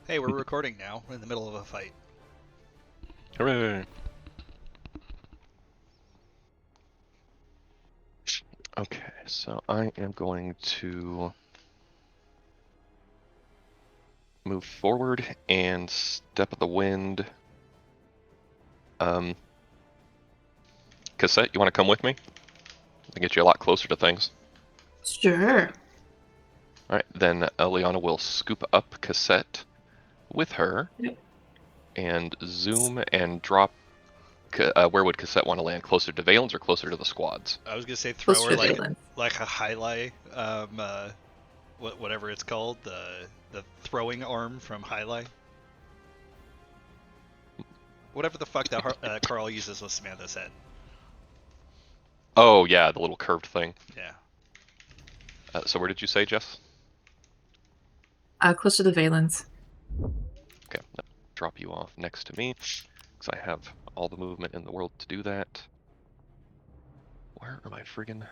Hey, we're recording now. We're in the middle of a fight. Hooray. Okay, so I am going to move forward and step of the wind. Cassette, you want to come with me? I get you a lot closer to things. Sure. All right, then Eliana will scoop up Cassette with her Yep. and zoom and drop. Where would Cassette want to land? Closer to Valens or closer to the squads? I was gonna say throw Close her to like Valen. a highlight, whatever it's called, the throwing arm from highlight. Whatever the fuck that Carl uses with Samantha's head. Oh, yeah, the little curved thing. Yeah. So where did you say, Jess? Close to the Valens. Okay, drop you off next to me, because I have all the movement in the world to do that. Where are my friggin'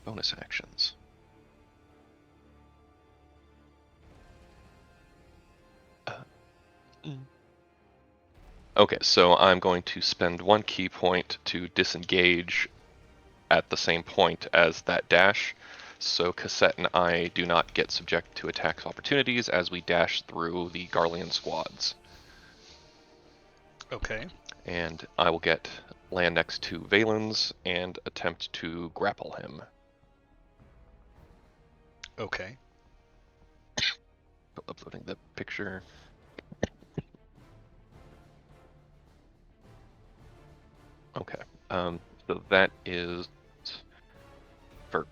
bonus actions? Okay, so I'm going to spend 1 key point to disengage at the same point as that dash. So Cassette and I do not get subject to attack opportunities as we dash through the Garlean squads. Okay. And I will land next to Valens and attempt to grapple him. Okay. Uploading the picture. Okay, so that is, for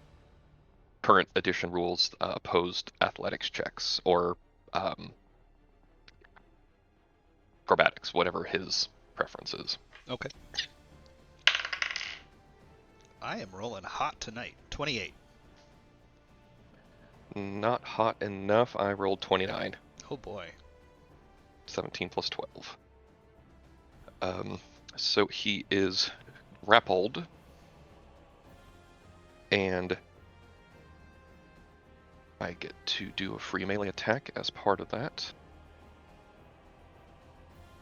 current edition rules, opposed athletics checks or acrobatics, whatever his preference is. Okay. I am rolling hot tonight. 28. Not hot enough. I rolled 29. Oh boy. 17 plus 12. So he is grappled, and I get to do a free melee attack as part of that.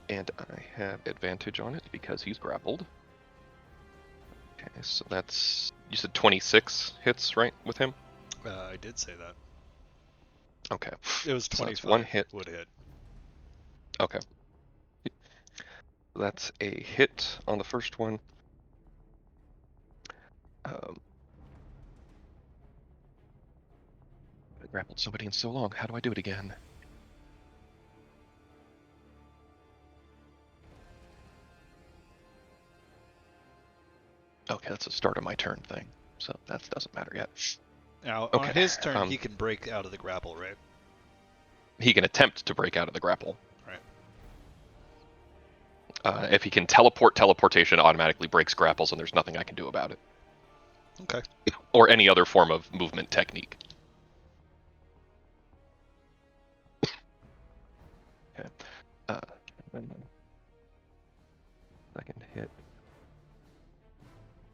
And I have advantage on it because he's grappled. Okay, so that's, you said 26 hits, right, with him? I did say that. Okay. It was So 25. that's 1 hit. Would hit. Okay. That's a hit on the first one. I grappled somebody in so long. How do I do it again? Okay, that's the start of my turn thing, so that doesn't matter yet. Now, Okay, on his turn, he can break out of the grapple, right? He can attempt to break out of the grapple. Right. If he can teleportation automatically breaks grapples, and there's nothing I can do about it. Okay. Or any other form of movement technique. Okay. Second hit.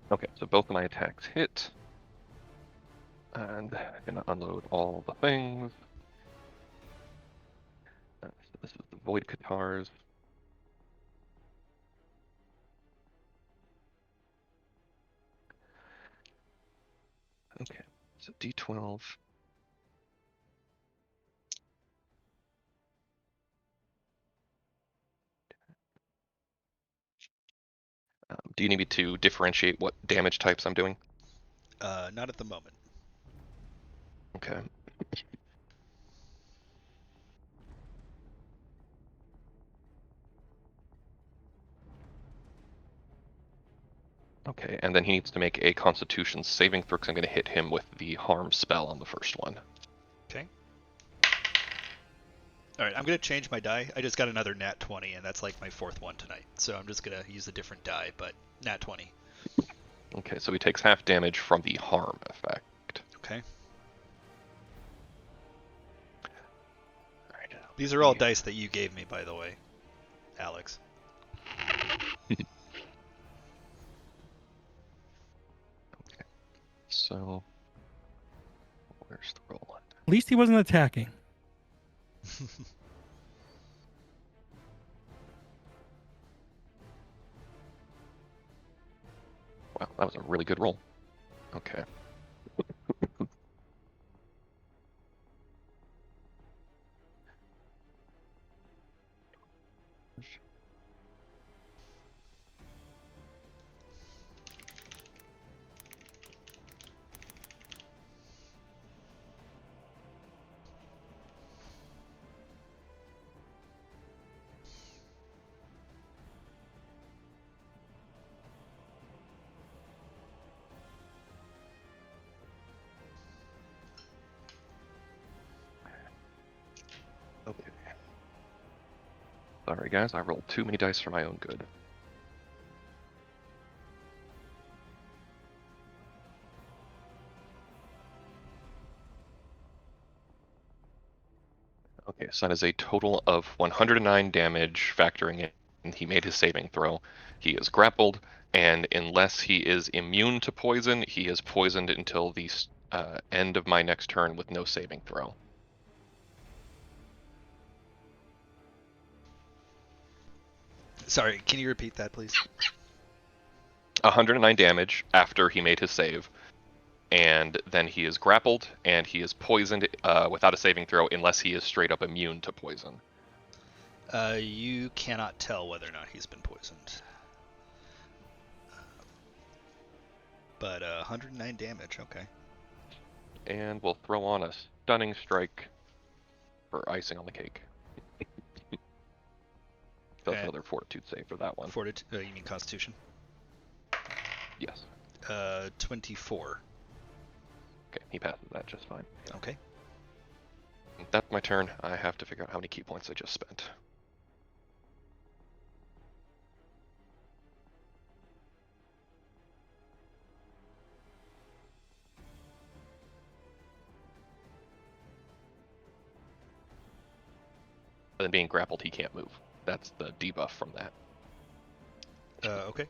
Okay, so both of my attacks hit. And I'm gonna unload all the things. So this is the Void Katars. Okay, so D12. Do you need me to differentiate what damage types I'm doing? Not at the moment. Okay. Okay, and then he needs to make a Constitution saving throw because I'm going to hit him with the harm spell on the first one. Okay. Alright, I'm going to change my die. I just got another nat 20, and that's like my 4th one tonight. So I'm just going to use a different die, but nat 20. Okay, so he takes half damage from the harm effect. Okay. Alright. These are all dice that you gave me, by the way, Alex. Okay. So, where's the roll? At least he wasn't attacking. Wow, that was a really good roll. Okay. Okay. Sorry, guys, I rolled too many dice for my own good. Okay, so that is a total of 109 damage, factoring in he made his saving throw. He is grappled, and unless he is immune to poison, he is poisoned until the end of my next turn with no saving throw. Sorry, can you repeat that, please? 109 damage after he made his save, and then he is grappled, and he is poisoned without a saving throw unless he is straight up immune to poison. You cannot tell whether or not he's been poisoned. But 109 damage, okay. And we'll throw on a stunning strike for icing on the cake. That's another fortitude save for that one. You mean Constitution? Yes. 24. Okay, he passes that just fine. Okay. That's my turn. I have to figure out how many key points I just spent. And then being grappled, he can't move. That's the debuff from that. Okay.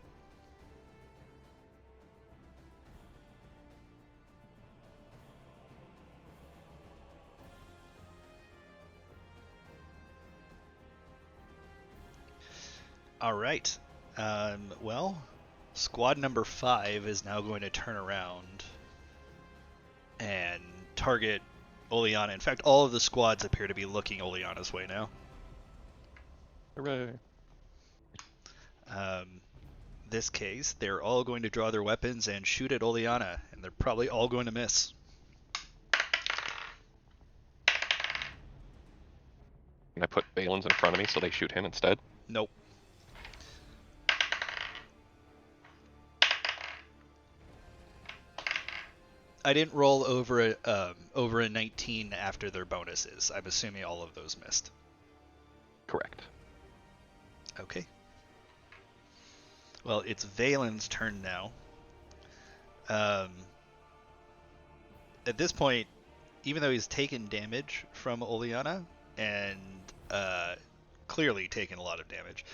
All right. Well, squad number 5 is now going to turn around and target Oleana. In fact, all of the squads appear to be looking Oleana's way now. Hooray. This case, they're all going to draw their weapons and shoot at Oleana, and they're probably all going to miss. Can I put Valen's in front of me so they shoot him instead? Nope. I didn't roll over a 19 after their bonuses. I'm assuming all of those missed. Correct. Okay. Well, it's Valen's turn now. At this point, even though he's taken damage from Oleana and clearly taken a lot of damage,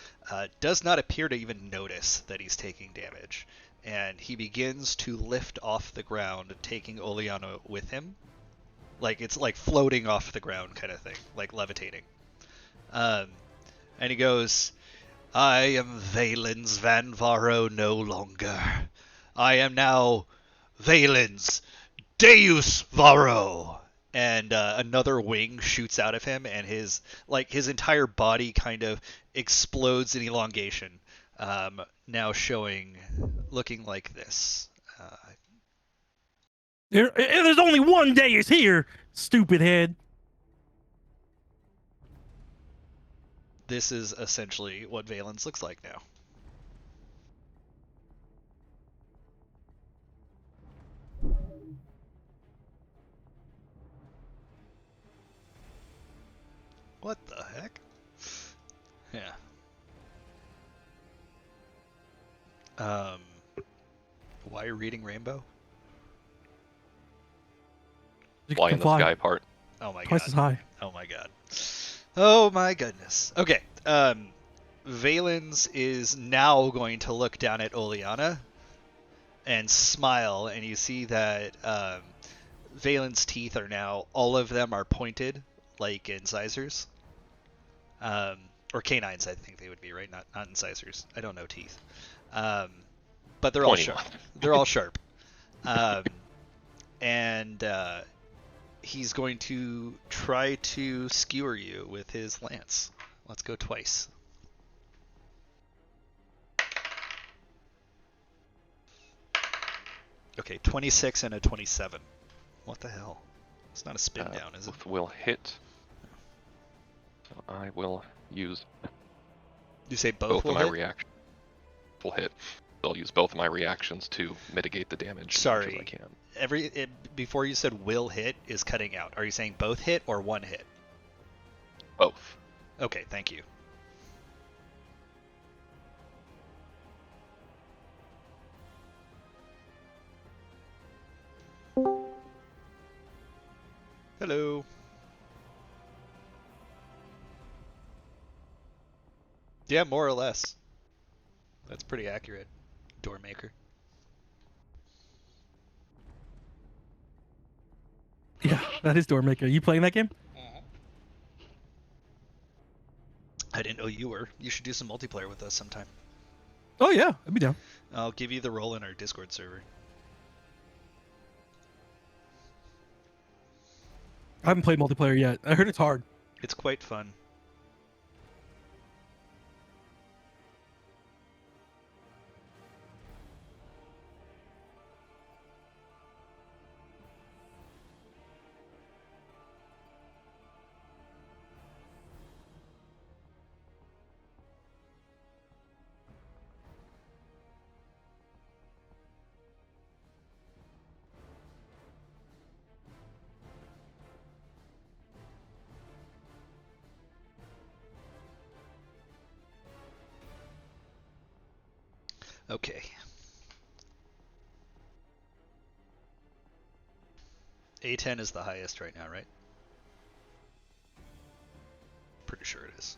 does not appear to even notice that he's taking damage. And he begins to lift off the ground, taking Oleana with him. Like, it's like floating off the ground kind of thing, like levitating. And he goes, I am Valen's Van Varro no longer. I am now Valen's Deus Varro. And another wing shoots out of him, and his entire body kind of explodes in elongation. Now looking like this. There's only one Deus here, stupid head. This is essentially what Valen's looks like now. What the heck? Yeah. Why are you reading Rainbow? You Fly in can the sky part. Oh my twice god. as high. Oh my god. Oh my goodness. Okay. Valen's is now going to look down at Oleana and smile, and you see that Valen's teeth are now, all of them are pointed, like incisors. Or canines, I think they would be, right? Not incisors. I don't know teeth. but they're all 21. sharp. They're all sharp. And he's going to try to skewer you with his lance. Let's go twice. Okay, 26 and a 27. What the hell? It's not a spin down, is it? Both will hit. So I will use You say both both will of my hit? reactions. Will hit. I'll use both of my reactions to mitigate the damage as much as I Sorry. can. Before you said will hit is cutting out. Are you saying both hit or one hit? Both. Okay, thank you. Hello. Yeah, more or less. That's pretty accurate, Doormaker. Yeah, that is Doormaker. You playing that game? I didn't know you were. You should do some multiplayer with us sometime. Oh yeah, I'd be down. I'll give you the role in our Discord server. I haven't played multiplayer yet. I heard it's hard. It's quite fun. Okay. A10 is the highest right now, right? Pretty sure it is.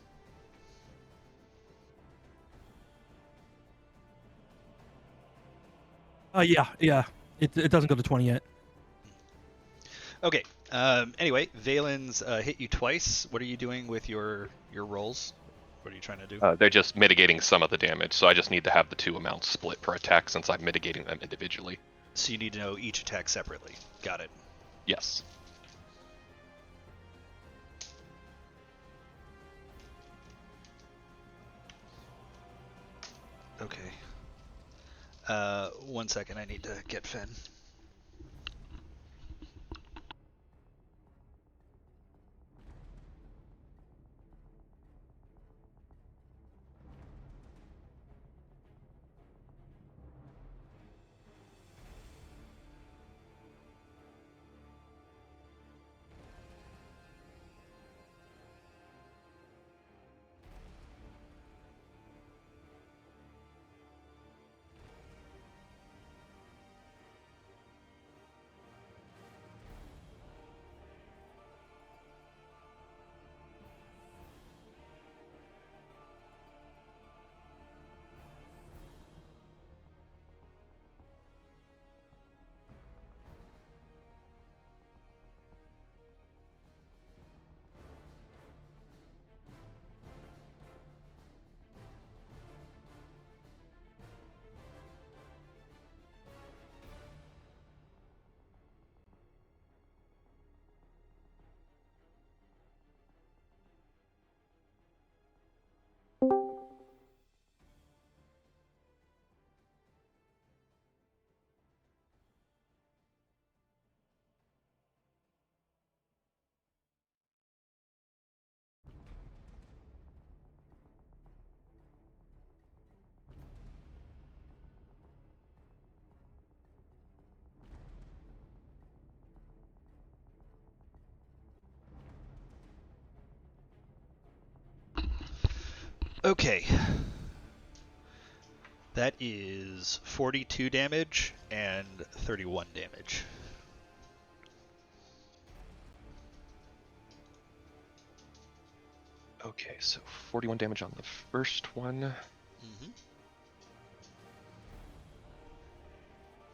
Yeah. It doesn't go to 20 yet. Okay. Anyway, Valen's hit you twice. What are you doing with your rolls? What are you trying to do? They're just mitigating some of the damage, so I just need to have the two amounts split per attack since I'm mitigating them individually. So you need to know each attack separately. Got it. Yes. Okay. 1 second. I need to get Fen. Okay. That is 42 damage and 31 damage. Okay, so 41 damage on the first one. Mm-hmm.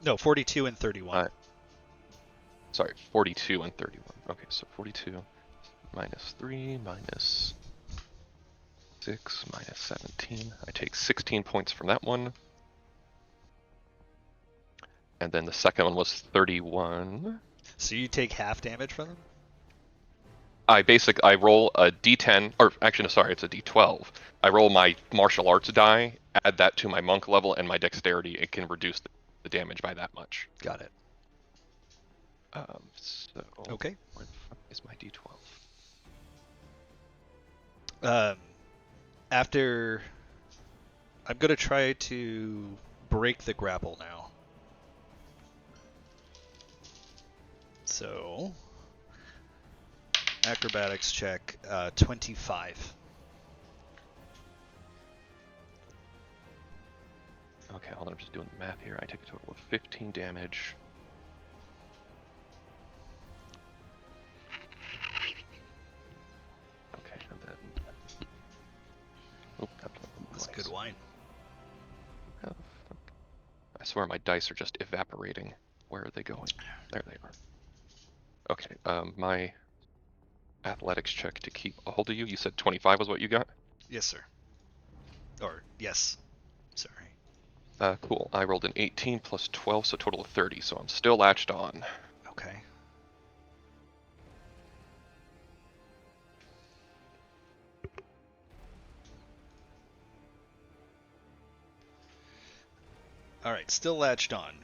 No, 42 and 31. Sorry, 42 and 31. Okay, so 42 minus 3 minus 6 minus 17. I take 16 points from that one. And then the second one was 31. So you take half damage from them? I roll a d10, or actually, no, sorry, it's a d12. I roll my martial arts die, add that to my monk level and my dexterity. It can reduce the damage by that much. Got it. So Okay. where the fuck is my d12? After I'm gonna try to break the grapple now. So acrobatics check 25. Okay, hold on, I'm just doing the math here. I take a total of 15 damage. Okay, and then... Oh, That's good wine. How the fuck? I swear my dice are just evaporating. Where are they going? There they are. Okay, my athletics check to keep a hold of you. You said 25 was what you got? Yes, sir. Or yes. Sorry. Cool. I rolled an 18 plus 12, so total of 30, so I'm still latched on. Okay. All right, still latched on.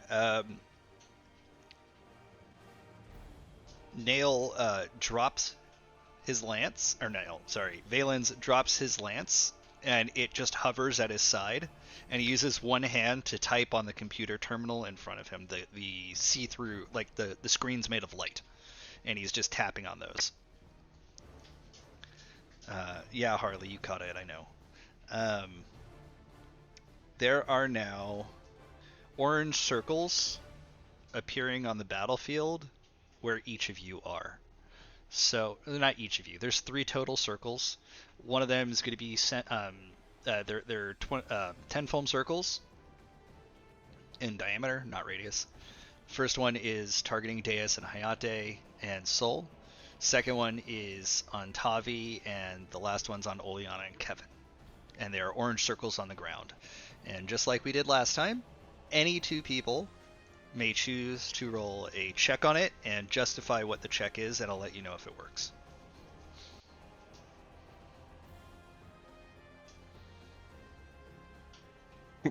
Nail drops his lance, or Nail, sorry, Valen's drops his lance, and it just hovers at his side, and he uses one hand to type on the computer terminal in front of him, the see-through, like the screen's made of light, and he's just tapping on those. Yeah, Harley, you caught it, I know. There are now orange circles appearing on the battlefield where each of you are. So, not each of you. There's 3 total circles. One of them is going to be they're 10 foam circles in diameter, not radius. First one is targeting Deus and Hayate and Sol. Second one is on Tavi, and the last one's on Oleana and Kevin. And they are orange circles on the ground. And just like we did last time, any 2 people may choose to roll a check on it and justify what the check is, and I'll let you know if it works.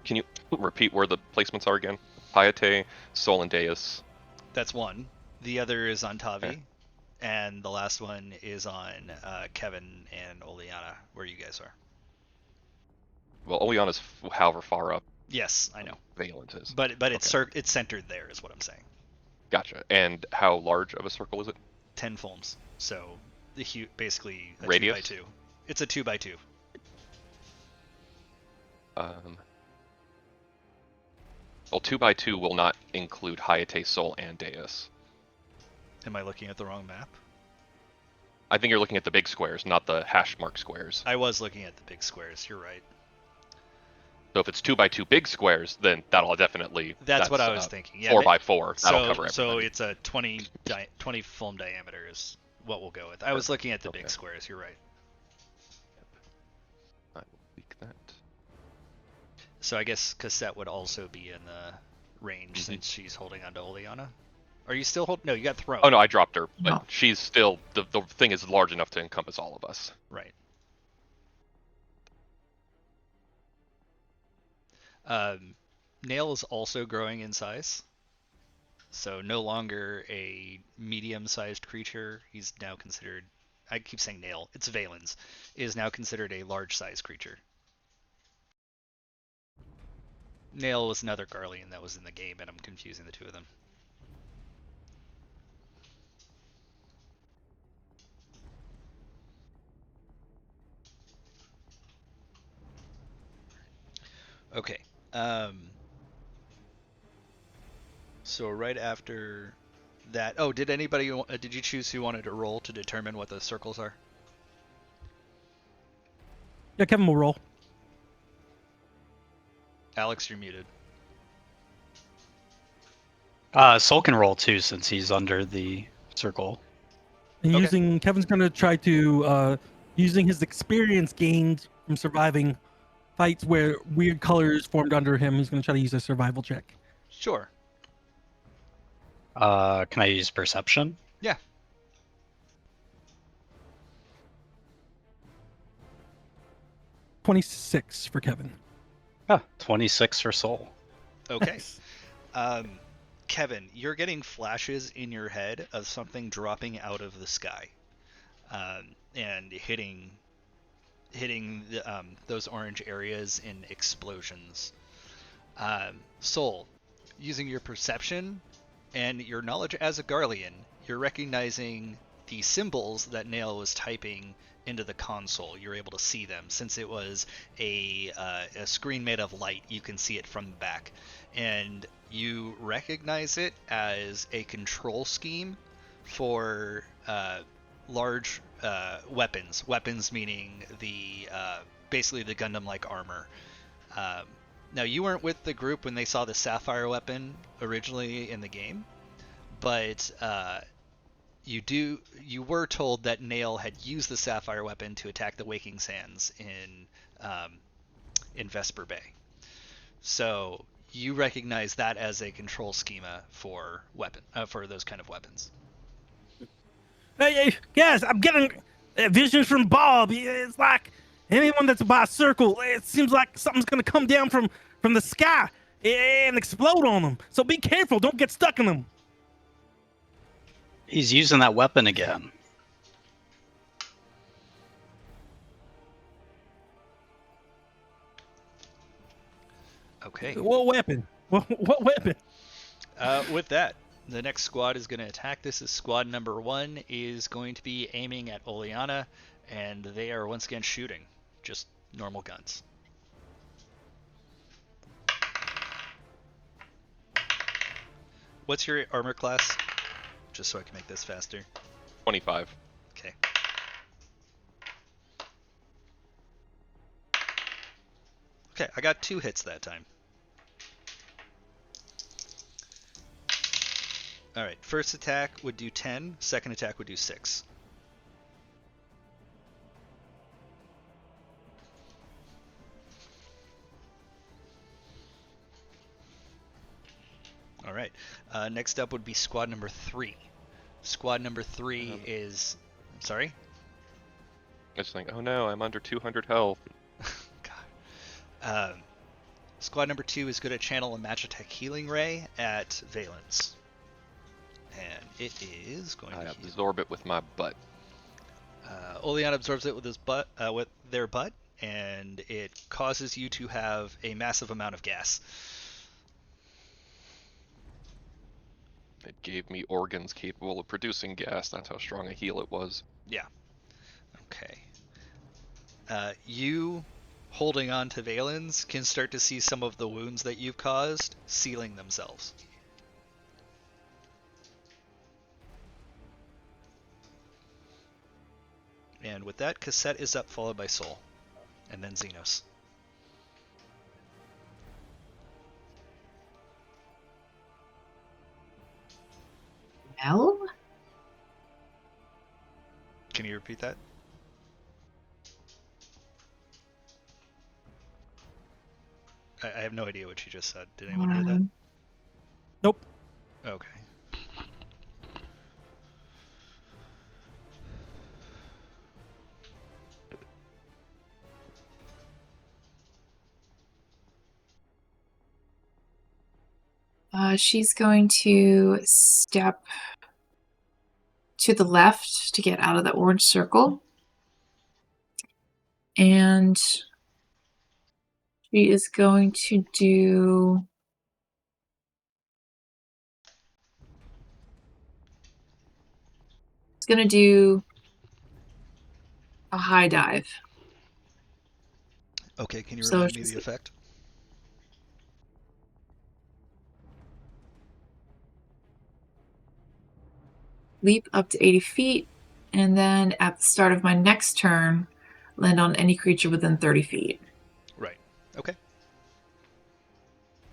Can you repeat where the placements are again? Hayate, Sol, and Deus. That's one. The other is on Tavi, Okay. and the last one is on Kevin and Oleana, where you guys are. Well, Oleana's however far up Yes, I know. Valent is. But it's Okay. it's centered there, is what I'm saying. Gotcha. And how large of a circle is it? 10 foams. So basically a Radius? 2x2. It's a 2x2. Well, 2x2 will not include Hayate, Sol, and Deus. Am I looking at the wrong map? I think you're looking at the big squares, not the hash mark squares. I was looking at the big squares. You're right. So if it's 2x2 big squares, then that'll definitely... That's what I was thinking. Yeah, 4x4, that'll cover everything. So it's a 20 foam diameter is what we'll go with. I was looking at the big squares. You're right. I will leak that. So I guess Cassette would also be in the range since she's holding on to Oleana. Are you still holding? No, you got thrown. Oh no, I dropped her, but No. she's still... The thing is large enough to encompass all of us. Right. Nail is also growing in size. So no longer a medium-sized creature. He's now considered... I keep saying Nail. It's Valen's. Is now considered a large-sized creature. Nail was another Garlean that was in the game, and I'm confusing the 2 of them. Okay. So right after that... Oh, did you choose who wanted to roll to determine what the circles are? Yeah, Kevin will roll. Alex, you're muted. Soul can roll too since he's under the circle. And Okay. Kevin's going to try to, using his experience gained from surviving fights where weird colors formed under him, he's going to try to use a survival check. Sure. Can I use perception? Yeah. 26 for Kevin. 26 for Soul. Okay. Nice. Kevin, you're getting flashes in your head of something dropping out of the sky, and hitting those orange areas in explosions. Soul, using your perception and your knowledge as a Garlean, you're recognizing the symbols that Nail was typing into the console. You're able to see them since it was a screen made of light. You can see it from the back, and you recognize it as a control scheme for large weapons. Weapons meaning the basically the Gundam-like armor. Now, you weren't with the group when they saw the Sapphire weapon originally in the game, but you were told that Nail had used the Sapphire weapon to attack the Waking Sands in Vesper Bay. So you recognize that as a control schema for for those kind of weapons. Hey, guys, I'm getting visions from Bob. It's like anyone that's by a circle, it seems like something's gonna come down from the sky and explode on them. So be careful, don't get stuck in them. He's using that weapon again. Okay. What weapon? What weapon? With that, the next squad is going to attack. This is squad number 1 is going to be aiming at Oleana, and they are once again shooting. Just normal guns. What's your armor class? Just so I can make this faster. 25. Okay. Okay, I got 2 hits that time. Alright, first attack would do 10, second attack would do 6. Alright, next up would be squad number 3. Squad number 3 is... Sorry? I just think, oh no, I'm under 200 health. God. Squad number 2 is going to channel a Magitech Healing Ray at Valence. And it is going I to absorb it with my butt. Oleana absorbs it with his butt, with their butt, and it causes you to have a massive amount of gas. It gave me organs capable of producing gas. That's how strong a heal it was. Yeah. Okay. You, holding on to Valens, can start to see some of the wounds that you've caused sealing themselves. And with that, Cassette is up, followed by Soul. And then Xenos. Well, Can you repeat that? I have no idea what you just said. Did anyone hear that? Nope. Okay. she's going to step to the left to get out of the orange circle. And she is going to do... It's going to do a high dive. Okay, can you So remind me she's- the effect? Leap up to 80 feet, and then at the start of my next turn, land on any creature within 30 feet. Right. Okay.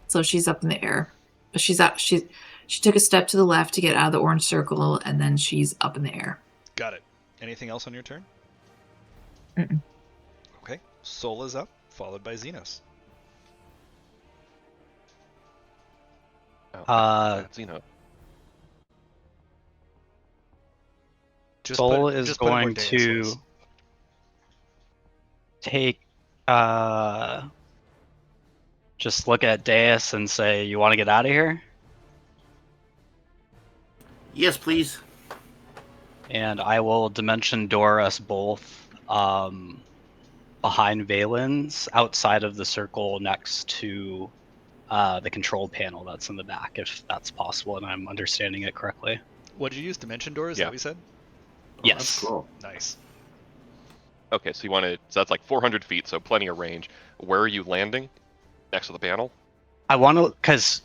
So she's up in the air. But she took a step to the left to get out of the orange circle, and then she's up in the air. Got it. Anything else on your turn? Mm-mm. Okay. Soul is up, followed by Xenos. Oh, Uh, you know, Soul is just put more going Deus to Ex. take just look at Deus and say, "You want to get out of here?" Yes, please. And I will dimension door us both behind Valen's, outside of the circle next to the control panel that's in the back, if that's possible and I'm understanding it correctly. What did you use? Dimension door? Is that Yeah. what you said? Oh, Yes. That's cool. Nice. Okay, so you want to. So that's like 400 feet, so plenty of range. Where are you landing? Next to the panel? I want to, because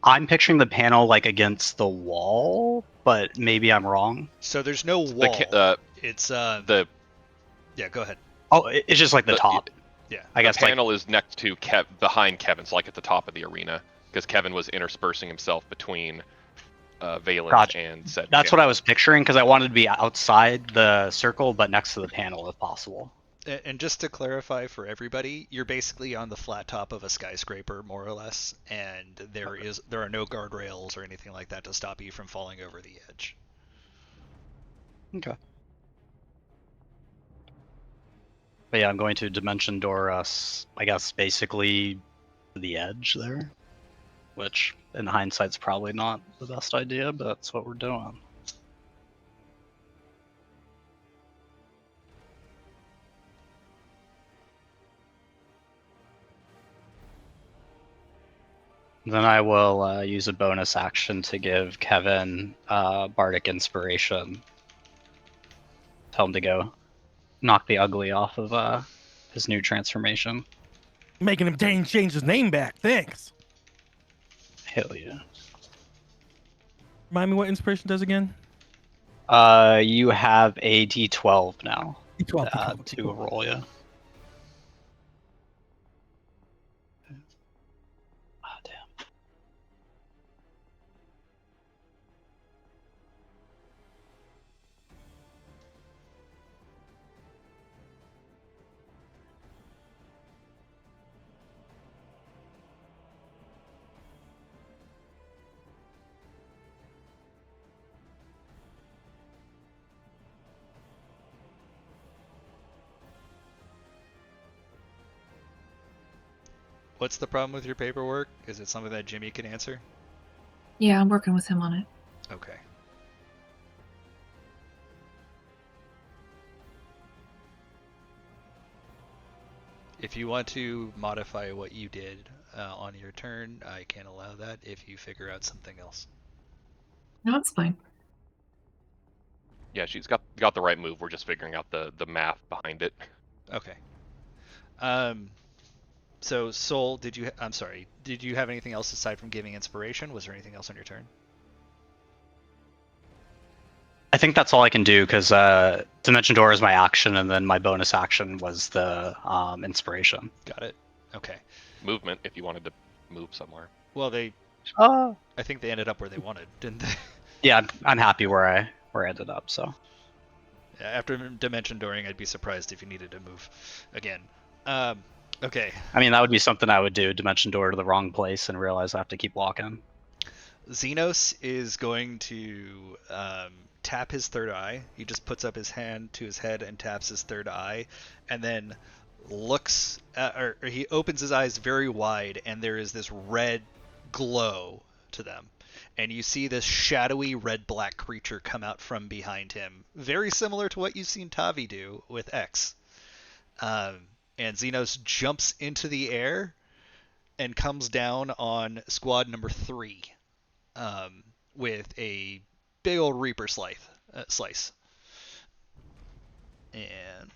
I'm picturing the panel like against the wall, but maybe I'm wrong. So there's no The wall. ca- It's the yeah. Go ahead. Oh, it's just like the top. Yeah. I guess the like panel is next to behind Kevin, so like at the top of the arena, because Kevin was interspersing himself between Valen Gotcha. and said. that's what I was picturing, because I wanted to be outside the circle but next to the panel if possible. And just to clarify for everybody, you're basically on the flat top of a skyscraper, more or less, and there are no guardrails or anything like that to stop you from falling over the edge. Okay. But yeah, I'm going to dimension door us, I guess, basically to the edge there, which in hindsight's probably not the best idea, but that's what we're doing. Then I will use a bonus action to give Kevin Bardic Inspiration. Tell him to go knock the ugly off of his new transformation. Making him change his name back. Thanks. Hell yeah. Remind me what inspiration does again? You have a D12 now. D12. To add D12. to a roll, yeah. Ah, damn. What's the problem with your paperwork? Is it something that Jimmy can answer? Yeah, I'm working with him on it. Okay. If you want to modify what you did on your turn, I can allow that if you figure out something else. No, it's fine. Yeah, she's got the right move. We're just figuring out the math behind it. Okay. So Soul, I'm sorry. Did you have anything else aside from giving inspiration? Was there anything else on your turn? I think that's all I can do, because Dimension Door is my action, and then my bonus action was the inspiration. Got it. Okay. Movement, if you wanted to move somewhere. Well, Oh. I think they ended up where they wanted, didn't they? Yeah, I'm happy where I ended up. So. After Dimension Dooring, I'd be surprised if you needed to move again. Okay. I mean, that would be something I would do. Dimension Door to the wrong place and realize I have to keep walking. Xenos is going to tap his third eye. He just puts up his hand to his head and taps his third eye, and then looks at, or he opens his eyes very wide, and there is this red glow to them. And you see this shadowy red-black creature come out from behind him, very similar to what you've seen Tavi do with X. And Xenos jumps into the air and comes down on squad number 3 with a big old Reaper slice. And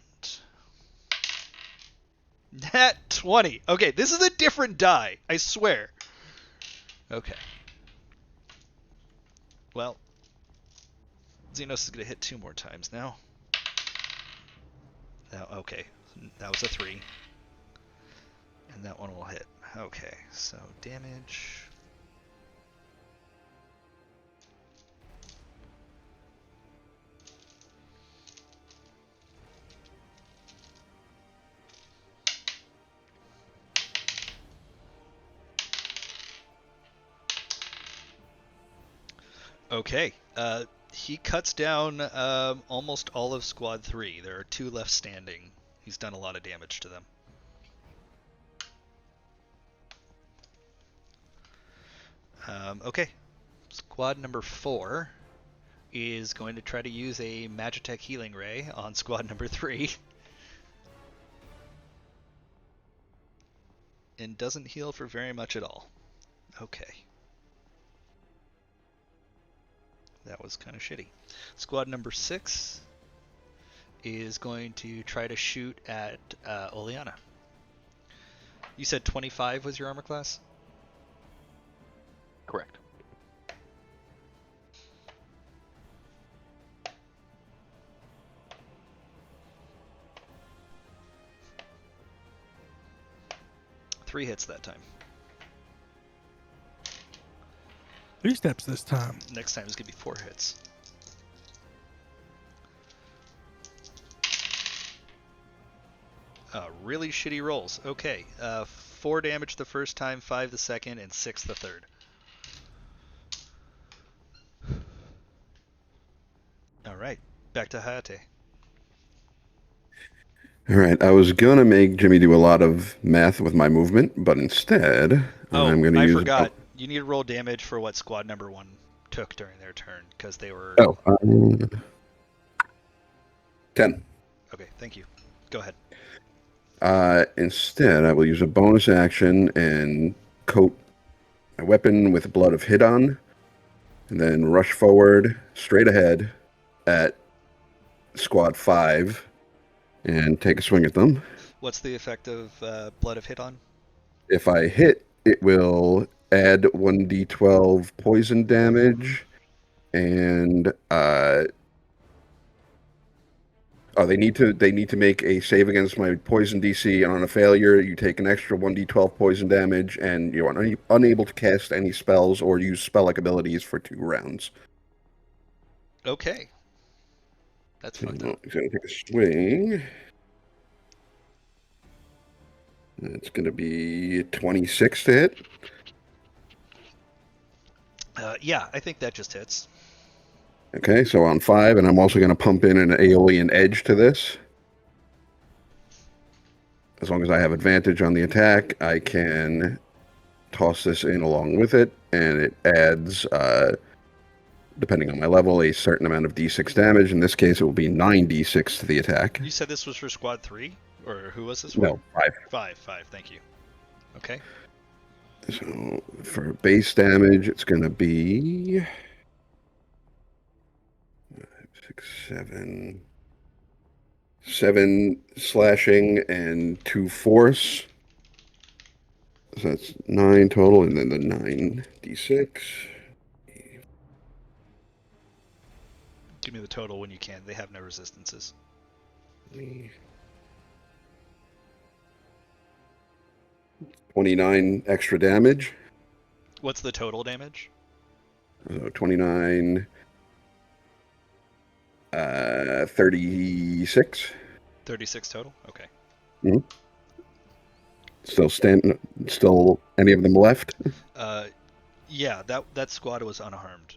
Nat 20. Okay, this is a different die, I swear. Okay. Well, Xenos is going to hit 2 more times now. Okay, that was a 3. And that one will hit. Okay, so damage. Okay, He cuts down almost all of Squad 3. There are 2 left standing. He's done a lot of damage to them. Okay. Squad number 4 is going to try to use a Magitech Healing Ray on Squad number 3. And doesn't heal for very much at all. Okay. That was kind of shitty. Squad number 6 is going to try to shoot at Oleana. You said 25 was your armor class? Correct. Three hits that time. 3 steps this time. Next time is going to be 4 hits. Really shitty rolls. Okay. 4 damage the first time, 5 the second, and 6 the third. Alright. Back to Hayate. All right, I was gonna make Jimmy do a lot of math with my movement, but instead, I'm gonna use. I forgot. You need to roll damage for what Squad number 1 took during their turn, because they were... 10. Okay, thank you. Go ahead. Instead, I will use a bonus action and coat my weapon with Blood of Hidon, and then rush forward, straight ahead, at Squad 5, and take a swing at them. What's the effect of Blood of Hidon? If I hit, it will add 1d12 poison damage, and they need to make a save against my poison DC, and on a failure, you take an extra 1d12 poison damage, and you are unable to cast any spells or use spell-like abilities for 2 rounds. Okay. That's fucked up. He's going to take a swing. It's going to be 26 to hit. Yeah, I think that just hits. Okay, so on 5, and I'm also going to pump in an Aeolian Edge to this. As long as I have advantage on the attack, I can toss this in along with it, and it adds, depending on my level, a certain amount of d6 damage. In this case, it will be 9d6 to the attack. You said this was for Squad 3? Or who was this No, for? 5. 5, thank you. Okay. So for base damage, it's going to be 5, 6, 7. 7 slashing and 2 force. So that's 9 total, and then the 9d6. Give me the total when you can. They have no resistances. 29 extra damage. What's the total damage? So 29, 36. 36 total? Okay. Still any of them left? Yeah, that squad was unharmed.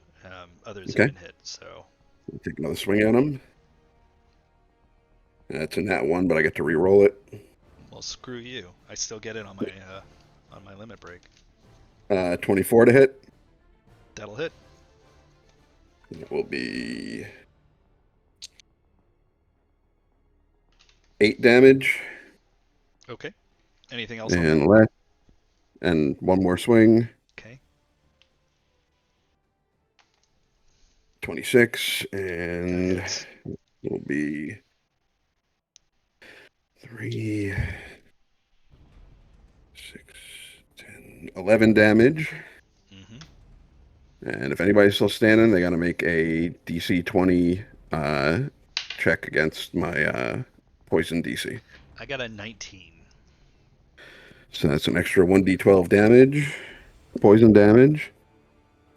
Others Okay. have been hit, so... Take another swing at him. That's a nat 1, but I get to re-roll it. Well, screw you. I still get it on my limit break. 24 to hit. That'll hit. It will be 8 damage. Okay. Anything else? And left. And one more swing. Okay. 26. And Hits. it will be 3, 6, 10, 11 damage. Mm-hmm. And if anybody's still standing, they got to make a DC 20 check against my poison DC. I got a 19. So that's an extra 1d12 damage, poison damage,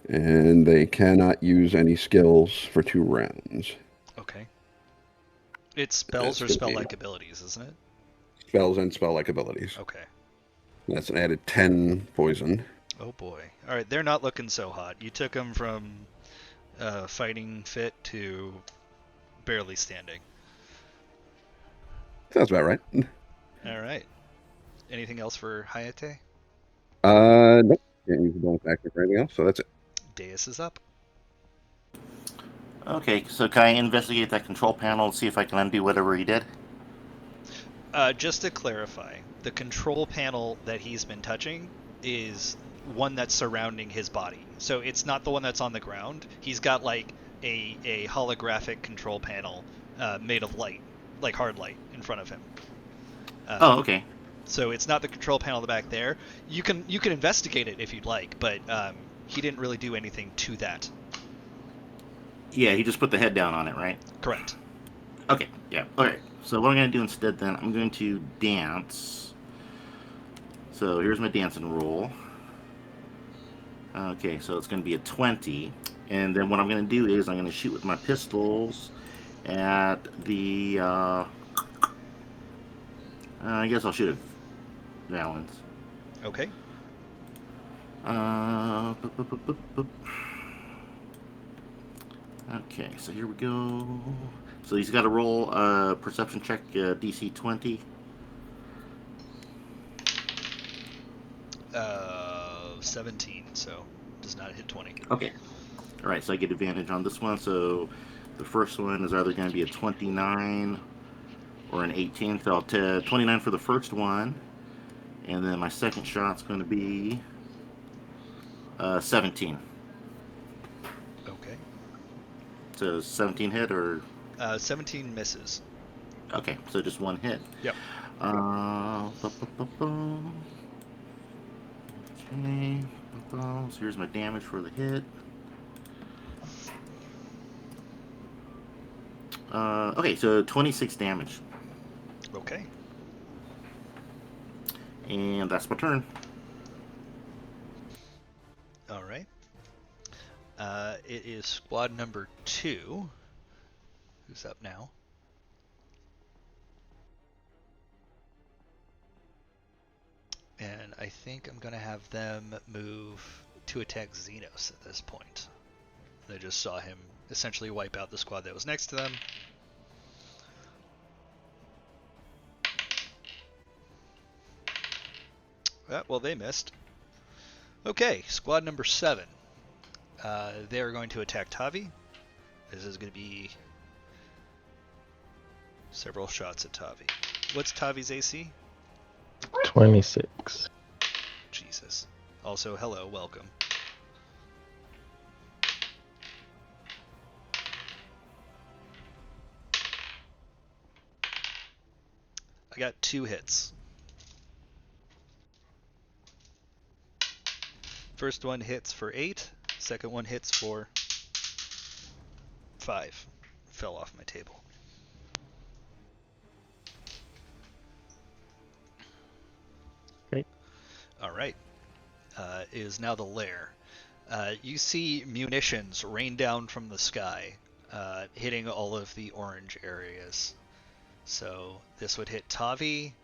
and they cannot use any skills for 2 rounds. Okay. It's spells or That's gonna spell-like abilities, isn't it? Spells and spell-like abilities. Okay. That's an added 10 poison. Oh boy. All right, they're not looking so hot. You took them from fighting fit to barely standing. Sounds about right. All right. Anything else for Hayate? Nope. Can't use the bonus action for anything else, so that's it. Deus is up. Okay, so can I investigate that control panel and see if I can undo whatever he did? Just to clarify, the control panel that he's been touching is one that's surrounding his body. So it's not the one that's on the ground. He's got like a holographic control panel made of light, like hard light, in front of him. Oh, okay. So it's not the control panel back there. You can investigate it if you'd like, but he didn't really do anything to that. Yeah, he just put the head down on it, right? Correct. Okay, yeah. Alright, so what I'm going to do instead then, I'm going to dance. So here's my dancing roll. Okay, so it's going to be a 20. And then what I'm going to do is I'm going to shoot with my pistols at the... I guess I'll shoot at Valens. Okay. Okay, so here we go. So he's got to roll a perception check, DC 20. 17, so does not hit 20. Okay. All right, so I get advantage on this one. So the first one is either going to be a 29 or an 18. So I'll 29 for the first one. And then my second shot's going to be 17. Okay. So 17 hit or... 17 misses. Okay, so just one hit. Yep. Okay. So here's my damage for the hit. Okay, so 26 damage. Okay. And that's my turn. All right. It is squad number 2. Who's up now? And I think I'm going to have them move to attack Xenos at this point. They just saw him essentially wipe out the squad that was next to them. Well, they missed. Okay, squad number 7. They are going to attack Tavi. This is going to be several shots at Tavi. What's Tavi's AC? 26. Jesus. Also, hello, welcome. I got 2 hits. First one hits for 8. Second one hits for 5. Fell off my table. Okay. All right. Is now the lair. You see munitions rain down from the sky, hitting all of the orange areas. So this would hit Tavi.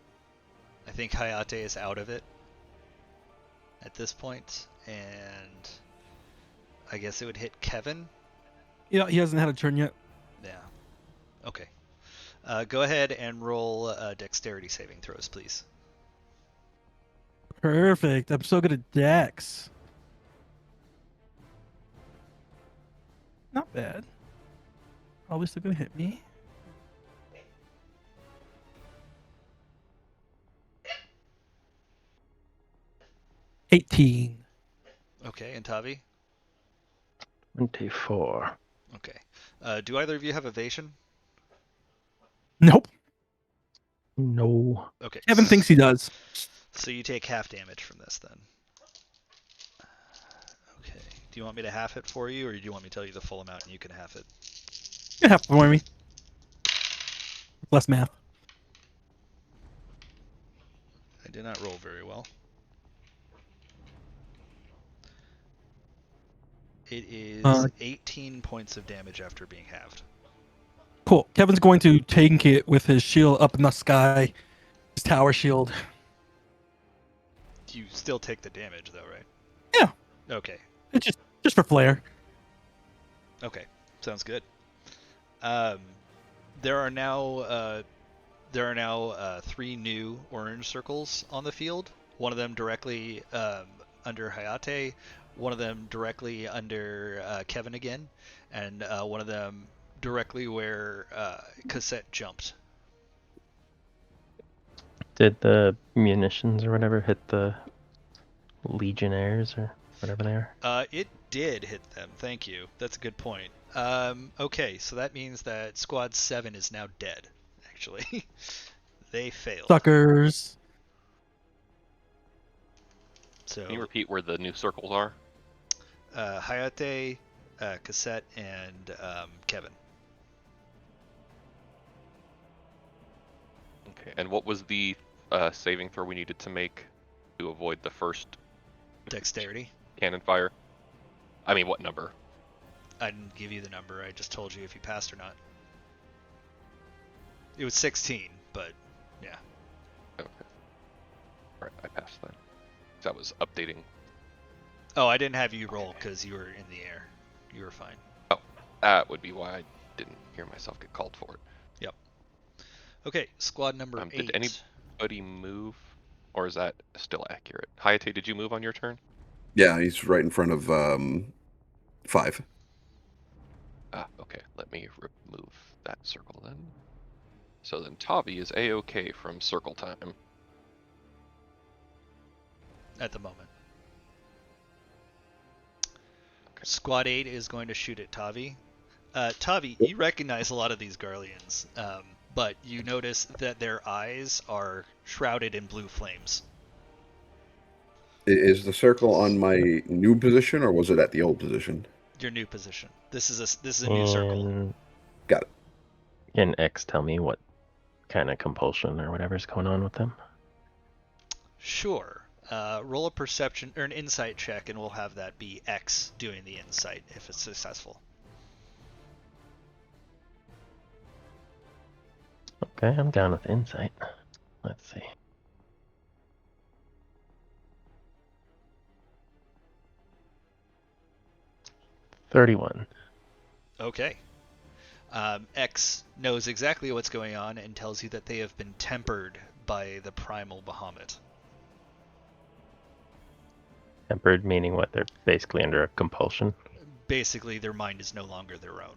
I think Hayate is out of it at this point, and I guess it would hit Kevin. Yeah, he hasn't had a turn yet. Yeah. Okay. Go ahead and roll dexterity saving throws, please. Perfect. I'm so good at dex. Not bad. Probably still gonna hit me. $18. Okay, and Tavi? 24. Okay. Do either of you have evasion? Nope. No. Okay. Kevin thinks he does. So you take half damage from this then. Okay. Do you want me to half it for you, or do you want me to tell you the full amount and you can half it? You have to for me. Less math. I did not roll very well. It is 18 points of damage after being halved. Cool. Kevin's going to take it with his shield up in the sky. His tower shield. You still take the damage though, right? Yeah. Okay. It's just for flair. Okay, sounds good. Um, there are now 3 new orange circles on the field. One of them directly under Hayate, one of them directly under Kevin again, and one of them directly where Cassette jumped. Did the munitions or whatever hit the Legionnaires or whatever they are? It did hit them. Thank you. That's a good point. Okay, so that means that Squad 7 is now dead. Actually, they failed. Suckers. So Can you repeat where the new circles are? Hayate, Cassette, and Kevin. Okay. And what was the saving throw we needed to make to avoid the first Dexterity. cannon fire? I mean, what number? I didn't give you the number. I just told you if you passed or not. It was 16, but yeah. Okay. Alright, I passed that. That was updating. Oh, I didn't have you roll because you were in the air. You were fine. Oh, that would be why I didn't hear myself get called for it. Yep. Okay, squad number 8. Did anybody move? Or is that still accurate? Hayate, did you move on your turn? Yeah, he's right in front of 5. Ah, okay. Let me remove that circle then. So then Tavi is A-okay from circle time. At the moment. Okay. Squad 8 is going to shoot at Tavi. Tavi, you recognize a lot of these Garleans, but you notice that their eyes are shrouded in blue flames. Is the circle on my new position, or was it at the old position? Your new position. This is a new circle. Got it. Can X tell me what kind of compulsion or whatever's going on with them? Sure. Roll a perception or an insight check, and we'll have that be X doing the insight if it's successful. Okay, I'm down with insight. Let's see. $31. Okay. X knows exactly what's going on and tells you that they have been tempered by the primal Bahamut. Tempered meaning what? They're basically under a compulsion. Basically, their mind is no longer their own.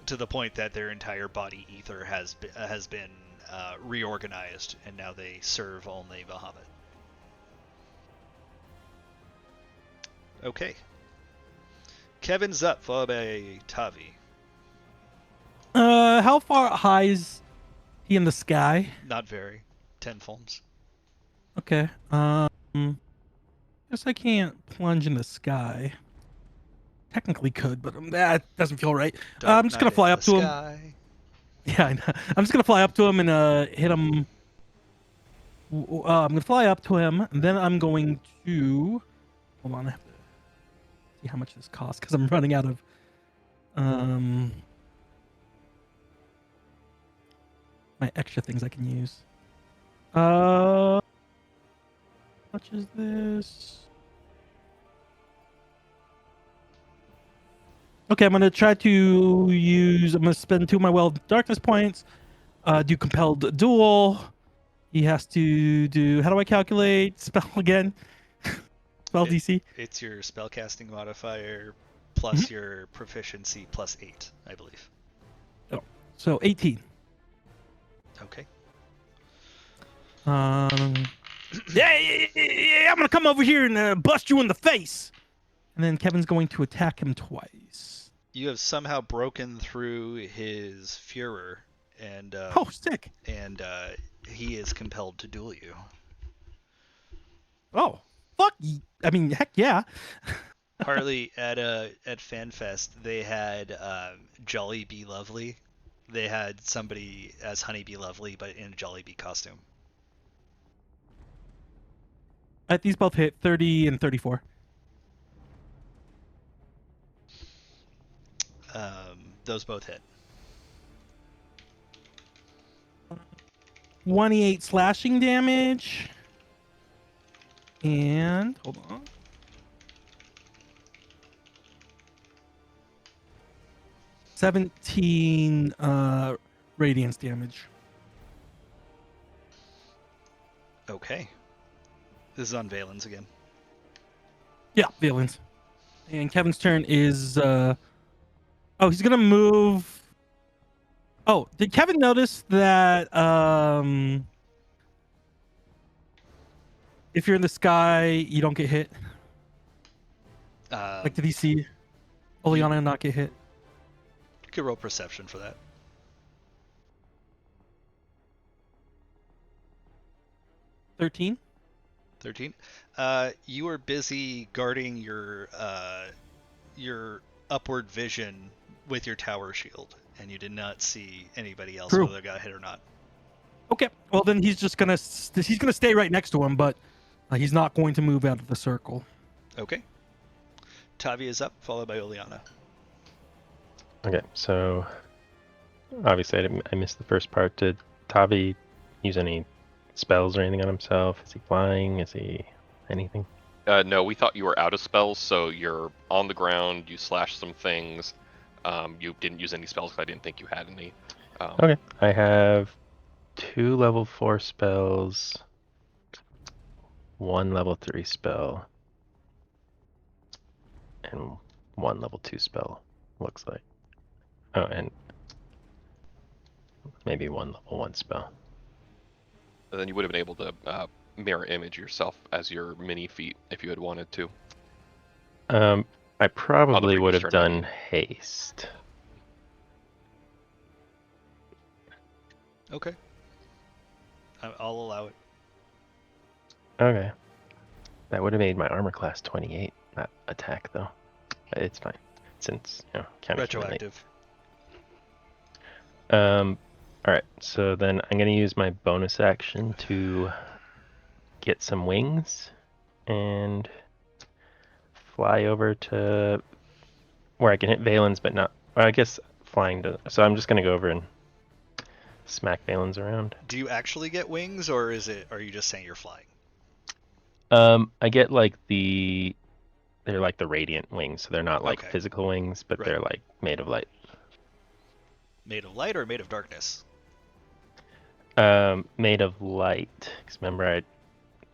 To the point that their entire body ether has been reorganized, and now they serve only Bahamut. Okay. Kevin's up, followed by Tavi. How far high is he in the sky? Not very. 10 films. Okay. Guess I can't plunge in the sky. Technically could, but that doesn't feel right. I'm just gonna fly up to him. Yeah, I know. I'm just gonna fly up to him and hit him. I'm gonna fly up to him, and then I'm going to. Hold on, I have to see how much this costs because I'm running out of. My extra things I can use. How much is this? Okay, I'm gonna try to use. I'm gonna spend 2 of my Well Darkness points. Do compelled duel. He has to do. How do I calculate spell again? Spell DC. It's your spellcasting modifier plus your proficiency plus 8, I believe. Oh, so 18. Okay. Yeah, I'm gonna come over here and bust you in the face. And then Kevin's going to attack him twice. You have somehow broken through his furor, and Oh, sick. and he is compelled to duel you. Oh, fuck. I mean, heck yeah. Partly at FanFest, they had Jolly Be Lovely. They had somebody as Honey Be Lovely, but in a Jolly Bee costume. These both hit 30 and 34. Those both hit. 28 slashing damage. And hold on. 17 radiance damage. Okay. This is on Valen's again. Yeah, Valens. And Kevin's turn is he's gonna move. Oh, did Kevin notice that if you're in the sky, you don't get hit? Like, did he see Oleana not get hit? You could roll perception for that. 13. 13. You were busy guarding your upward vision with your tower shield, and you did not see anybody else, True. whether they got hit or not. Okay, well then he's gonna stay right next to him, but he's not going to move out of the circle. Okay. Tavi is up, followed by Oleana. Okay, so obviously I missed the first part. Did Tavi use any spells or anything on himself? Is he flying? Is he anything? No, we thought you were out of spells, so you're on the ground. You slashed some things. You didn't use any spells because I didn't think you had any. Okay, I have 2 level 4 spells, 1 level 3 spell, and 1 level 2 spell, looks like. Oh, and maybe 1 level 1 spell. And then you would have been able to mirror image yourself as your mini feat if you had wanted to. I probably would previous have turn, I done mean. haste. Okay. I'll allow it. Okay. That would have made my armor class 28, not attack though. It's fine, since, can't Retroactive. Alright, so then I'm gonna use my bonus action to get some wings and fly over to where I can hit Valens, but not, well, I guess flying to, so I'm just gonna go over and smack Valens around. Do you actually get wings, or are you just saying you're flying? I get they're like the radiant wings, so they're not like Okay. physical wings, but Right. they're like made of light. Made of light or made of darkness? Made of light. Because remember, I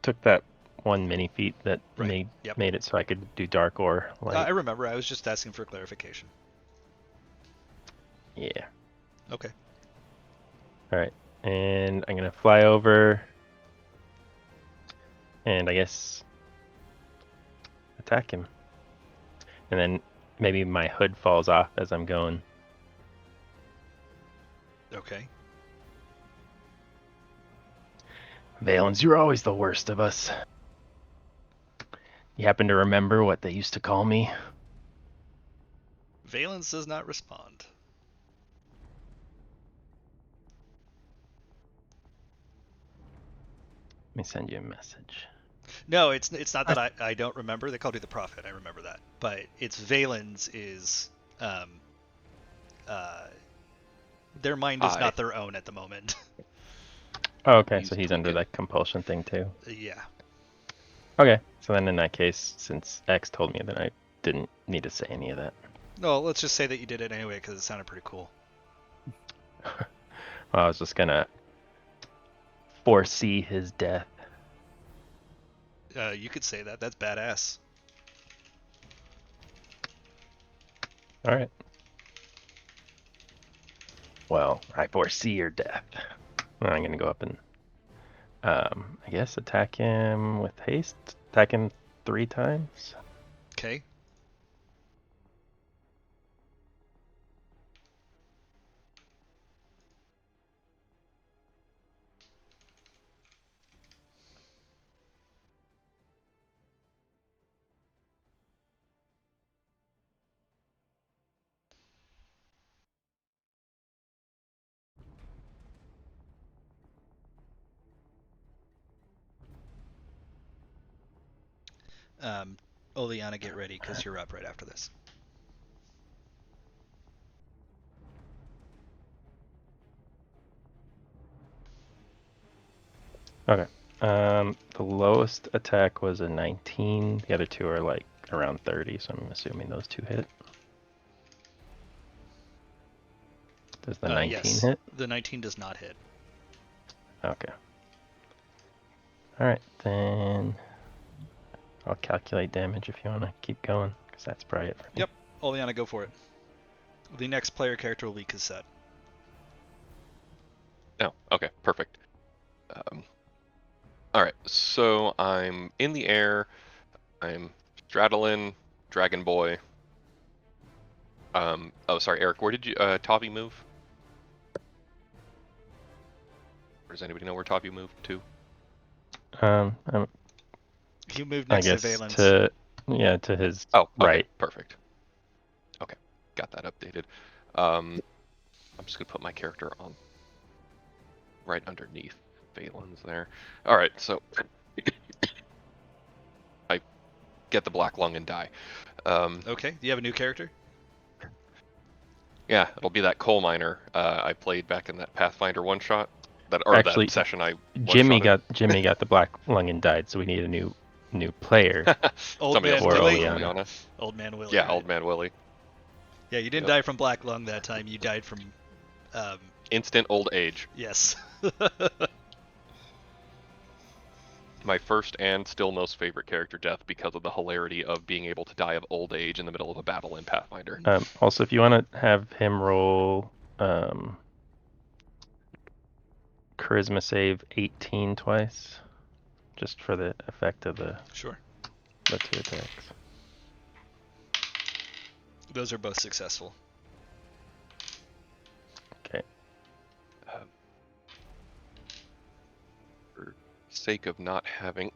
took that one mini feat that Right. made it so I could do dark or light. I remember. I was just asking for clarification. Yeah. Okay. All right, and I'm gonna fly over, and I guess attack him, and then maybe my hood falls off as I'm going. Okay. Valens, you're always the worst of us. You happen to remember what they used to call me? Valens does not respond. Let me send you a message. No, it's not that I don't remember. They called you the Prophet. I remember that. But it's Valens is their mind is not their own at the moment. Oh, okay, so he's under that compulsion thing too. Yeah. Okay, so then in that case, since X told me that I didn't need to say any of that. No, let's just say that you did it anyway because it sounded pretty cool. Well, I was just gonna foresee his death. You could say that. That's badass. All right. Well, I foresee your death. I'm gonna go up and, I guess attack him with haste. Attack him 3 times. Okay. Oleana, get ready because you're up right after this. Okay. The lowest attack was a 19. The other 2 are like around 30, so I'm assuming those 2 hit. Does the 19 yes. hit? The 19 does not hit. Okay. Alright, then I'll calculate damage if you want to keep going, because that's probably it for me. Yep. Oleana, go for it. The next player character will be Cassette. Oh, okay, perfect. Alright, so I'm in the air. I'm straddling Dragon Boy. Oh, sorry, Eric, where did you, Tavi move? Or does anybody know where Tavi moved to? He moved I next to guess Valence. to his Oh, okay, right. perfect. Okay, got that updated. I'm just gonna put my character on right underneath Valen's there. Alright, so I get the black lung and die. Okay, do you have a new character? Yeah, it'll be that coal miner I played back in that Pathfinder one shot. Actually, that session I Jimmy one-shotted. got the black lung and died, so we need a new player. Old Somebody Man else Willie? took Willie. Oleana. Old Man Willie. Yeah, right? Old Man Willie. Yeah, you didn't Yep. die from black lung that time. You died from, Instant old age. yes. My first and still most favorite character death because of the hilarity of being able to die of old age in the middle of a battle in Pathfinder. Also, if you want to have him roll charisma save 18 twice, just for the effect of the Sure. 2 attacks. Those are both successful. Okay. For sake of not having,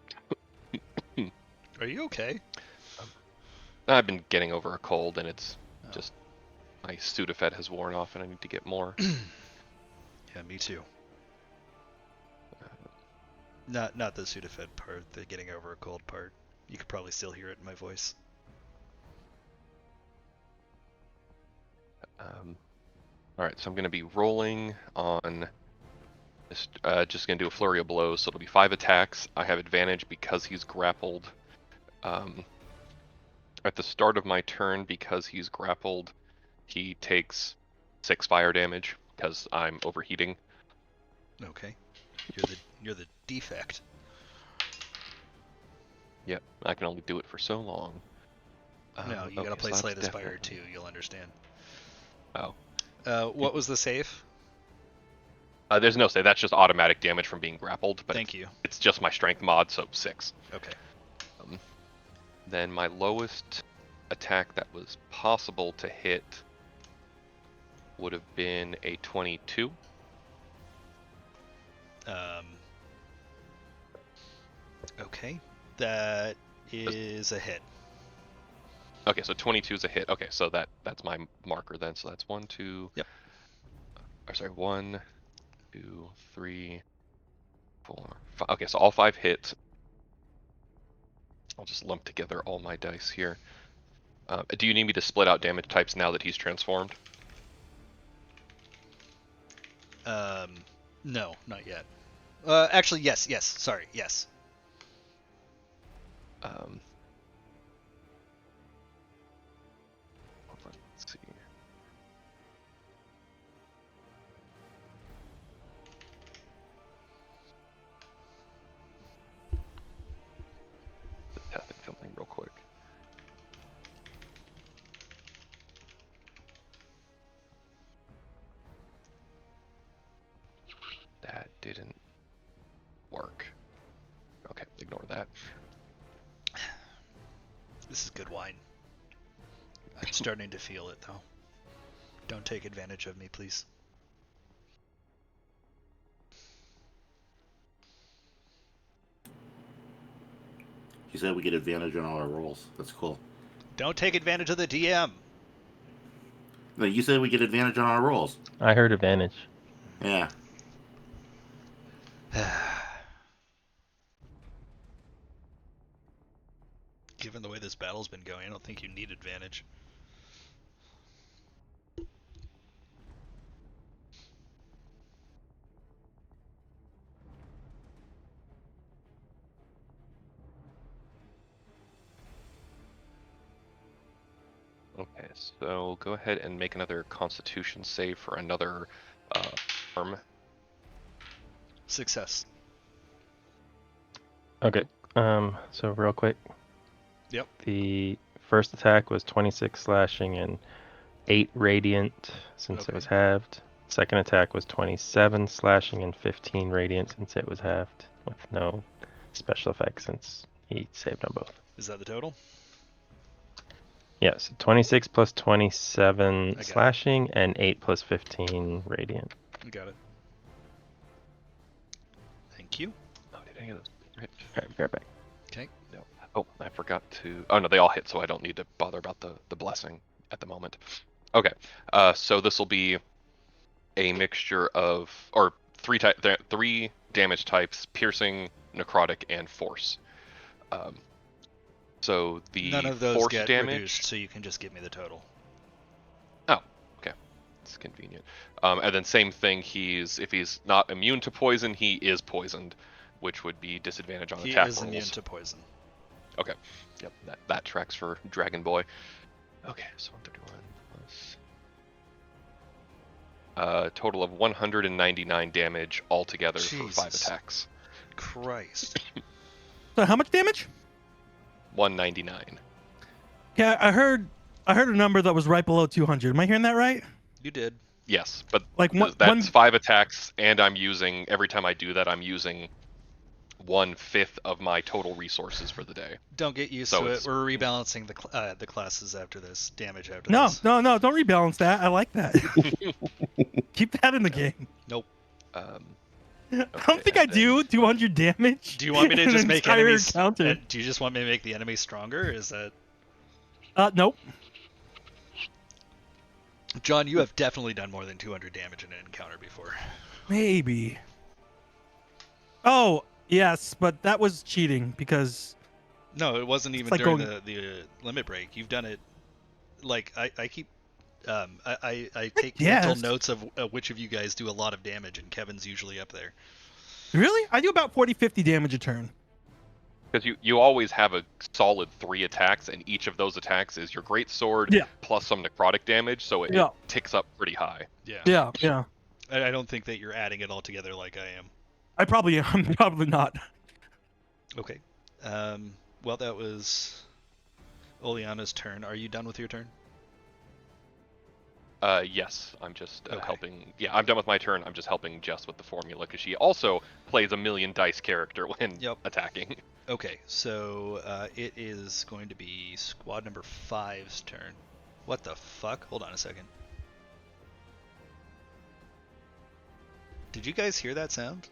Are you okay? I've been getting over a cold and it's Oh. just my Sudafed has worn off and I need to get more. Yeah, me too. Not the Sudafed part, the getting over a cold part. You could probably still hear it in my voice. Alright, so I'm going to be rolling on this, just going to do a flurry of blows, so it'll be 5 attacks. I have advantage because he's grappled. At the start of my turn, because he's grappled, he takes 6 fire damage because I'm overheating. Okay. You're the defect. Yep, I can only do it for so long. No, you gotta play so Slay that's the Spire definitely- too. You'll understand. Oh. What was the save? There's no say, that's just automatic damage from being grappled, but Thank you. it's just my strength mod, so 6. Okay. Then my lowest attack that was possible to hit would have been a 22. Okay. That is a hit. Okay, so 22 is a hit. Okay, so that's my marker then. So that's 1, 2. Yep. Or sorry, 1, 2, 3, 4, 5. Okay, so all 5 hits. I'll just lump together all my dice here. Do you need me to split out damage types now that he's transformed? No, not yet. Actually, yes. Sorry, yes. Let's see. Just testing something real quick. That didn't work. Okay, ignore that. This is good wine. I'm starting to feel it, though. Don't take advantage of me, please. He said we get advantage on all our rolls. That's cool. Don't take advantage of the DM. No, you said we get advantage on our rolls. I heard advantage. Yeah. Given the way this battle's been going, I don't think you need advantage. Okay, so go ahead and make another Constitution save for another harm. Success. Okay. So real quick. Yep. The first attack was 26 slashing and 8 radiant since it was halved. Second attack was 27 slashing and 15 radiant since it was halved, with no special effects since he saved on both. Is that the total? Yeah, so 26 plus 27 it. slashing and 8 plus 15 radiant. You got it. Thank you. Oh, did any of those hit? Alright, be right back. Okay. No. Oh, I forgot to. Oh no, they all hit, so I don't need to bother about the blessing at the moment. Okay. So this will be a mixture of, or three damage types: piercing, necrotic, and force. So the None of those force get damage. reduced, so you can just give me the total. Oh, okay. It's convenient. And then same thing. If he's not immune to poison, he is poisoned, which would be disadvantage on He attack is rolls. immune to poison. Okay. Yep. That tracks for Dragon Boy. Okay. So 131 plus. Total of 199 damage altogether for 5 Jesus. attacks. Christ. So how much damage? 199. Yeah, I heard a number that was right below 200. Am I hearing that right? You did. Yes, but Like that's 5 attacks, and I'm using, every time I do that, I'm using 1/5 of my total resources for the day. Don't get used So to it. it's- We're rebalancing the classes after this. Damage after No, this. no, don't rebalance that. I like that. Keep that in the game. Nope. I don't think I do 200 damage. Do you want me to in just an make entire enemies? encounter. Do you just want me to make the enemy stronger? Is that Nope. John? You have definitely done more than 200 damage in an encounter before. Maybe. Oh, yes, but that was cheating because No, it wasn't even like during going- the limit break. You've done it. Like I keep. I take Yes. mental notes of which of you guys do a lot of damage, and Kevin's usually up there. really, I do about 40-50 damage a turn. Because you always have a solid 3 attacks, and each of those attacks is your great sword Yeah. plus some necrotic damage, so it Yeah. ticks up pretty high. Yeah. Yeah. I don't think that you're adding it all together like I am. I probably am. Probably not. Okay. Well, that was Oleana's turn. Are you done with your turn? Yes, I'm just Okay. helping. Yeah, I'm done with my turn. I'm just helping Jess with the formula because she also plays a million dice character when attacking. Okay, so it is going to be squad number 5's turn. What the fuck? Hold on a second. Did you guys hear that sound?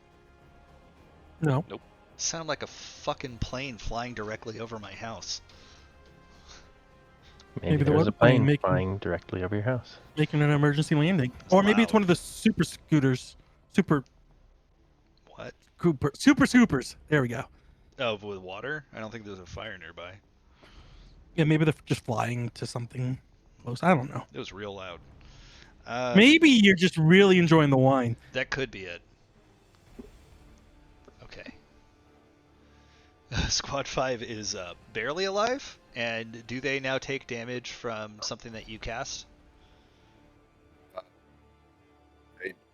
No. Nope. Sound like a fucking plane flying directly over my house. Maybe there there was was a a plane plane making- flying directly over your house. Making an emergency landing, or maybe it's loud. one of the super scooters. Super What? scoopers. There we go. Oh, with water? I don't think there's a fire nearby. Yeah, maybe they're just flying to something close. I don't know. It was real loud. Maybe you're just really enjoying the wine. That could be it. Okay. Squad 5 is barely alive, and do they now take damage from something that you cast?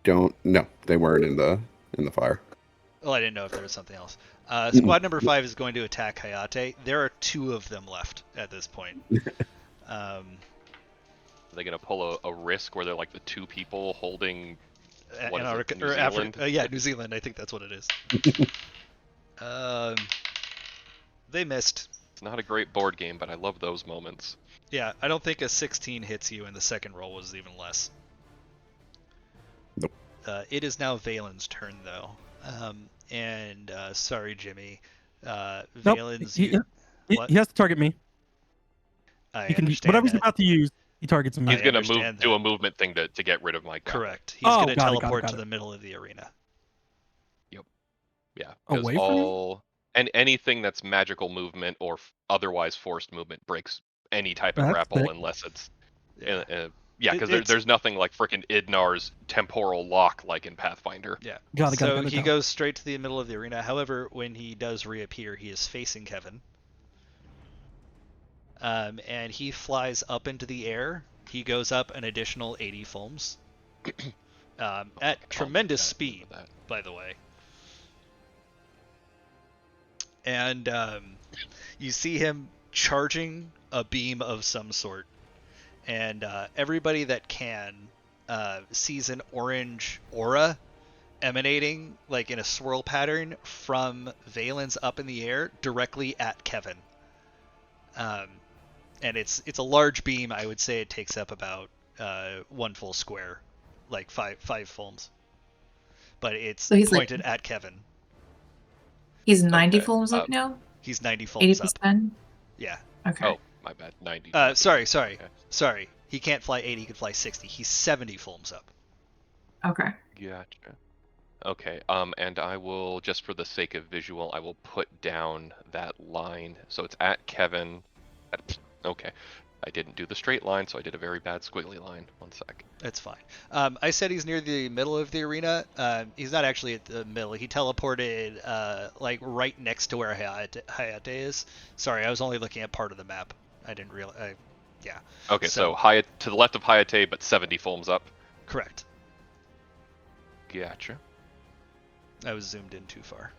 No, they weren't in the fire. Well, I didn't know if there was something else. Squad number 5 is going to attack Hayate. There are 2 of them left at this point. Are they gonna pull a risk where they're like the 2 people holding what is it, Antarctica New or Zealand? Africa? Yeah, New Zealand. I think that's what it is. They missed. It's not a great board game, but I love those moments. Yeah, I don't think a 16 hits you, and the second roll was even less. Nope. It is now Valen's turn, though. Sorry, Jimmy. Nope. Valen's. He What? has to target me. I He can understand whatever he's that. about to use. He targets me. He's I gonna understand do a that. movement thing to get rid of my guy. Correct. He's Oh, going to got it, teleport got to it. the middle of the arena. Yeah. 'Cause Away from me? and anything that's magical movement or otherwise forced movement breaks any type of That's grapple sick. unless it's Yeah. yeah, because It's- there's nothing like frickin' Idnar's temporal lock like in Pathfinder. Yeah. Got it. So he goes straight to the middle of the arena. However, when he does reappear, he is facing Kevin. and he flies up into the air. He goes up an additional 80 foams at tremendous speed, by the way. And you see him charging a beam of some sort. And everybody that can sees an orange aura emanating, like in a swirl pattern, from Valen's up in the air directly at Kevin. And it's a large beam. I would say it takes up about one full square, like five foams. But it's So he's pointed like, at Kevin. he's 90 Okay, foams up now? He's 90 foams 80%? up. Yeah. Okay. Oh, my bad. 90. Sorry. Okay. Sorry. He can't fly 80, he can fly 60. He's 70 foams up. Okay. Gotcha. Okay, and I will, just for the sake of visual, I will put down that line. So it's at Kevin. Okay. I didn't do the straight line, so I did a very bad squiggly line. One sec. That's fine. I said he's near the middle of the arena. He's not actually at the middle. He teleported like right next to where Hayate is. Sorry, I was only looking at part of the map. I didn't realize. Yeah. Okay, so Hayate, to the left of Hayate, but 70 foams up. Correct. Gotcha. I was zoomed in too far.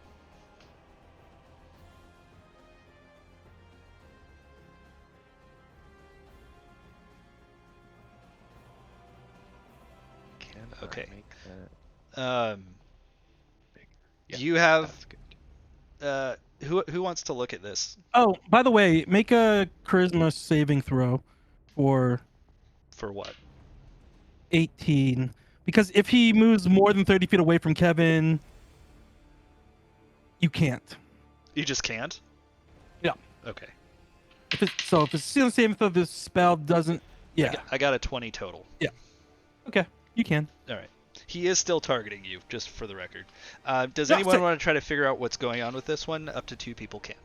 Okay. Yeah, You have that's good. who wants to look at this Oh, by the way, make a charisma saving throw for for what? 18. Because if he moves more than 30 feet away from Kevin, you can't. You just can't? Yeah. Okay. If it's still the same if the spell doesn't. Yeah. I got a 20 total. Okay, you can. All right. He is still targeting you, just for the record. Does No, anyone say- want to try to figure out what's going on with this one? Up to 2 people can.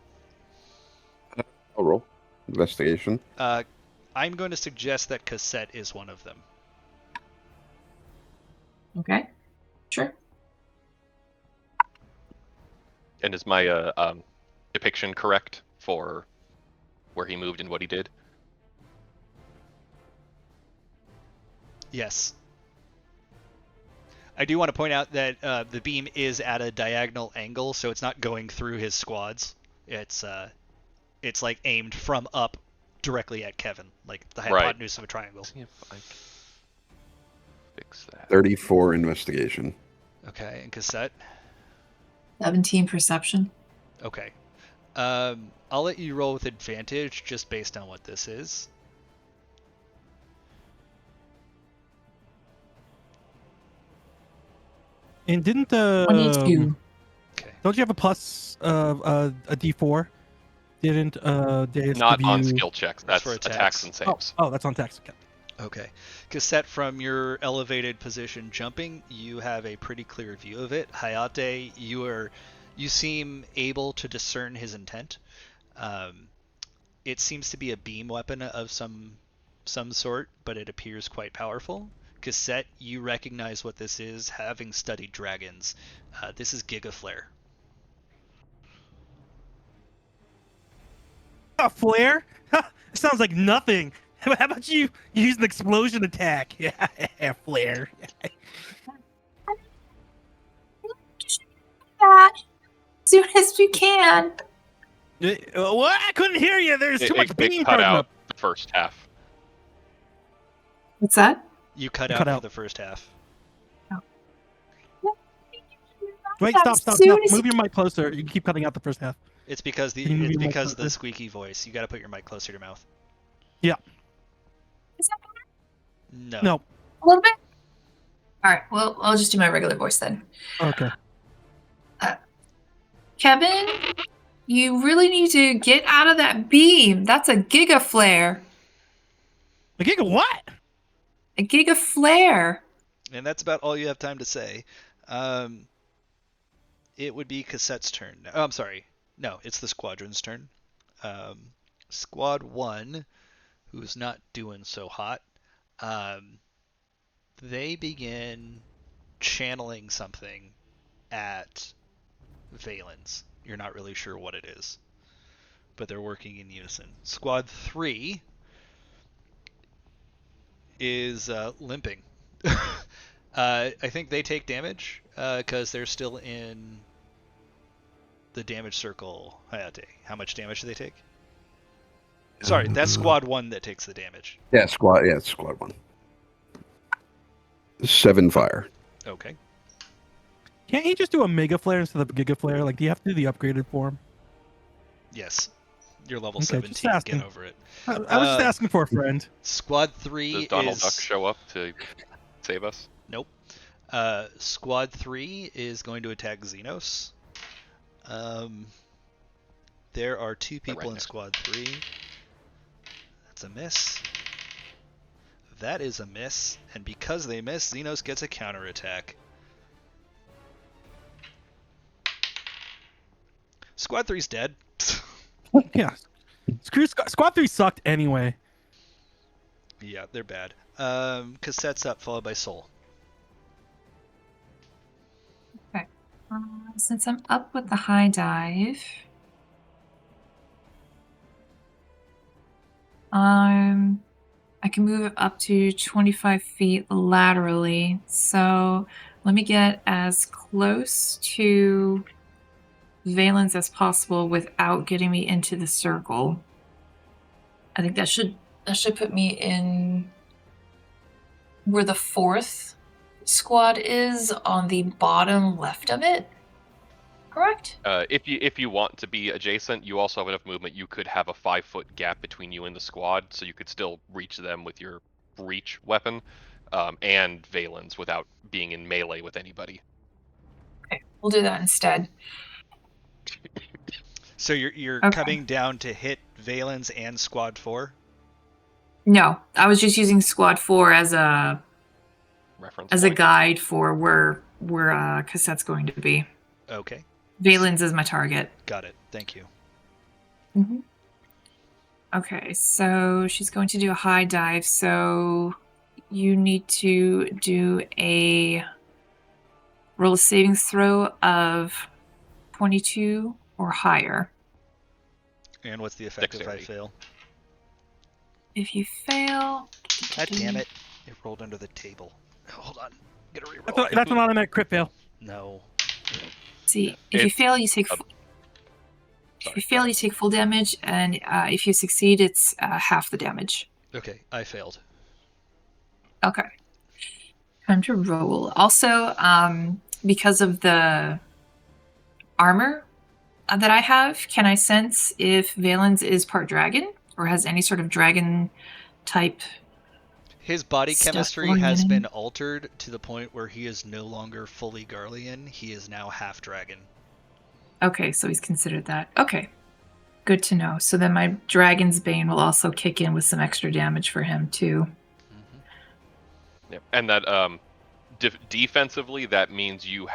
I'll roll. Investigation. I'm going to suggest that Cassette is one of them. Okay. Sure. And is my depiction correct for where he moved and what he did? Yes. I do want to point out that the beam is at a diagonal angle, so it's not going through his squads. It's like aimed from up directly at Kevin, like the hypotenuse of a triangle. See if I can fix that. 34 investigation. Okay, and Cassette? 17 perception. Okay. I'll let you roll with advantage just based on what this is. And didn't 22. Okay. don't you have a plus a D4? Didn't Deus Not give on you... skill checks. That's for attacks and saves. Oh, that's on text. Okay. Okay. Cassette, from your elevated position jumping, you have a pretty clear view of it. Hayate, you seem able to discern his intent. It seems to be a beam weapon of some sort, but it appears quite powerful. Cassette, you recognize what this is, having studied dragons. This is Giga Flare. A flare? It sounds like nothing. How about you use an explosion attack? Yeah, flare. That as soon as we can. What? I couldn't hear you. There's too much It beam cut coming out up. the first half. What's that? You cut You out cut for out. the first half. Wait, As stop. soon as Move you your mic closer. You keep cutting out the first half. It's because Can you move your mic the closer? squeaky voice. You got to put your mic closer to your mouth. Is that No. No. a little bit? All right. Well, I'll just do my regular voice then. Okay. Kevin, you really need to get out of that beam. That's a giga flare. A gig of what? A giga flare. And that's about all you have time to say. It would be Cassette's turn. Oh, I'm sorry. No, it's the squadron's turn. Squad 1, who's not doing so hot, they begin channeling something at Valen's. You're not really sure what it is. but they're working in unison. Squad 3 is limping. I think they take damage because they're still in the damage circle. Hayate, how much damage do they take? Sorry, that's Squad 1 that takes the damage. Yeah, squad 1. 7 fire. Okay. Can't he just do a Mega Flare instead of Giga Flare? Like, do you have to do the upgraded form? Yes. You're level Okay, just 17. asking. Get over it. I was just asking for a friend. Squad 3 Does Donald is... Duck show up to save us? Nope. Squad 3 is going to attack Xenos. There are 2 people in Squad 3. That's a miss. That is a miss. And because they miss, Xenos gets a counterattack. Squad 3's dead. Yeah. Squad 3 sucked anyway. Yeah, they're bad. Cassette's up, followed by Soul. Okay. Since I'm up with the high dive, I can move up to 25 feet laterally. So let me get as close to Valence as possible without getting me into the circle. I think that should put me in where the 4th squad is, on the bottom left of it. Correct? If you want to be adjacent, you also have enough movement. You could have a 5-foot gap between you and the squad, so you could still reach them with your reach weapon, and Valens without being in melee with anybody. Okay, we'll do that instead. So you're Okay. coming down to hit Valens and Squad 4? No, I was just using Squad 4 as a Reference as a point. guide for where Cassette's going to be. Okay, Valens is my target. got it. Thank you. Mm-hmm. Okay, so she's going to do a high dive. So you need to do a roll a savings throw of 22 or higher. And what's the effect if I Dexterity. fail? If you fail, God damn it. It rolled under the table. Hold on. Get a reroll. That's an automatic crit fail. No. see, if you It's fail, you take. If you fail, you take full damage, and if you succeed, it's half the damage. Okay, I failed. Okay. Time to roll. Also, because of the armor that I have, can I sense if Valens is part dragon or has any sort of dragon type? His body Stuff chemistry going has in. been altered to the point where he is no longer fully Garlean. He is now half dragon. Okay, so he's considered that. Okay. Good to know. So then my Dragon's Bane will also kick in with some extra damage for him, too. Yep. And that defensively, that means you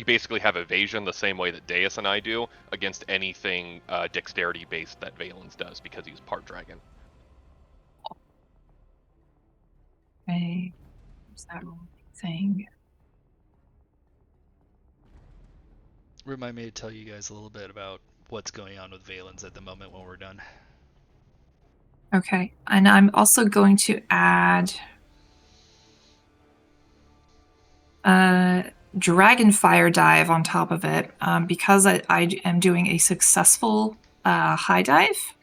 basically have evasion the same way that Deus and I do against anything dexterity based that Valens does because he's part dragon. Okay. What's that thing? Remind me to tell you guys a little bit about what's going on with Valens at the moment when we're done. Okay. And I'm also going to add Dragonfire dive on top of it because I am doing a successful high dive.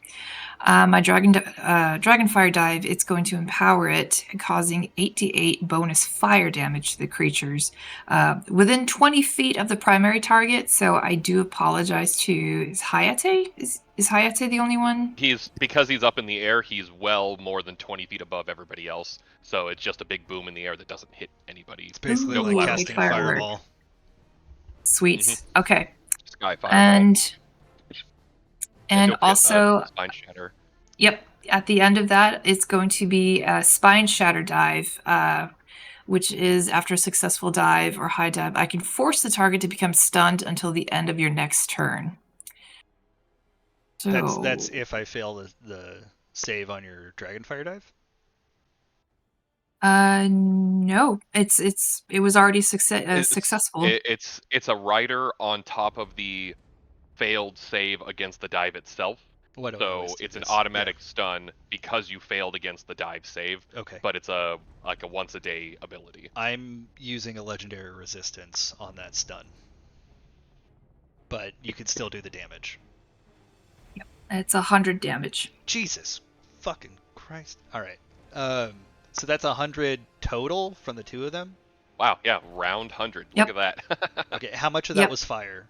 My Dragonfire dive, it's going to empower it, causing 8d8 bonus fire damage to the creatures within 20 feet of the primary target. So I do apologize to is Hayate. Is Hayate the only one? Because he's up in the air, he's well more than 20 feet above everybody else. So it's just a big boom in the air that doesn't hit anybody. It's basically Ooh, like a casting big a firework. fireball. Sweet. Mm-hmm. Okay. Sky fireball. And don't forget, also, spine shatter. yep, at the end of that, it's going to be a spine shatter dive, which is after a successful dive or high dive, I can force the target to become stunned until the end of your next turn. So That's if I fail the save on your Dragonfire dive? no, it was already successful. It's a rider on top of the failed save against the dive itself. Why don't we So always do it's an this? automatic stun because you failed against the dive save, Yeah. Okay. but it's a once a day ability. I'm using a legendary resistance on that stun, but you can still do the damage. It's 100 damage. Jesus fucking Christ. All right. So that's 100 total from the two of them. Wow, yeah, round 100. Yep. Look at that. Okay, how much of Yep. that was fire?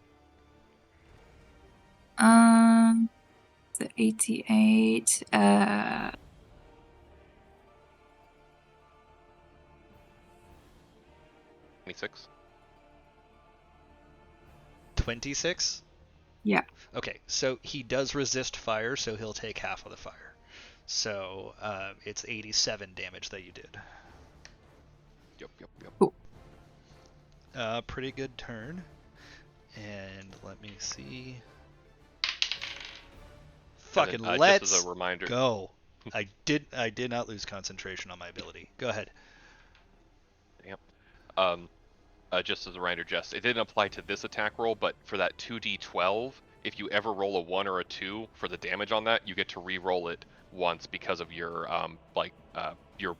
The 88. 26. 26? Yeah. Okay, so he does resist fire, so he'll take half of the fire. So it's 87 damage that you did. Yep. Cool. Pretty good turn. And let me see. Fucking then, let's just as a reminder, go. I did not lose concentration on my ability. Go ahead. Damn. Just as a reminder, Jess, it didn't apply to this attack roll, but for that 2d12, if you ever roll a 1 or a 2 for the damage on that, you get to re-roll it once because of your your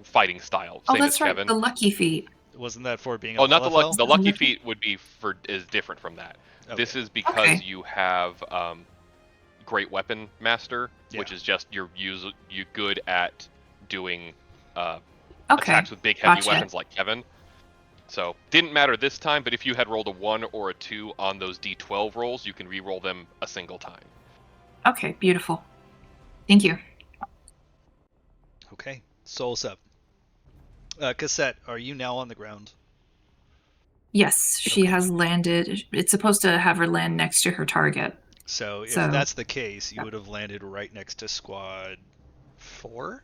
fighting style. Oh, Same that's as right. Kevin. The lucky feat. Wasn't that for being a Oh, not the LFL? the lucky feat would be is different from that. Okay. This is because Okay. you have Great Weapon Master, which Yeah. is just you good at doing Okay. attacks with big heavy Gotcha. weapons like Kevin. So didn't matter this time, but if you had rolled a 1 or a 2 on those d12 rolls, you can re-roll them a single time. Okay, beautiful. Thank you. Okay, Souls up. Cassette, are you now on the ground? Yes, she Okay. has landed. It's supposed to have her land next to her target. So if So- that's the case, you would have landed right next to Squad 4.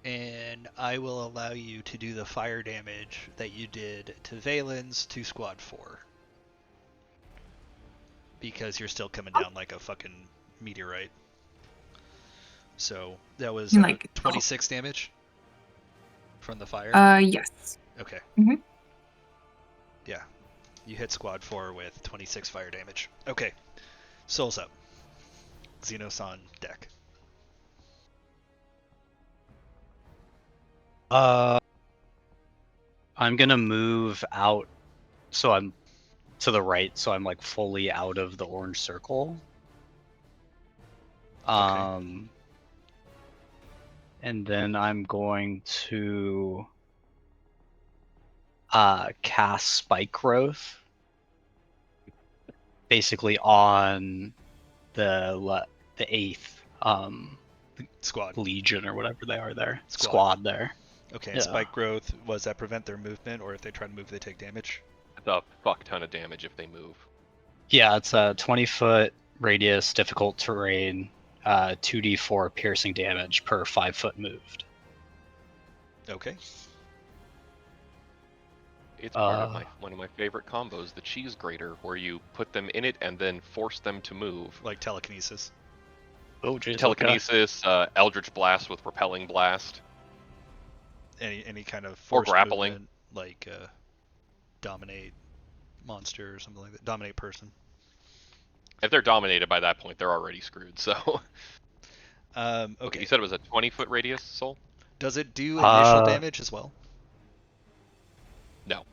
And I will allow you to do the fire damage that you did to Valens to Squad 4. Because you're still coming down like a fucking meteorite. So that was Like- 26 damage from the fire? Yes. Okay. Mhm. Yeah. You hit Squad 4 with 26 fire damage. Okay. Souls up. Xenos on deck. I'm gonna move out, so I'm to the right, so I'm like fully out of the orange circle. And then I'm going to cast Spike Growth, basically on the 8th Squad. Legion or whatever they are there. Squad. Squad there. Okay, Yeah. spike growth, was that prevent their movement, or if they try to move, they take damage? It's a fuck ton of damage if they move. Yeah, it's a 20-foot radius, difficult terrain, 2d4 piercing damage per 5 foot moved. Okay. It's part of one of my favorite combos, the cheese grater, where you put them in it and then force them to move. Like telekinesis. Oh, geez. Telekinesis, Eldritch Blast with Repelling Blast. Any kind of Or forced grappling. movement, like dominate monster or something like that. Dominate person. If they're dominated by that point, they're already screwed. So, Okay. You said it was a 20-foot radius, Soul? Does it do initial damage as well? No.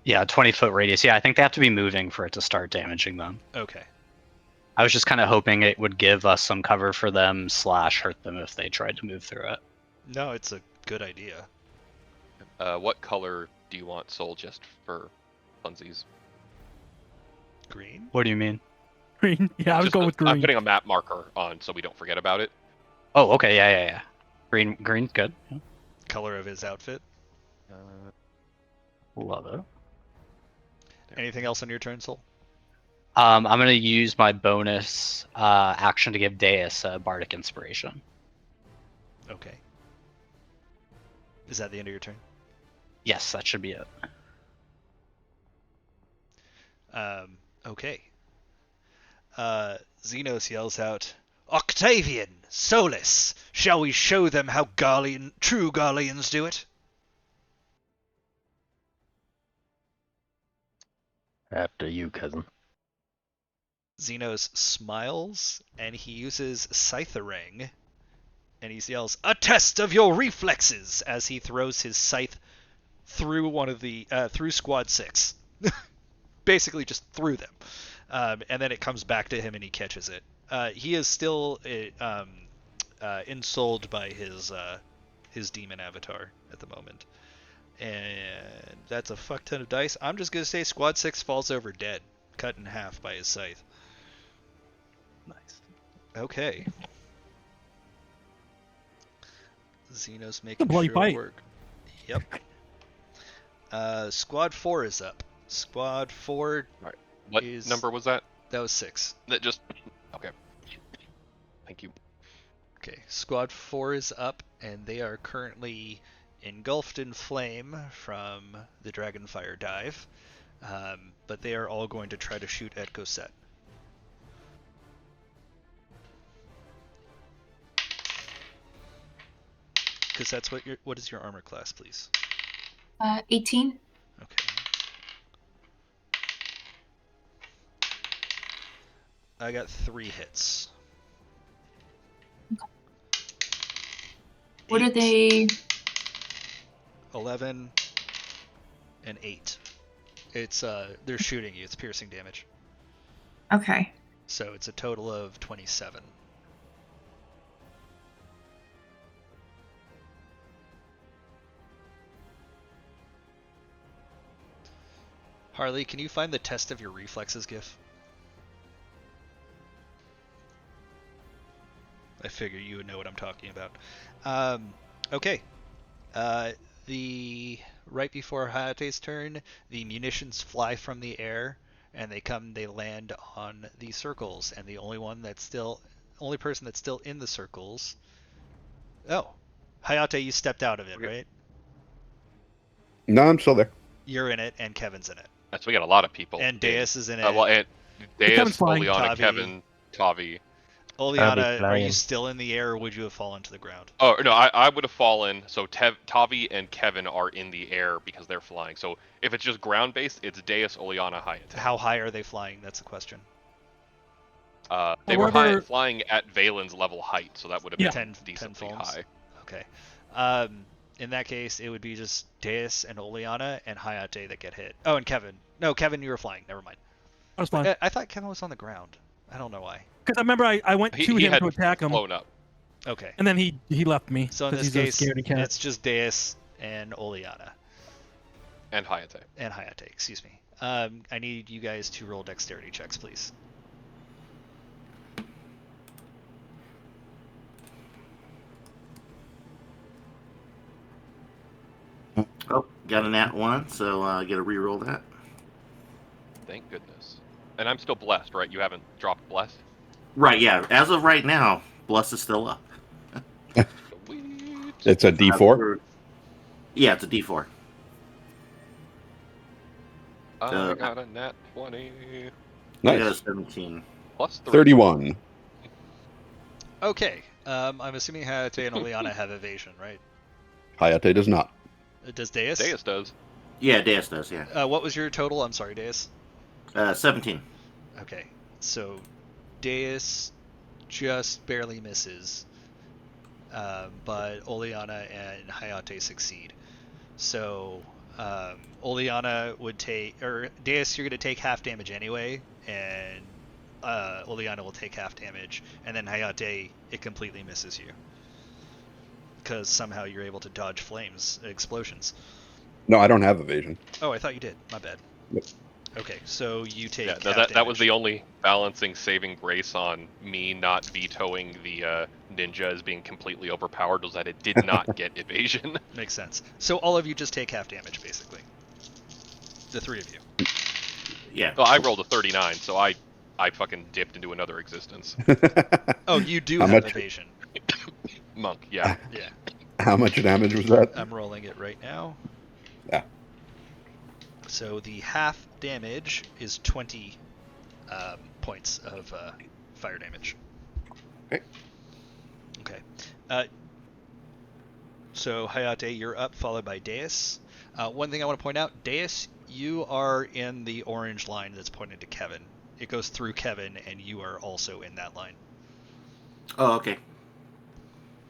Yeah, 20-foot radius. Yeah, I think they have to be moving for it to start damaging them. Okay. I was just kind of hoping it would give us some cover for them / hurt them if they tried to move through it. No, it's a good idea. What color do you want, Soul, just for funsies? Green? What do you mean? Green. Yeah, I was Just going with green. I'm putting a map marker on so we don't forget about it. Oh, okay, yeah. Green's good. Yeah. Color of his outfit? Love it. Anything else on your turn, Soul? I'm gonna use my bonus action to give Deus a bardic inspiration. Okay. Is that the end of your turn? Yes, that should be it. Okay. Xenos yells out, Octavian! Solus! Shall we show them how true Garleans do it? After you, cousin. Xenos smiles, and he uses Scytherang, and he yells, "A test of your reflexes!" as he throws his scythe through through Squad 6. Basically just through them. And then it comes back to him and he catches it. He is still ensouled by his demon avatar at the moment. And that's a fuck ton of dice. I'm just going to say Squad 6 falls over dead, cut in half by his scythe. Nice. Okay. Xenos It's a making bloody sure fight. work. Yep. Squad 4 is up. Squad 4 What is... number was that? That was 6. That just okay. Thank you. Okay, Squad 4 is up, and they are currently engulfed in flame from the Dragonfire dive, but they are all going to try to shoot at Cosette. Cosette's what is your armor class, please? 18. Okay. I got 3 hits. What are 8, they? 11, and 8. It's they're shooting you. It's piercing damage. Okay. So it's a total of 27. Harley, can you find the test of your reflexes gif? I figure you would know what I'm talking about. Okay. Right before Hayate's turn, the munitions fly from the air, and they land on the circles, and the only person that's still in the circles. Oh, Hayate, you stepped out of it, right? No, I'm still there. You're in it, and Kevin's in it, So we got a lot of people. and Deus is in it. Well, and Kevin's Deus, flying. Oleana, Tavi. Kevin, Tavi. Oleana, are flying. you still in the air, or would you have fallen to the ground? Oh no, I would have fallen. So Tavi and Kevin are in the air because they're flying. So if it's just ground based, it's Deus, Oleana, Hayate. How high are they flying? That's the question. They were However- flying at Valen's level height, so that would have been Yeah. 10 decently films. high. Okay. In that case, it would be just Deus and Oleana and Hayate that get hit. Oh, and Kevin. No, Kevin, you were flying. Never mind. I was fine. I thought Kevin was on the ground. I don't know why. Because I remember I went He to him had to attack him, flown up. Okay. and then he left me. So in 'cause this he's case, a scaredy cat. it's just Deus and Oleana. And Hayate. And Hayate, excuse me. I need you guys to roll dexterity checks, please. Oh, got a nat 1, so I get to reroll that. Thank goodness. And I'm still blessed, right? You haven't dropped blessed? Right, yeah. As of right now, Bless is still up. Sweet. It's a D4. Yeah, it's a D4. I got a nat 20. I got a Nice. 17. Plus 3. 31. Okay. I'm assuming Hayate and Oleana have evasion, right? Hayate does not. Does Deus? Deus does. Yeah, Deus does, yeah. What was your total? I'm sorry, Deus. 17. Okay, so Deus just barely misses, but Oleana and Hayate succeed. So Oleana would take, or Deus, you're going to take half damage anyway, and Oleana will take half damage, and then Hayate, it completely misses you. Because somehow you're able to dodge explosions. No, I don't have evasion. Oh, I thought you did. My bad. Yep. Okay, so you take Yeah, half that was damage. the only balancing saving grace on me not vetoing the ninja as being completely overpowered was that it did not get evasion. Makes sense. So all of you just take half damage, basically. The 3 of you. Yeah. Well, I rolled a 39, so I fucking dipped into another existence. Oh, you do How have much? evasion. Monk, yeah. Yeah, How much damage was that? I'm rolling it right now. Yeah. So the half damage is 20 points of fire damage. Okay. Okay. So Hayate, you're up, followed by Deus. One thing I want to point out, Deus, you are in the orange line that's pointed to Kevin. It goes through Kevin, and you are also in that line Oh, okay.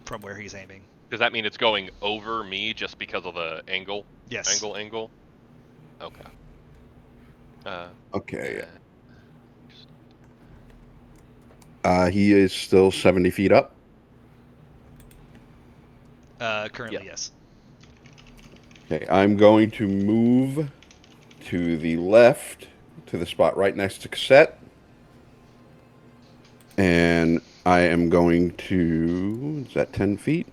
from where he's aiming. Does that mean it's going over me just because of the angle? Yes. Angle? Okay. Okay. He is still 70 feet up. Currently, yes. Okay, I'm going to move to the left, to the spot right next to Cassette. And I am going to... Is that 10 feet?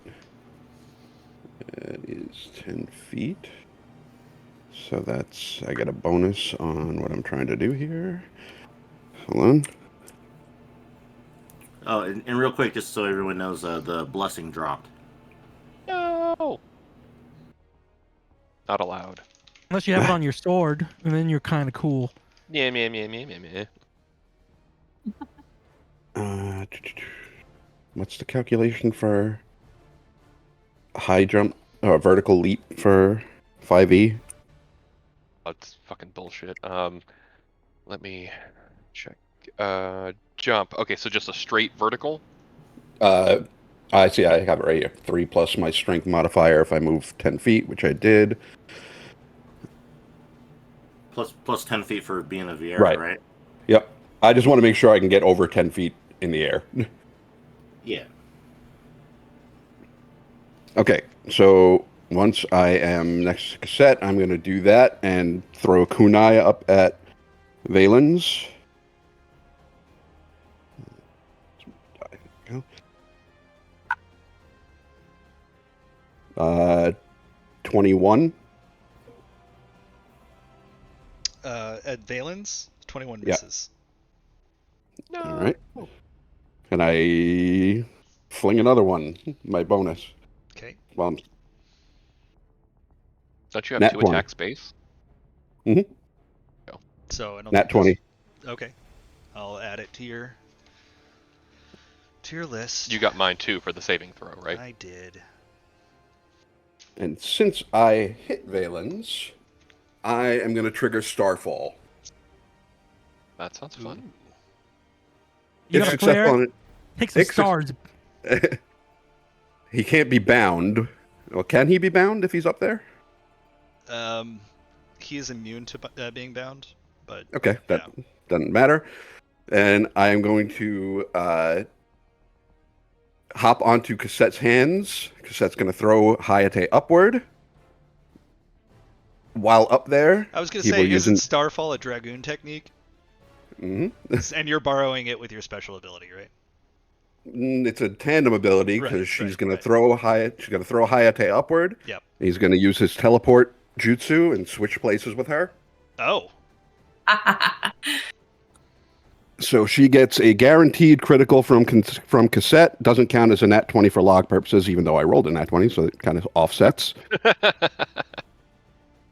It is 10 feet. So that's... I get a bonus on what I'm trying to do here. Hold on. Oh, and real quick, just so everyone knows, the blessing dropped. No. Not allowed. Unless you have it on your sword, and then you're kind of cool. Yeah. What's the calculation for high jump or vertical leap for 5e? That's fucking bullshit. Let me check. Jump. Okay, so just a straight vertical? I see. I have it right here. 3 plus my strength modifier if I move 10 feet, which I did. Plus 10 feet for being a Viera, Right. right? Yep. I just want to make sure I can get over 10 feet in the air. Yeah. Okay, so once I am next to Cassette, I'm going to do that and throw a kunai up at Valens. 21. At Valens, 21 Yeah. misses. No. All right. And I fling another one, my bonus. Okay. Well, Don't you have Nat 2 20. attack space? So I don't Nat think 20. Okay. I'll add it to your list. You got mine too for the saving throw, right? I did. And since I hit Valens, I am going to trigger Starfall. That sounds fun. Ooh. You If got a successful flare? on it, Take some If suc- stars. he can't be bound. Well, can he be bound if he's up there? He is immune to being bound, but Okay, that doesn't matter. And I am going to hop onto Cassette's hands. Cassette's going to throw Hayate upward. While up there, I was going to he say, will use isn't Starfall a Dragoon technique? Mhm. And you're borrowing it with your special ability, right? It's a tandem ability because Right, she's right, going to right. throw Hayate. She's going to throw Hayate upward. Yep. He's going to use his teleport jutsu and switch places with her. Oh. So she gets a guaranteed critical from Cassette. Doesn't count as a nat 20 for log purposes, even though I rolled a nat 20, so it kind of offsets.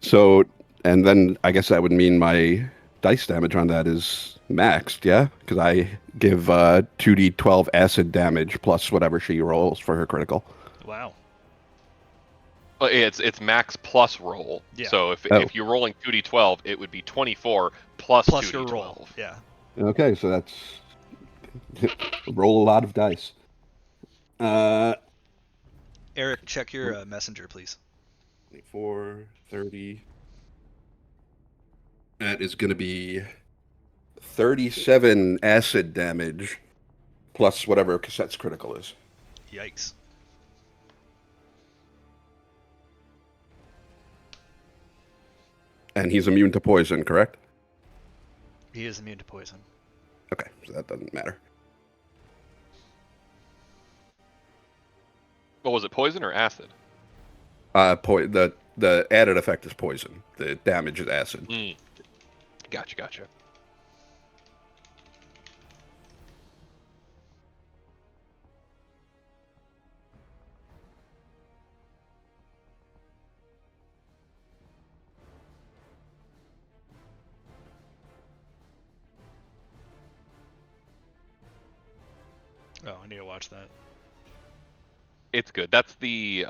So, and then I guess that would mean my dice damage on that is maxed, yeah? Because I give 2d12 acid damage plus whatever she rolls for her critical. Wow. Well, it's max plus roll. Yeah. So if you're rolling 2d12, it would be 24 plus 2d12. Your roll. Yeah. Okay, so that's roll a lot of dice. Eric, check your messenger, please. 24, 30. That is going to be 37 acid damage plus whatever Cassette's critical is. Yikes. And he's immune to poison, correct? He is immune to poison. Okay, so that doesn't matter. What was it, poison or acid? The added effect is poison. The damage is acid. Gotcha. Oh, I need to watch that. It's good. That's the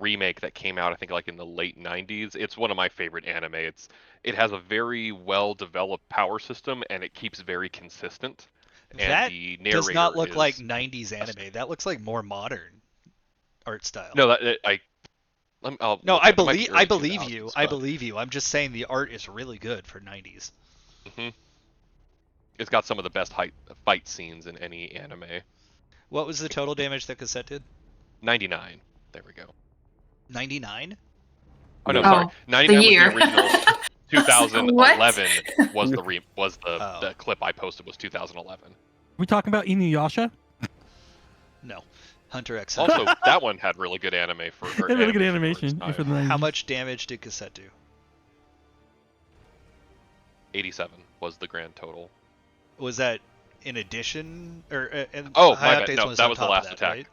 remake that came out, I think, like in the late 90s. It's one of my favorite anime. It has a very well developed power system, and it keeps very consistent. And That the does narrator not look like is 90s anime. That looks like more modern art style. no, I'll No, look I at it. It might be believe I early believe 2000s, you. I believe you. I'm just saying the art is really good for 90s. hmm It's got some of the best fight scenes in any anime. What was the total damage that cassette did? 99. There we go. 99? Oh no, No. sorry. Oh, 99 was the year. original. What? 2011 was Oh. the clip I posted was 2011. We talking about Inuyasha? No. Hunter x Hunter. Also, that one had really good anime for or Really good animation animation for its for time. the How 90s. much damage did cassette do? 87 was the grand total. Was that in addition, or and Oh, my Hayate's bad. No, was that on was the top of last that, attack. right?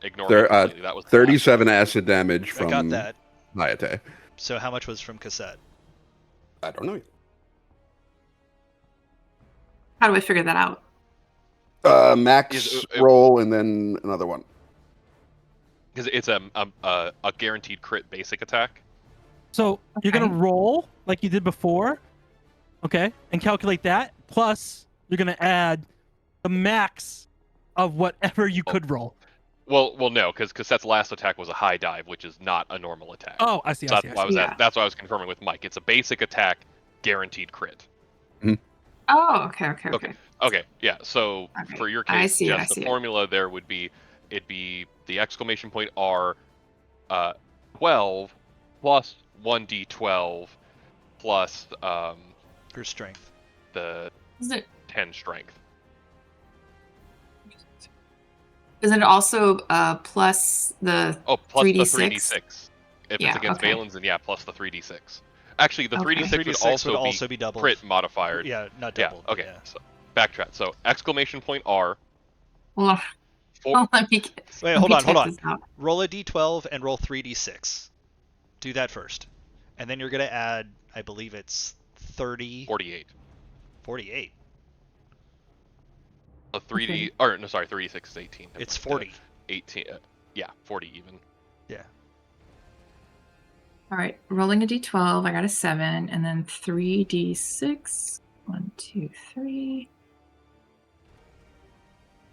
Ignore There, me completely. That was the last 37 one. acid damage from I got that. Hayate. So how much was from cassette? I don't know. How do I figure that out? Max roll and then another one. Because it's a guaranteed crit basic attack. So you're Okay. gonna roll like you did before, okay, and calculate that. Plus, you're gonna add the max of whatever you could roll. Well, no, because Cassette's last attack was a high dive, which is not a normal attack. Oh, I see. So I see. I see. Yeah. that's why I was confirming with Mike. It's a basic attack, guaranteed crit. Oh, okay. Okay, yeah. So Okay, for your I case, see it, I Jess, see the it. formula there would be it'd be the exclamation point R, 12 plus 1d12 plus For strength. the Is it? 10 strength. Is it also plus the Oh, plus 3d6? the 3d6. If Yeah, it's against okay. Valens, then yeah, plus the 3d6. Actually, the Okay. 3d6 would also be doubled. crit modifier. Yeah, not Yeah, doubled. okay. Yeah. So backtrack. So exclamation point R. Well, let me get. Wait, let hold me on. type this out. Roll a d12 and roll 3d6. Do that first. And then you're going to add, I believe it's 30... 48. 48. A 3d, or no, sorry, 3d6 is 18. It's 40. 18. Yeah, 40 even. Yeah. All right, rolling a d12. I got a 7, and then 3d6. 1, 2, 3.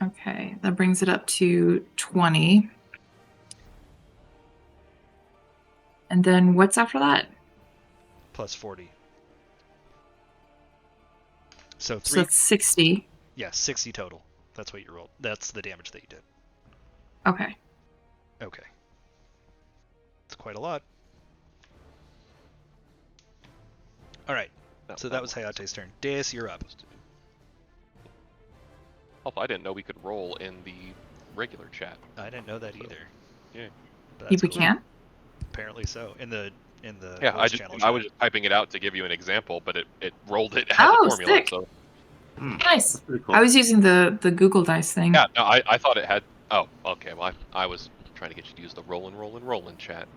Okay, that brings it up to 20. And then what's after that? Plus 40. So So it's 60. Yeah, 60 total. That's what you rolled. That's the damage that you did. Okay. Okay. It's quite a lot. All right. So that was Hayate's turn. Deus, you're up. Also, I didn't know we could roll in the regular chat. I didn't know that either. Yeah. But We that's cool. can? Apparently so. In the Yeah, voice channel I chat. was just typing it out to give you an example, but it rolled it as Oh, a formula. sick. So Nice. That's pretty cool. I was using the Google Dice thing. yeah, no, I thought it had. Oh, okay. Well, I was trying to get you to use the rollin' chat.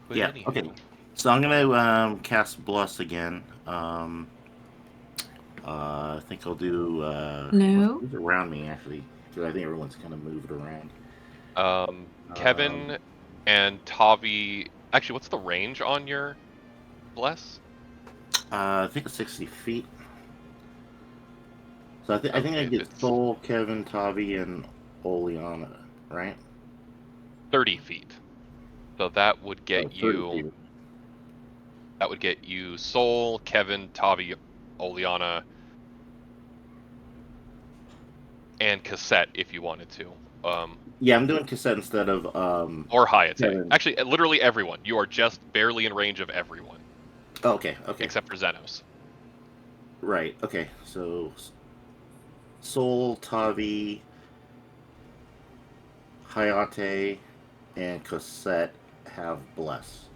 But Yeah, anywho. okay. So I'm gonna cast Bless again. I think I'll do. Hello? Who's around me actually? Because I think everyone's kind of moved around. Kevin and Tavi. Actually, what's the range on your bless? I think it's 60 feet. So I think I Okay, get it's- Soul, Kevin, Tavi, and Oleana, right? 30 feet. So that would get Oh, 30 you. feet. That would get you Soul, Kevin, Tavi, Oleana, and Cassette if you wanted to. Yeah, I'm doing cassette instead of Or Hayate. Kevin. Actually, literally everyone. You are just barely in range of everyone, oh, okay. except for Xenos. Right. Okay. So Soul, Tavi, Hayate, and Cassette have Bless.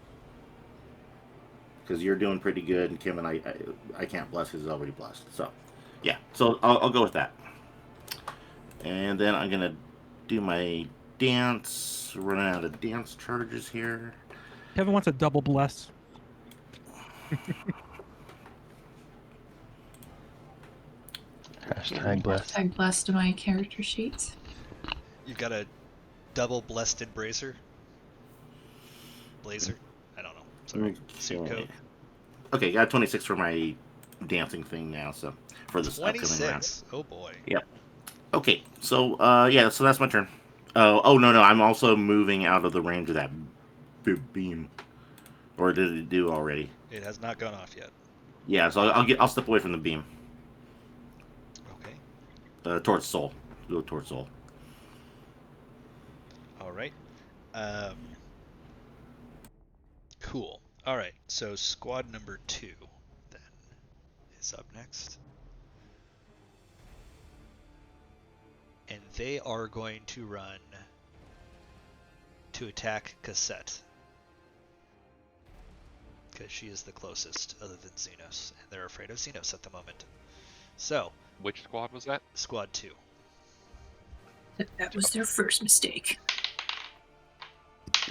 Because you're doing pretty good, and Kim and I can't bless because he's already blessed. So, yeah. So I'll go with that. And then I'm gonna do my dance. Running out of dance charges here. Kevin wants a double bless. Hashtag bless. Hashtag blessed in my character sheet. You've got to double blessed bracer. Blazer? I don't know. Sorry. Suit coat. Okay, got 26 for my dancing thing now, so for this upcoming round. 26. Oh boy. Yep. Okay, so yeah, so that's my turn. Oh no, I'm also moving out of the range of that beam. Or did it do already? It has not gone off yet. Yeah, so I'll step away from the beam. Okay. Towards Soul. Go towards Soul. All right. Cool. All right. So squad number 2 then is up next. And they are going to run to attack Cassette. Because she is the closest other than Xenos. And they're afraid of Xenos at the moment. So, Which squad was that? squad 2. That was their first mistake.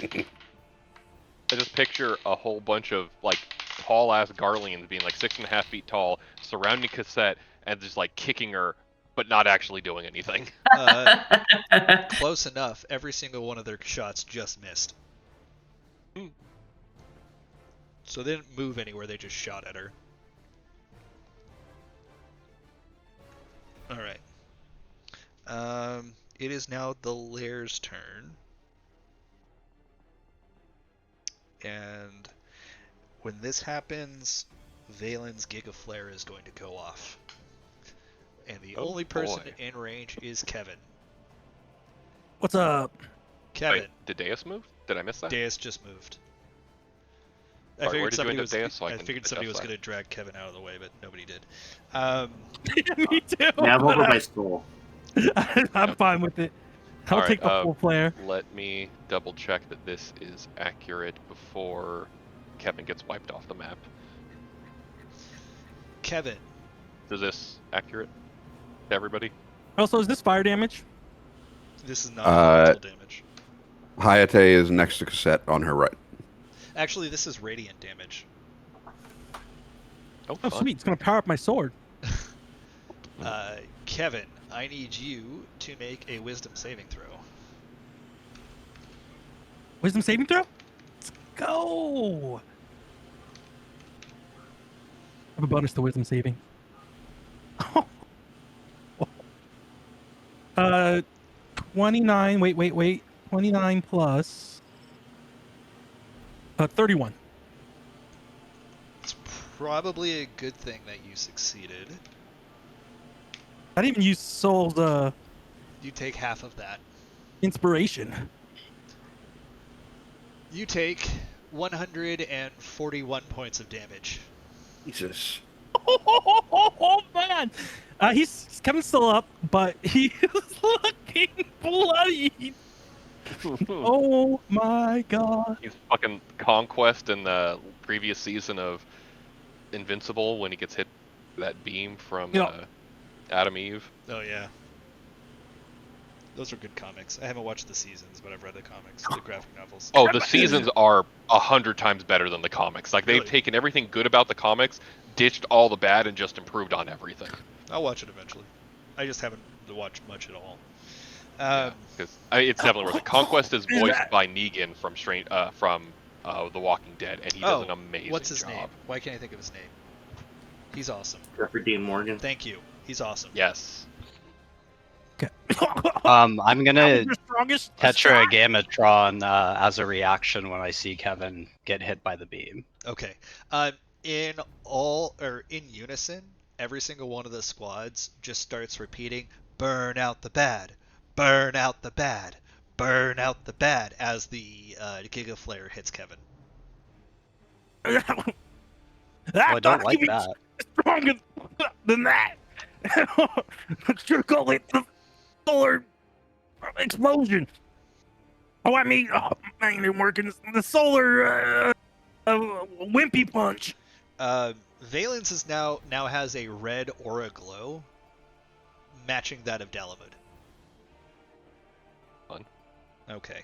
I just picture a whole bunch of like tall ass Garleans being like 6.5 feet tall, surrounding Cassette and just like kicking her, but not actually doing anything. Close enough. Every single one of their shots just missed. So they didn't move anywhere, they just shot at her. Alright. It is now the Lair's turn. And when this happens, Valen's Giga Flare is going to go off. And the only person in range is Kevin. What's up? Kevin. Wait, did Deus move? Did I miss that? Deus just moved. I Alright, where figured did you somebody end up, was. Deus, so I I can figured somebody was adjust going to drag Kevin out of the way, but nobody did. Me too. Yeah, I'm over by Soul. I'm fine with it. I'll Alright, take the full flare. Let me double check that this is accurate before Kevin gets wiped off the map. Kevin. Is this accurate to everybody? Also, is this fire damage? This is not elemental damage. Hayate is next to Cassette on her right. Actually, this is radiant damage. Oh, sweet. It's going to power up my sword. Kevin, I need you to make a wisdom saving throw. Wisdom saving throw? Let's go. I have a bonus to wisdom saving. 29. Wait. 29 plus 31. It's probably a good thing that you succeeded. I didn't even use Soul's You take half of that. inspiration. You take 141 points of damage. Jesus. Oh man, Kevin's still up, but he is looking bloody. Oh my god. He's fucking Conquest in the previous season of Invincible when he gets hit with that beam from Adam Eve. Oh yeah. Those are good comics. I haven't watched the seasons, but I've read the comics, the graphic novels. Oh, the seasons are 100 times better than the comics. Like, they've Really? taken everything good about the comics, ditched all the bad, and just improved on everything. I'll watch it eventually. I just haven't watched much at all. Because it's definitely worth it. Conquest is voiced by Negan from The Walking Dead, and he does an amazing job. What's his name? Why can't I think of his name? He's awesome. Jeffrey Dean Morgan. Thank you. He's awesome. Yes. I'm gonna The strongest Tetragrammatron as a reaction when I see Kevin get hit by the beam. Okay. In unison, every single one of the squads just starts repeating, "Burn out the bad, burn out the bad, burn out the bad," as the Giga Flare hits Kevin. Well, I don't like that. Stronger than that. Should call it the solar explosion. Oh, I mean, man, they're working the solar wimpy punch. Valence is now has a red aura glow, matching that of Dalamud. Fun. Okay.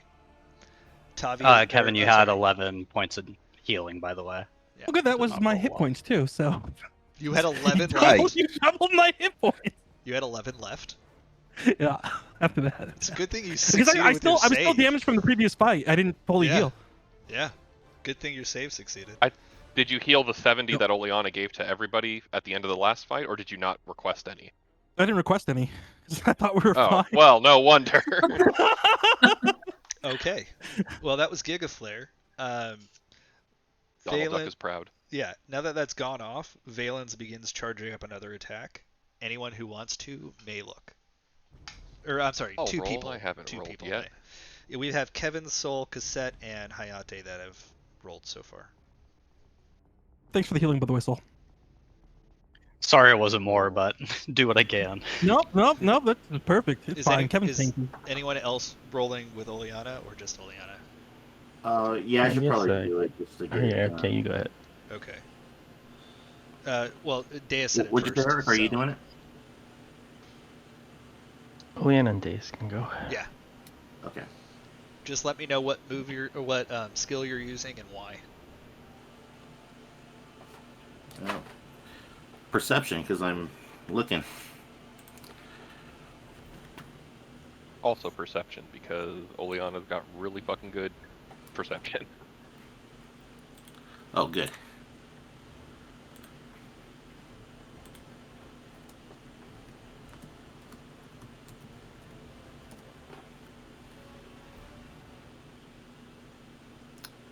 Tavi. Kevin, you had 11 points of healing, by the way. Yeah. Oh, good, that was my hit points too. So You had 11 Right. left. you doubled my hit points. You had 11 left. Yeah, after that. It's a good thing you Because succeeded I with your was still save. damaged from the previous fight. I didn't fully Yeah. heal. Yeah. Good thing your save succeeded. Did you heal the 70 No. that Oleana gave to everybody at the end of the last fight, or did you not request any? I didn't request any. 'Cause I thought we were Oh, fine. well, no wonder. Okay. Well, that was Giga Flare. Donald Duck is proud. Yeah, now that that's gone off, Valens begins charging up another attack. Anyone who wants to may look. Or, I'm sorry, I'll two roll. people. I haven't two rolled people yet. may. Yeah, we have Kevin, Soul, Cassette, and Hayate that have rolled so far. Thanks for the healing, by the way, Soul. Sorry it wasn't more, but do what I can. Nope. That's perfect. It's fine. Kevin's Is thinking. anyone else rolling with Oleana or just Oleana? Yeah, I should Yes, probably do it just to get it done. Okay, you go ahead. Okay. Well, Deus said it Would you first. do it? Are you so- doing it? Oleana and Days can go. Yeah. Okay. Just let me know what move or what skill you're using and why. Well, perception, because I'm looking. Also perception, because Oleana's got really fucking good perception. Oh, good.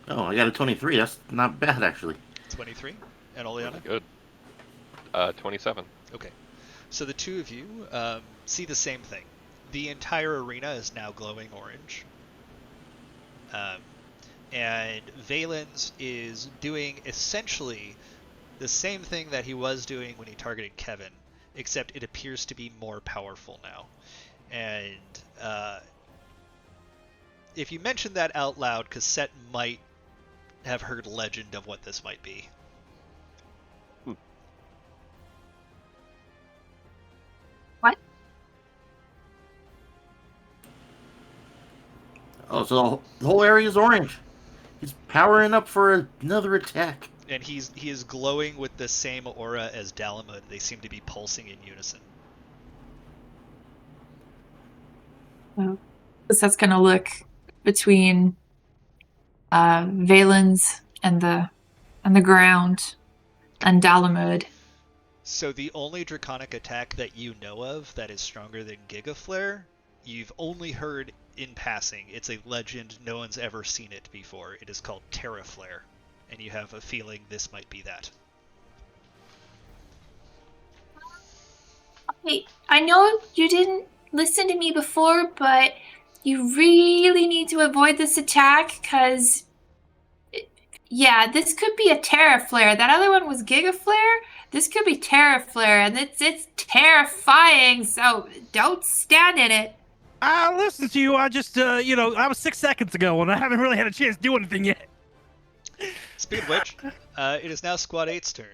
Oh, I got a 23. That's not bad, actually. 23. And Oleana? Really good. 27. Okay. So the two of you see the same thing. The entire arena is now glowing orange. And Valens is doing essentially the same thing that he was doing when he targeted Kevin, except it appears to be more powerful now. And if you mention that out loud, Cassette might have heard legend of what this might be. What? Oh, so the whole area is orange. He's powering up for another attack. And he is glowing with the same aura as Dalamud. They seem to be pulsing in unison. So that's going to look between Valens and the ground and Dalamud. So the only draconic attack that you know of that is stronger than Giga Flare, you've only heard in passing. It's a legend. No one's ever seen it before. It is called Terra Flare. And you have a feeling this might be that. Hey, I know you didn't listen to me before, but you really need to avoid this attack, because, yeah, this could be a Terra Flare. That other one was Giga Flare. This could be Terra Flare, and it's terrifying, so don't stand in it. I listened to you. I just, I was 6 seconds ago, and I haven't really had a chance to do anything yet. Speaking of which, it is now Squad 8's turn.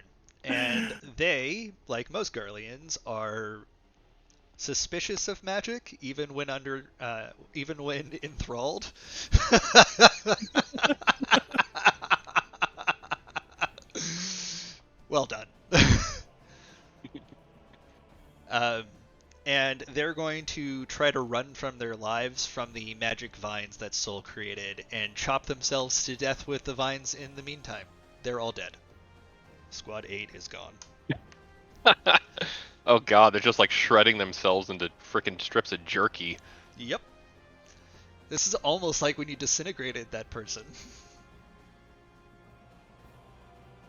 And they, like most Garleans, are suspicious of magic, even when enthralled. Well done. And they're going to try to run from their lives from the magic vines that Soul created and chop themselves to death with the vines in the meantime. They're all dead. Squad 8 is gone. Oh god, they're just like shredding themselves into frickin' strips of jerky. Yep. This is almost like when you disintegrated that person.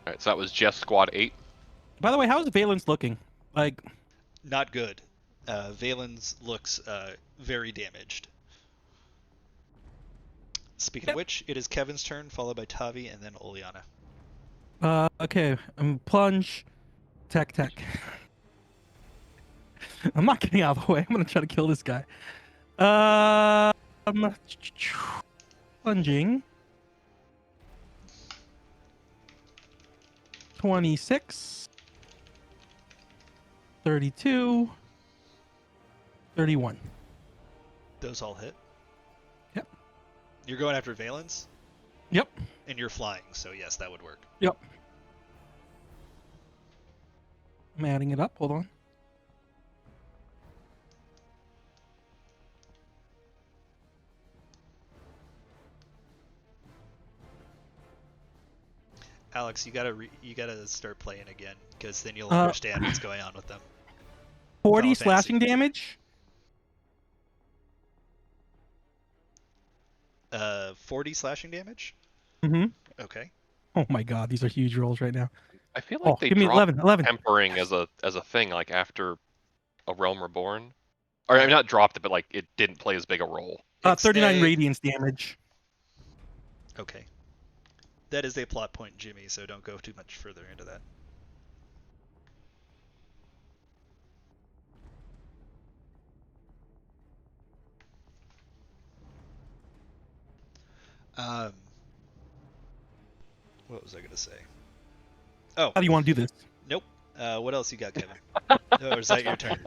Alright, so that was just Squad 8. By the way, how's Valens looking? Like, Not good. Valens looks very damaged. Speaking of which, it is Kevin's turn, followed by Tavi, and then Oleana. okay. Plunge. Tech. I'm not getting out of the way. I'm gonna try to kill this guy. Plunging. 26. 32. 31. Those all hit. Yep. You're going after Valens? Yep. And you're flying, so yes, that would work. Yep. I'm adding it up. Hold on. Alex, you gotta start playing again, because then you'll Uh, understand what's going on with them. 40 all slashing fancy. damage. 40 slashing damage. Mm-hmm. Okay. Oh my god, these are huge rolls right now. I feel like they give me dropped 11. tempering as a thing like after a Realm Reborn, or I mean, not dropped it, but like it didn't play as big a role. 39 radiance damage. Okay. That is a plot point, Jimmy, so don't go too much further into that. What was I gonna say? Oh, How do you want to do this? nope. What else you got, Kevin? Or is that your turn?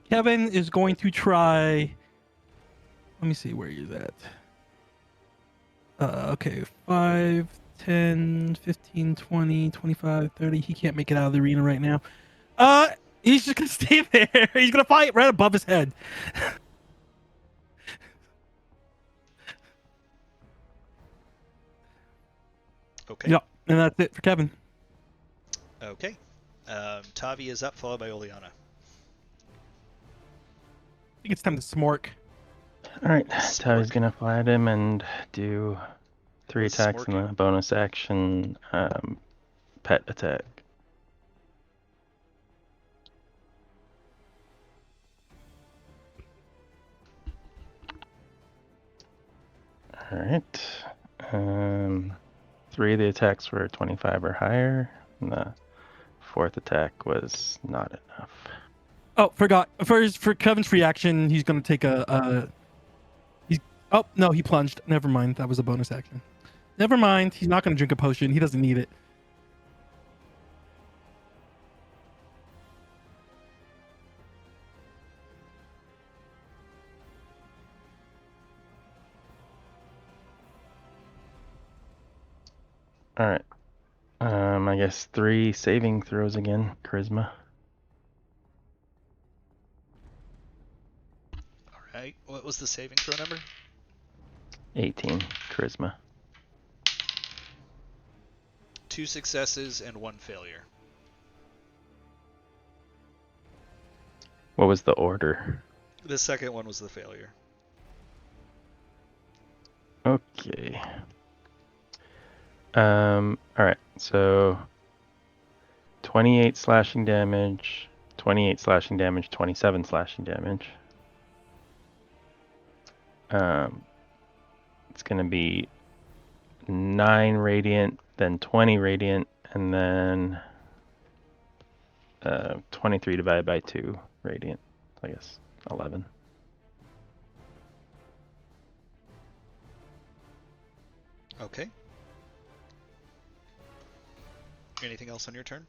Kevin is going to try. Let me see where you're at. Okay, 5, 10, 15, 20, 25, 30. He can't make it out of the arena right now. He's just gonna stay there. He's gonna fight right above his head. Okay. Yep, and that's it for Kevin. Okay. Tavi is up, followed by Oleana. I think it's time to smork. Alright, Tavi's gonna fly at him and do 3 What's attacks and a bonus action pet attack. Alright. 3 of the attacks were 25 or higher, and the 4th attack was not enough. Oh, forgot. For Kevin's reaction, he's gonna take Oh no, he plunged. Never mind. That was a bonus action. Never mind. He's not gonna drink a potion. He doesn't need it. Alright. I guess 3 saving throws again. Charisma. Alright. What was the saving throw number? 18. Charisma. 2 successes and 1 failure. What was the order? The second one was the failure. Okay. Alright, so 28 slashing damage, 28 slashing damage, 27 slashing damage. It's gonna be 9 radiant, then 20 radiant, and then 23 divided by 2 radiant. I guess 11. Okay. Anything else on your turn?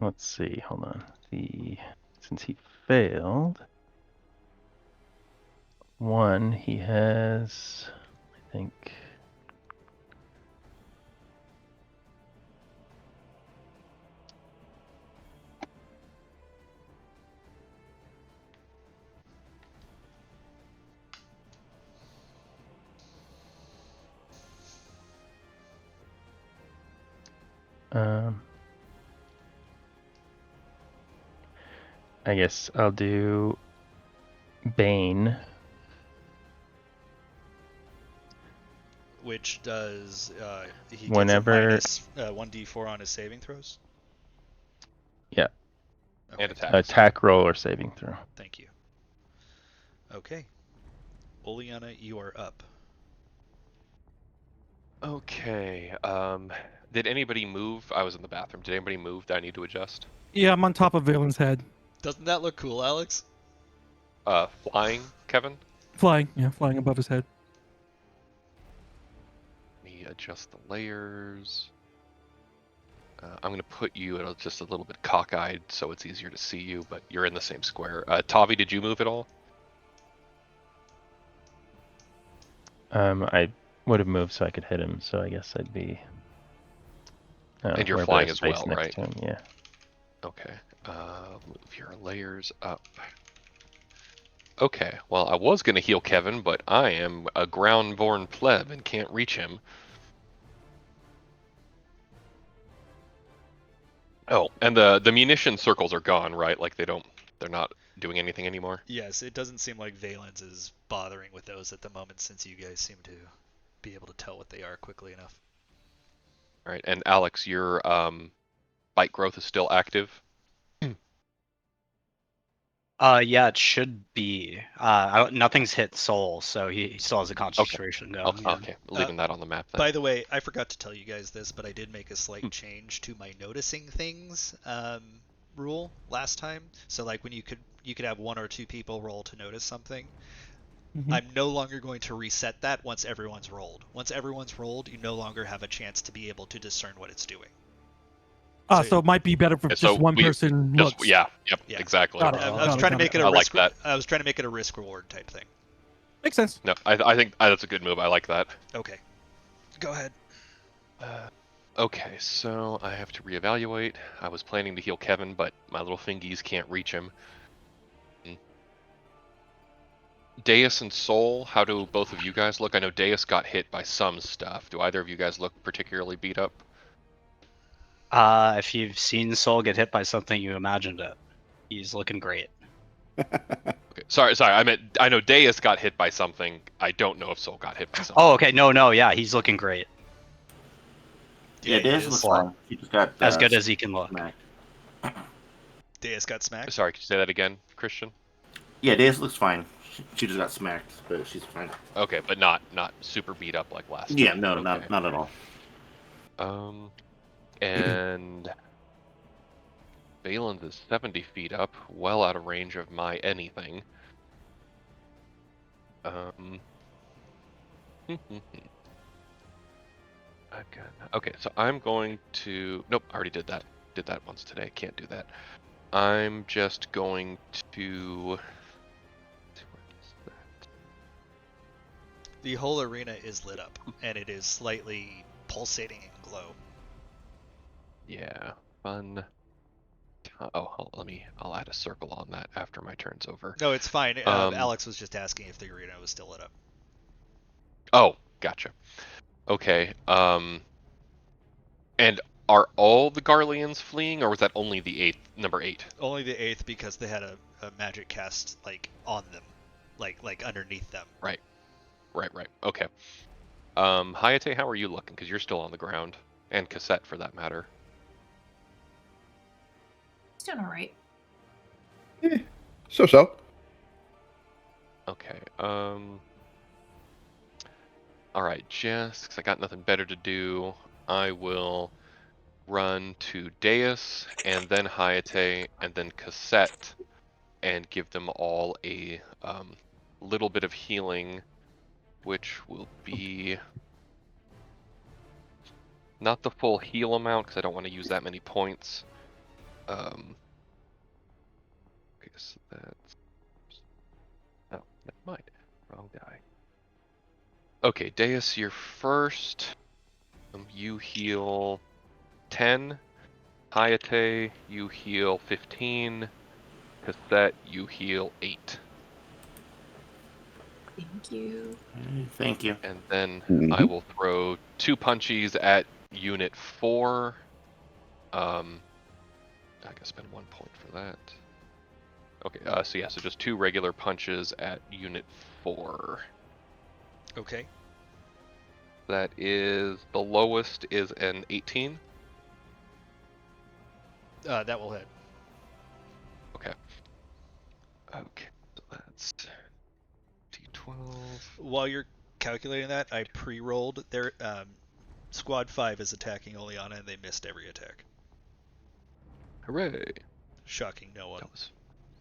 Let's see. Hold on. Since he failed 1, he has, I think. I guess I'll do Bane. Which does he gets Whenever- a minus 1d4 on his saving throws? Yeah. Okay. And attacks. Attack roll or saving throw. Thank you. Okay. Oleana, you are up. Okay. Did anybody move? I was in the bathroom. Did anybody move that I need to adjust? Yeah, I'm on top of Valen's head. Doesn't that look cool, Alex? Flying, Kevin? Flying above his head. Let me adjust the layers. I'm going to put you at just a little bit cockeyed so it's easier to see you, but you're in the same square. Tavi, did you move at all? I would have moved so I could hit him, so I guess I'd be. And you're wherever flying there's as space well, next right? to him, yeah. Okay. Move your layers up. Okay, well, I was going to heal Kevin, but I am a ground-born pleb and can't reach him. Oh, and the munition circles are gone, right? Like they're not doing anything anymore? Yes, it doesn't seem like Valens is bothering with those at the moment, since you guys seem to be able to tell what they are quickly enough. All right, and Alex, your bite growth is still active? Yeah, it should be. Nothing's hit Soul, so he still has a concentration going. Yeah. Okay, leaving that on the map then. By the way, I forgot to tell you guys this, but I did make a slight change to my noticing things rule last time. So like when you could have 1 or 2 people roll to notice something. Mhm. I'm no longer going to reset that once everyone's rolled. Once everyone's rolled, you no longer have a chance to be able to discern what it's doing. So it might be better for Yeah, just one person looks. Yeah, yep, Yeah. exactly. Got it. I was trying to make it a I risk. like that. I was trying to make it a risk reward type thing. Makes sense. No, I think that's a good move. I like that. Okay, go ahead. Okay, so I have to reevaluate. I was planning to heal Kevin, but my little fingies can't reach him. Deus and Soul, how do both of you guys look? I know Deus got hit by some stuff. Do either of you guys look particularly beat up? If you've seen Soul get hit by something, you imagined it. He's looking great. Okay, sorry. I know Deus got hit by something. I don't know if Soul got hit by something. Oh, okay. No, yeah, he's looking great. Yeah, Deus looks fine. He just got As good as he can look. smacked. Deus got smacked. Sorry, could you say that again, Christian? Yeah, Deus looks fine. She just got smacked, but she's fine. Okay, but not super beat up like last Yeah, time. no, Okay. not at all. And Valens is 70 feet up, well out of range of my anything. Okay, so I'm going to. Nope, I already did that. Did that once today. Can't do that. I'm just going to. The whole arena is lit up, and it is slightly pulsating in glow. Yeah, fun. Oh, I'll add a circle on that after my turn's over. No, it's fine. Alex was just asking if the arena was still lit up. Oh, gotcha. Okay. And are all the Garleans fleeing, or was that only the number 8? Only the 8th, because they had a magic cast like on them, like underneath them. Right. Okay. Hayate, how are you looking? Because you're still on the ground, and Cassette for that matter. It's doing all right. So. Okay. All right, just because I got nothing better to do, I will run to Deus, and then Hayate, and then Cassette, and give them all a little bit of healing, which will be not the full heal amount, because I don't want to use that many points. Okay, so that's... Oh, never mind. Wrong die. Okay, Deus, you're first. You heal 10. Hayate, you heal 15. Cassette, you heal 8. Thank you. Thank you. And then I will throw 2 punchies at Unit 4. I gotta spend 1 point for that. Okay, so just 2 regular punches at Unit 4. Okay. That is, the lowest is an 18. That will hit. Okay, so that's D12. While you're calculating that, I pre-rolled their Squad 5 is attacking Oleana, and they missed every attack. Hooray! Shocking no one. That was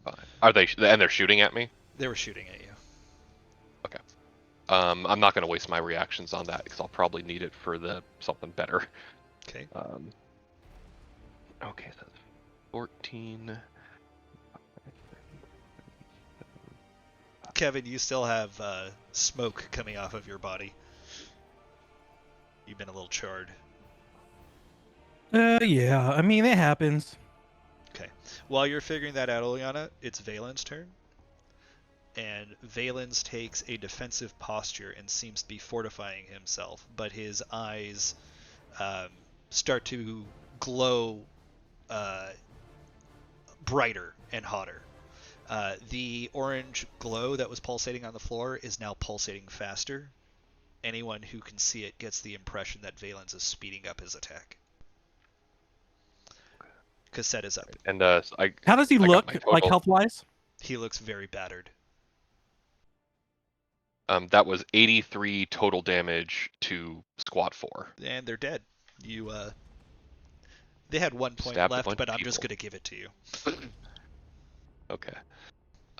fine. Are they? And they're shooting at me? They were shooting at you. Okay. I'm not gonna waste my reactions on that because I'll probably need it for something better. Okay. Okay, so that's 14. Kevin, you still have smoke coming off of your body. You've been a little charred. Yeah. I mean, it happens. Okay. While you're figuring that out, Oleana, it's Valen's turn. and Valens takes a defensive posture and seems to be fortifying himself, but his eyes start to glow brighter and hotter. The orange glow that was pulsating on the floor is now pulsating faster. Anyone who can see it gets the impression that Valens is speeding up his attack. Cassette is up. And How does he I got look, my like total. health-wise? He looks very battered. That was 83 total damage to Squad 4. And they're dead. They had 1 point Stabbed a left, bunch but of I'm just people. going to give it to you. Okay.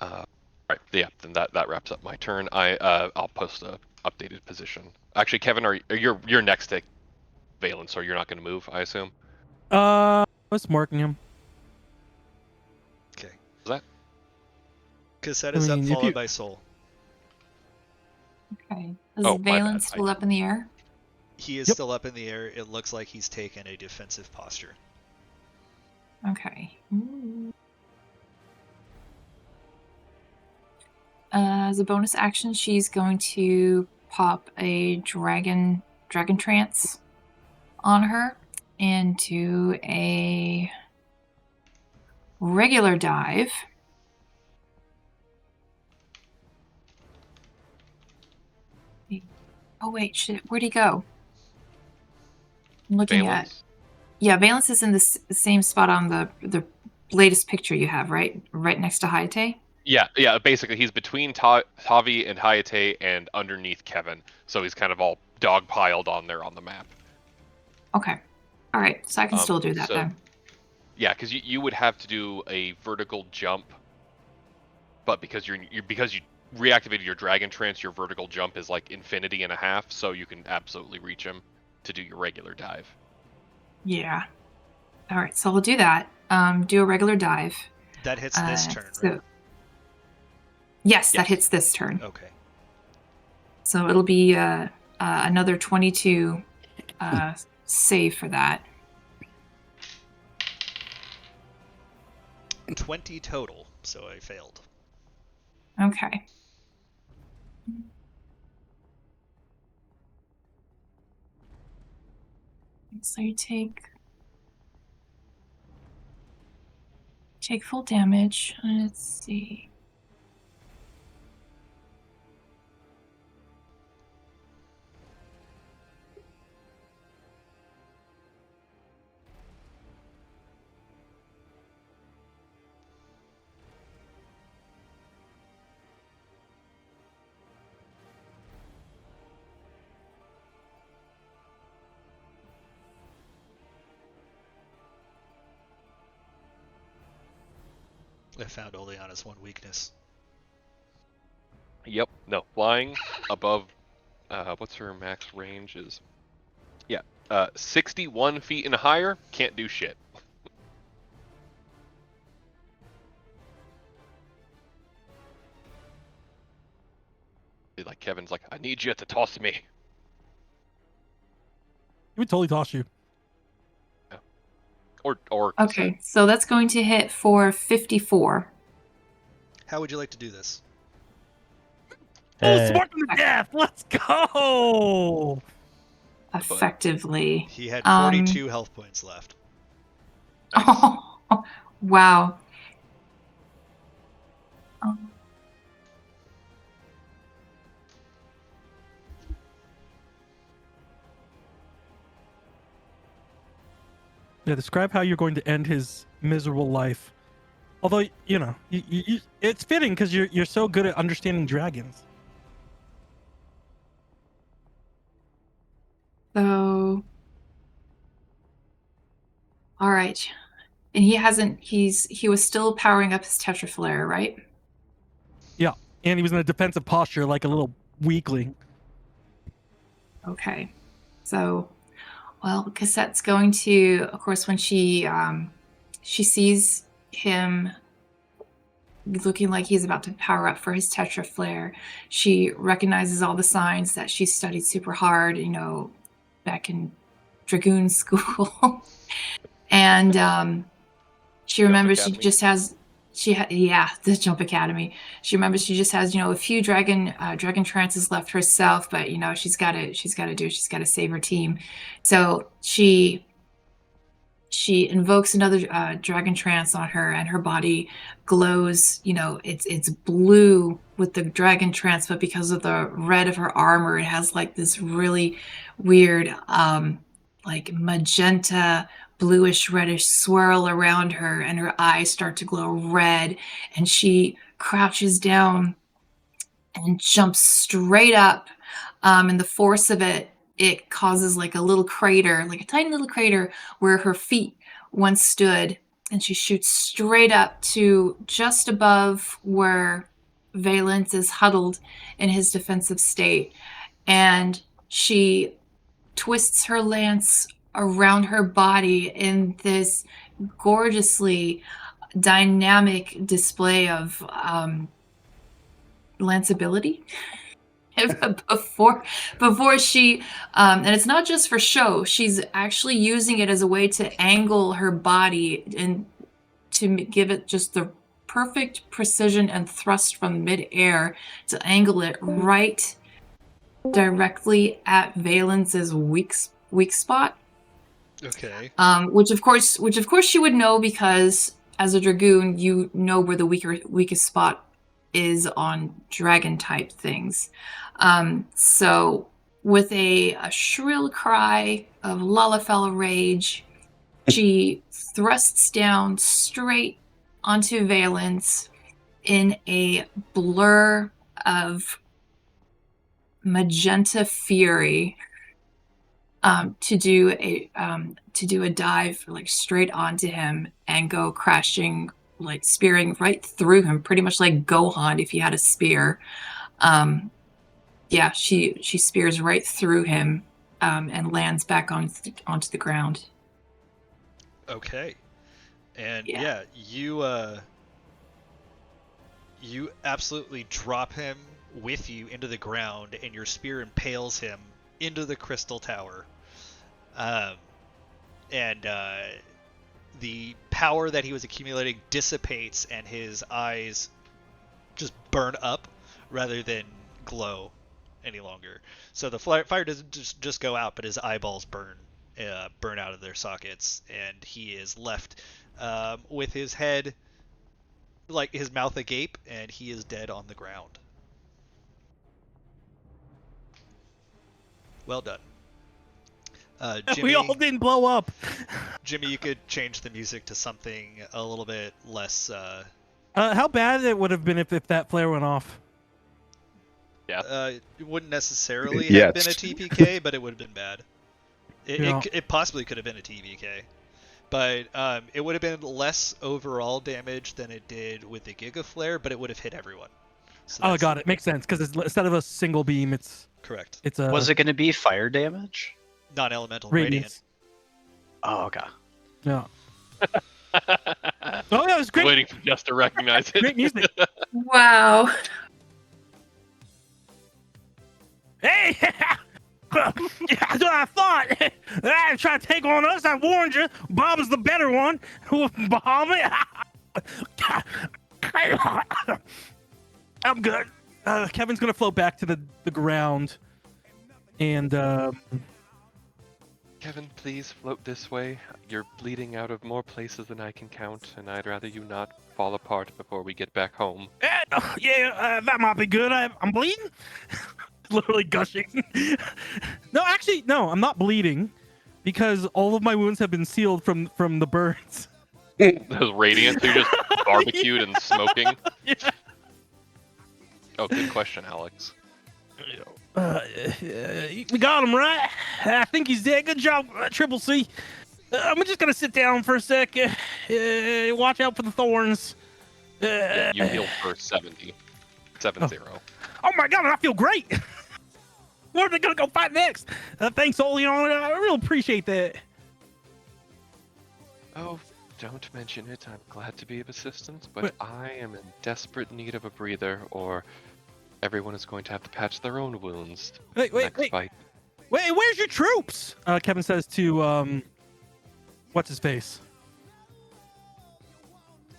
Right. Yeah. Then that wraps up my turn. I'll post a updated position. Actually, Kevin, you're next to Valens, so you're not going to move, I assume. What's marking him? Okay. Is that? Cassette I is mean, up, if followed you- by Soul. Okay. Is Oh, my Valence bad. still up in the air? He is Yep. still up in the air. It looks like he's taken a defensive posture. Okay. As a bonus action, she's going to pop a dragon trance on her and do a regular dive. Oh wait, shit, where'd he go? I'm looking Valens? Yeah, Valence is in the same spot on the latest picture you have, right? Right next to Hayate? Yeah. Basically, he's between Tavi and Hayate and underneath Kevin, so he's kind of all dogpiled on there on the map. Okay. All right, so I can still do that so- then. Yeah, because you would have to do a vertical jump, but because you reactivated your dragon trance, your vertical jump is like infinity and a half, so you can absolutely reach him to do your regular dive. Yeah. All right, so I'll do that. Do a regular dive. That hits this turn, so- right? Yes, that Yes. hits this turn. Okay. So it'll be another 22 save for that. 20 total, so I failed. Okay. So you take full damage. Let's see. I found Oleana's one weakness. Yep. No, flying above. What's her max range is? Yeah. 61 feet and higher, can't do shit. Like Kevin's like, I need you to toss me. He would totally toss you. Or Okay, so that's going to hit for 54. How would you like to do this? Oh, smart him to death! Let's go! Effectively. He had 42 health points left. Oh, wow. Yeah, describe how you're going to end his miserable life. Although, you know, it's fitting because you're so good at understanding dragons. So, all right. And he was still powering up his Tetraflare, right? Yeah, and he was in a defensive posture like a little weakling. Okay. So, well, Cassette's going to, of course, when she sees him looking like he's about to power up for his Tetraflare, she recognizes all the signs that she studied super hard, you know, back in Dragoon school. And she remembers she the Jump Academy. She remembers she just has, a few dragon trances left herself, but she's got to save her team. So she invokes another dragon trance on her, and her body glows. It's blue with the dragon trance, but because of the red of her armor, it has like this really weird, like magenta, bluish reddish swirl around her, and her eyes start to glow red, and she crouches down and jumps straight up, and the force of it causes like a little crater, like a tiny little crater where her feet once stood, and she shoots straight up to just above where Valence is huddled in his defensive state, and she twists her lance around her body in this gorgeously dynamic display of lanceability. before she and it's not just for show, she's actually using it as a way to angle her body and to give it just the perfect precision and thrust from midair to angle it right directly at Valence's weak spot. Okay. Which of course she would know, because as a dragoon, you know where the weakest spot is on dragon type things. So with a shrill cry of Lalafell rage, she thrusts down straight onto Valence in a blur of magenta fury, to do a dive like straight onto him and go crashing, like spearing right through him, pretty much like Gohan if he had a spear. She spears right through him, and lands back onto the ground. Okay. And Yeah. you absolutely drop him with you into the ground, and your spear impales him into the crystal tower. The power that he was accumulating dissipates, and his eyes just burn up rather than glow any longer. So the fire doesn't just go out, but his eyeballs burn out of their sockets, and he is left with his head, like his mouth agape, and he is dead on the ground. Well done. Jimmy, We all didn't blow up. Jimmy, you could change the music to something a little bit less. How bad it would have been if that flare went off. Yeah. It wouldn't necessarily have Yes. been a TPK, but it would have been bad. Yeah. It possibly could have been a TPK, but it would have been less overall damage than it did with the Giga Flare, but it would have hit everyone. So Oh, that's got it. Makes sense, because instead of a single beam, it's correct. a Was it going to be fire damage? Non-elemental radiant. radiance. Oh, okay. Yeah. Oh yeah, it was great. Waiting for Jess to recognize it. Great music. Wow. Hey! That's what I thought. I tried to take on us. I warned you. Bob is the better one. Bob. I'm good. Kevin's gonna float back to the ground, and Kevin, please float this way. You're bleeding out of more places than I can count, and I'd rather you not fall apart before we get back home. that might be good. I'm bleeding. Literally gushing. No, actually, no, I'm not bleeding, because all of my wounds have been sealed from the burns. Those radiants are just barbecued and smoking. Yeah. Oh, good question, Alex. We got him right. I think he's dead. Good job, Triple C. I'm just gonna sit down for a sec. Watch out for the thorns. You healed for 70. 7-0. Oh my god, I feel great. Where are they gonna go fight next? Thanks, Oleon. I really appreciate that. Oh, don't mention it. I'm glad to be of assistance, but What? I am in desperate need of a breather, or everyone is going to have to patch their own wounds. Wait, next fight. where's your troops? Kevin says to what's his face?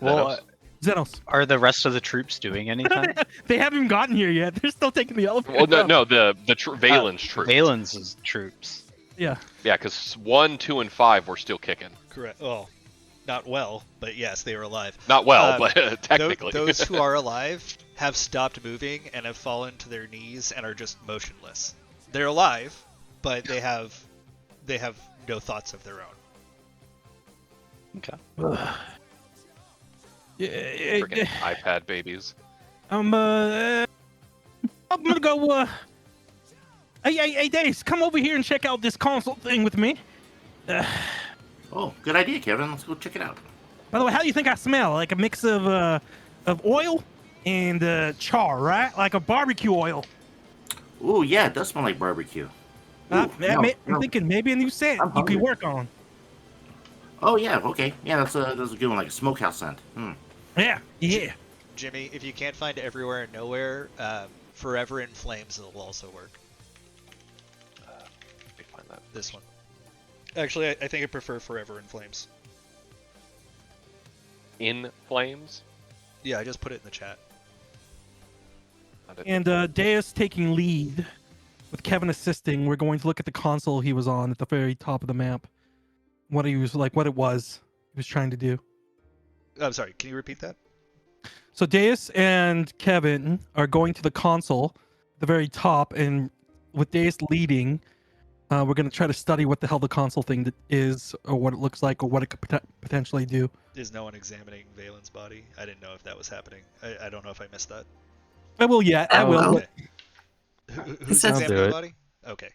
Well, Xenos. Are the rest of the troops doing anything? They haven't even gotten here yet. They're still taking the elevator. Well, up. no, the Valen's troops. Valen's troops. Yeah. Yeah, because 1, 2, and 5 were still kicking. Correct. Well, not well, but yes, they were alive. Not well, but technically. Those who are alive have stopped moving and have fallen to their knees and are just motionless. They're alive, but they have no thoughts of their own. Okay. Freaking iPad babies. I'm gonna go. Hey, Dace, come over here and check out this console thing with me. Oh, good idea, Kevin. Let's go check it out. By the way, how do you think I smell? Like a mix of oil and char, right? Like a barbecue oil. Ooh, yeah, it does smell like barbecue. Ooh, I'm no. thinking maybe a new scent I'm you hungry. could work on. Oh, yeah, okay. Yeah, that's a good one, like a smokehouse scent. Yeah. Jimmy, if you can't find Everywhere and Nowhere, Forever in Flames will also work. Let me find that. This one. Actually, I think I prefer Forever in Flames. In Flames? Yeah, I just put it in the chat. And Deus taking lead, with Kevin assisting. We're going to look at the console he was on at the very top of the map. What it was he was trying to do. I'm sorry, can you repeat that? So Deus and Kevin are going to the console, the very top, and with Deus leading, we're going to try to study what the hell the console thing is, or what it looks like, or what it could potentially do. Is no one examining Valen's body? I didn't know if that was happening. I don't know if I missed that. I will, yeah, I will. Okay. Who's I'll examining do the it. body? Okay.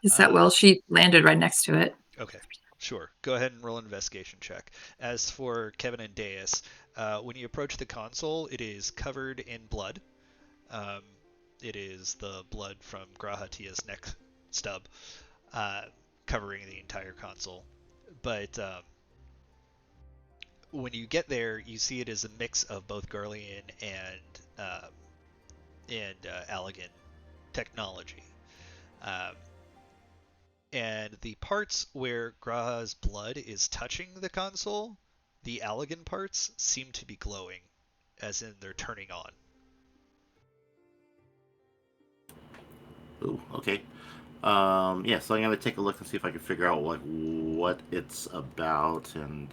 Is that well? She landed right next to it. Okay. Sure. Go ahead and roll an investigation check. As for Kevin and Deus, when you approach the console, it is covered in blood. It is the blood from Grahatia's neck stub, covering the entire console. But when you get there, you see it as a mix of both Garlean and Allegan technology. And the parts where Graha's blood is touching the console, the Allegan parts seem to be glowing, as in they're turning on. Ooh, okay. Yeah, so I'm gonna take a look and see if I can figure out what it's about and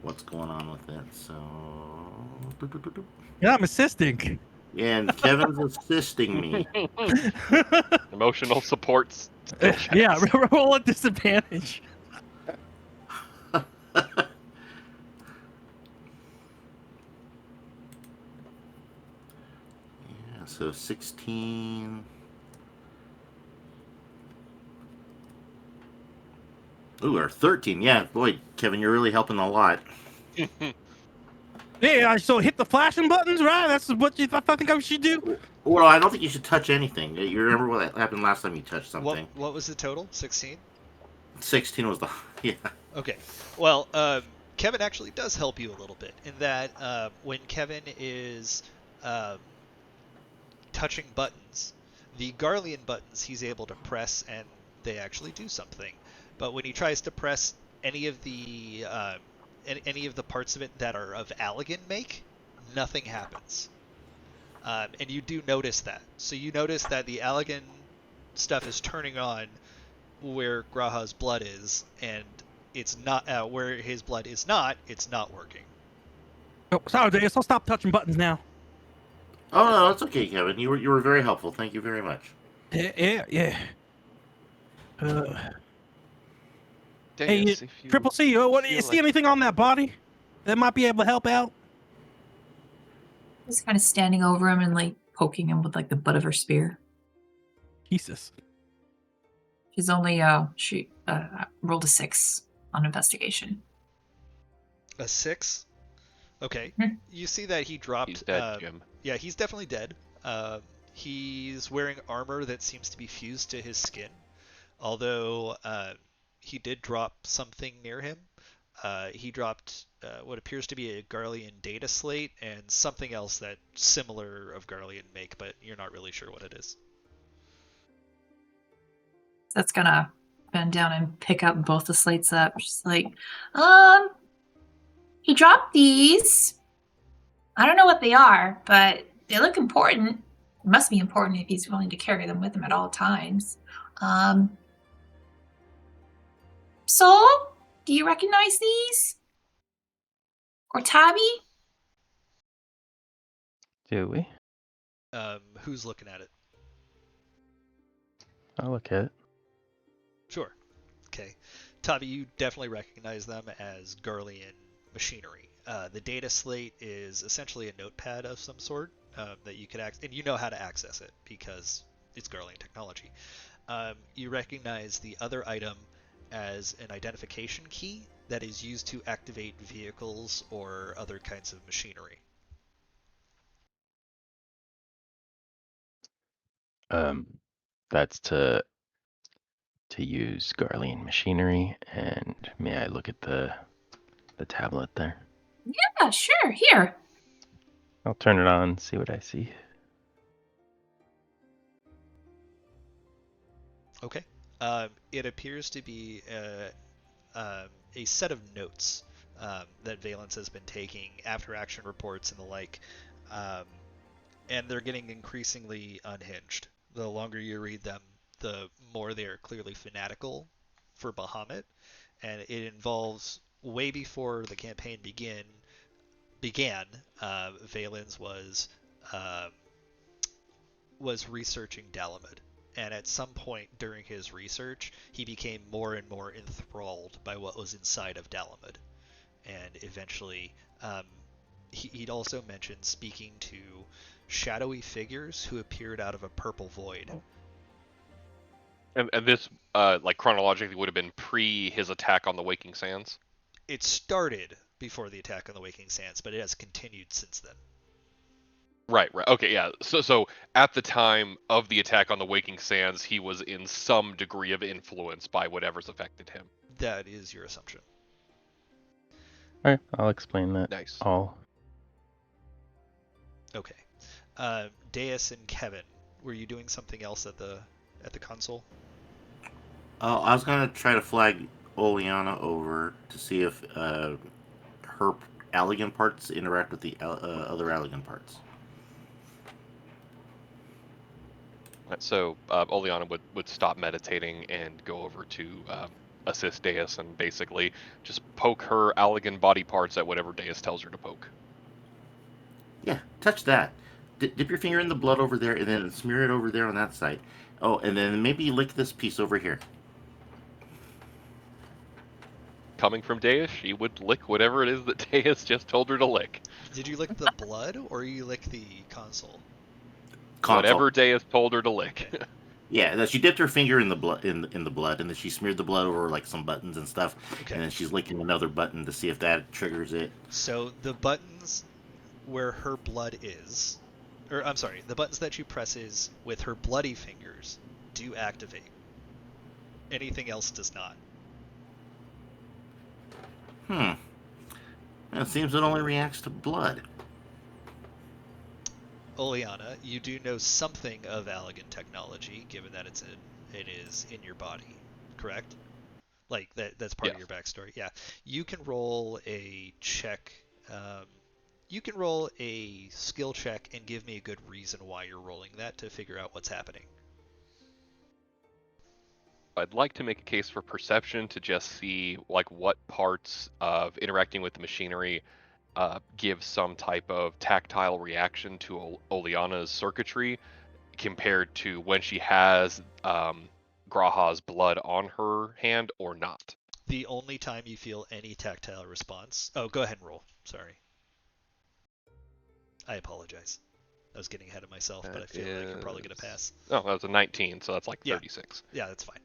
what's going on with it. So, Yeah, I'm assisting. and Kevin's assisting me. Emotional supports. Yeah, roll at disadvantage. Yeah, so 16. Ooh, or 13. Yeah, boy, Kevin, you're really helping a lot. Yeah, so hit the flashing buttons, right? That's what you I think I should do. Well, I don't think you should touch anything. You remember what happened last time you touched something? What was the total? 16? 16 was the... Yeah. Okay. Well, Kevin actually does help you a little bit in that when Kevin is touching buttons, the Garlean buttons he's able to press and they actually do something. But when he tries to press any of the parts of it that are of Allegan make, nothing happens. And you do notice that. So you notice that the Allegan stuff is turning on where Graha's blood is, and it's not where his blood is not. It's not working. Oh, sorry, Deus. I'll stop touching buttons now. Oh, no, it's okay, Kevin. You were very helpful. Thank you very much. Yeah. Hey, Deus, if you Triple C, what do you feel see anything on that body that might be able to help out? Just kind of standing over him and like poking him with like the butt of her spear. Jesus. She's only she rolled a 6 on investigation. A 6? Okay. Hmm. You see that he dropped. He's dead, Jim. Yeah, he's definitely dead. He's wearing armor that seems to be fused to his skin, although he did drop something near him. He dropped what appears to be a Garlean data slate and something else that's similar of Garlean make, but you're not really sure what it is. That's gonna bend down and pick up both the slates up. She's like, he dropped these. I don't know what they are, but they look important. It must be important if he's willing to carry them with him at all times. Soul, do you recognize these? Or Tabby? Do we? Who's looking at it? I'll look at it. Sure. Okay. Tavi, you definitely recognize them as Garlean machinery. The data slate is essentially a notepad of some sort that you could access, and you know how to access it because it's Garlean technology. You recognize the other item as an identification key that is used to activate vehicles or other kinds of machinery. That's to use Garlean machinery, and may I look at the tablet there? Yeah, sure. Here. I'll turn it on, see what I see. Okay. It appears to be a set of notes that Valence has been taking, after action reports and the like, and they're getting increasingly unhinged. The longer you read them, the more they are clearly fanatical for Bahamut, and it involves way before the campaign began. Valens was researching Dalamud, and at some point during his research, he became more and more enthralled by what was inside of Dalamud, and eventually, he'd also mentioned speaking to shadowy figures who appeared out of a purple void. And this, like chronologically, would have been pre his attack on the Waking Sands. It started before the attack on the Waking Sands, but it has continued since then. Right. Okay. Yeah. So at the time of the attack on the Waking Sands, he was in some degree of influence by whatever's affected him. That is your assumption. All right, I'll explain that. Nice. All. Okay. Deus and Kevin, were you doing something else at the console? Oh, I was gonna try to flag Oleana over to see if her Allegan parts interact with the other Allegan parts. So Oleana would stop meditating and go over to assist Deus and basically just poke her Allegan body parts at whatever Deus tells her to poke. Yeah, touch that. Dip your finger in the blood over there, and then smear it over there on that side. Oh, and then maybe lick this piece over here. Coming from Deus, she would lick whatever it is that Deus just told her to lick. Did you lick the blood, or you lick the console? Whatever Deus told her to lick. Okay. Yeah, she dipped her finger in the blood, in the blood, and then she smeared the blood over like some buttons and stuff. Okay. And then she's licking another button to see if that triggers it. So the buttons where her blood is, or I'm sorry, the buttons that she presses with her bloody fingers do activate. Anything else does not. It seems it only reacts to blood. Oleana, you do know something of Allegan technology, given that it is in your body, correct? Like that's part of your backstory. Yeah. You can roll a check. You can roll a skill check and give me a good reason why you're rolling that to figure out what's happening. I'd like to make a case for perception to just see like what parts of interacting with the machinery give some type of tactile reaction to Oleana's circuitry compared to when she has Graha's blood on her hand or not. The only time you feel any tactile response... Oh, go ahead and roll. Sorry. I apologize. I was getting ahead of myself, but I feel like I'm probably going to pass. Oh, that was a 19, so that's like 36. Yeah, that's fine.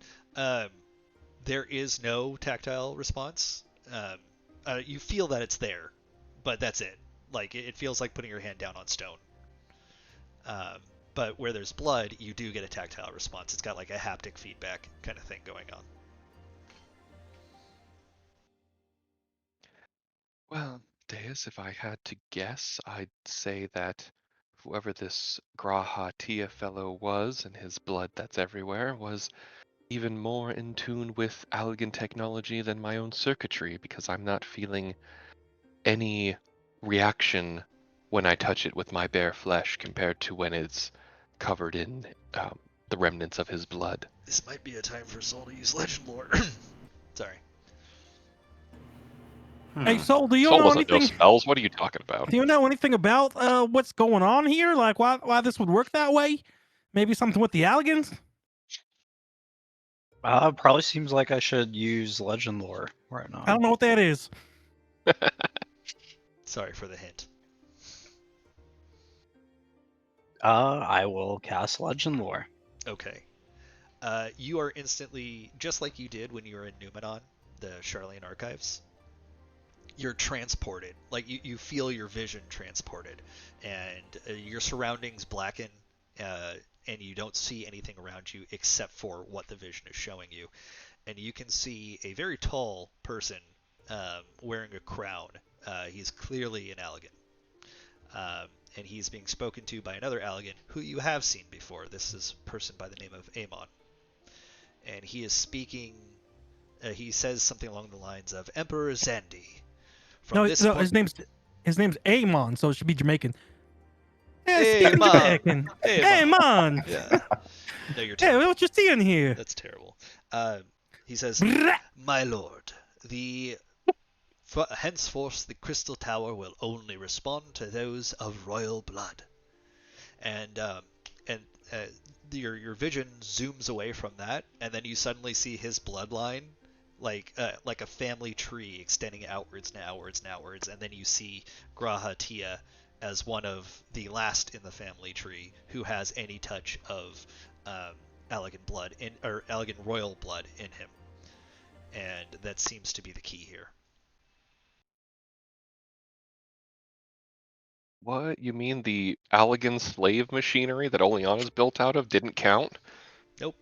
There is no tactile response. You feel that it's there, but that's it. Like, it feels like putting your hand down on stone. But where there's blood, you do get a tactile response. It's got like a haptic feedback kind of thing going on. Well, Deus, if I had to guess, I'd say that whoever this Graha Tia fellow was and his blood that's everywhere was even more in tune with Allegan technology than my own circuitry, because I'm not feeling any reaction when I touch it with my bare flesh compared to when it's covered in the remnants of his blood. This might be a time for Soul to use legend lore. Sorry. Hey, Soul, do you Soul know doesn't know anything? spells. What are you talking about? Do you know anything about what's going on here? Like why this would work that way? Maybe something with the Alligans? Probably seems like I should use legend lore right I now. don't know what that is. Sorry for the hint. I will cast legend lore. Okay. You are instantly, just like you did when you were in Numenon, the Charlene Archives, you're transported. Like, you feel your vision transported, and your surroundings blacken, and you don't see anything around you except for what the vision is showing you. And you can see a very tall person wearing a crown. He's clearly an Allegan. And he's being spoken to by another Allegan who you have seen before. This is a person by the name of Amon. And he is speaking. He says something along the lines of Emperor Zandi. No, his name's Amon, so it should be Jamaican. Yeah, speaking Amon. Jamaican. Amon. Yeah. No, you're Hey, terrible. what you seeing here? That's terrible. He says, My lord, henceforth the Crystal Tower will only respond to those of royal blood. And your vision zooms away from that, and then you suddenly see his bloodline, like a family tree extending outwards and outwards and outwards, and then you see Graha Tia as one of the last in the family tree who has any touch of Allegan blood or Allegan royal blood in him, and that seems to be the key here. What? You mean the Allegan slave machinery that Oleana's built out of didn't count? Nope.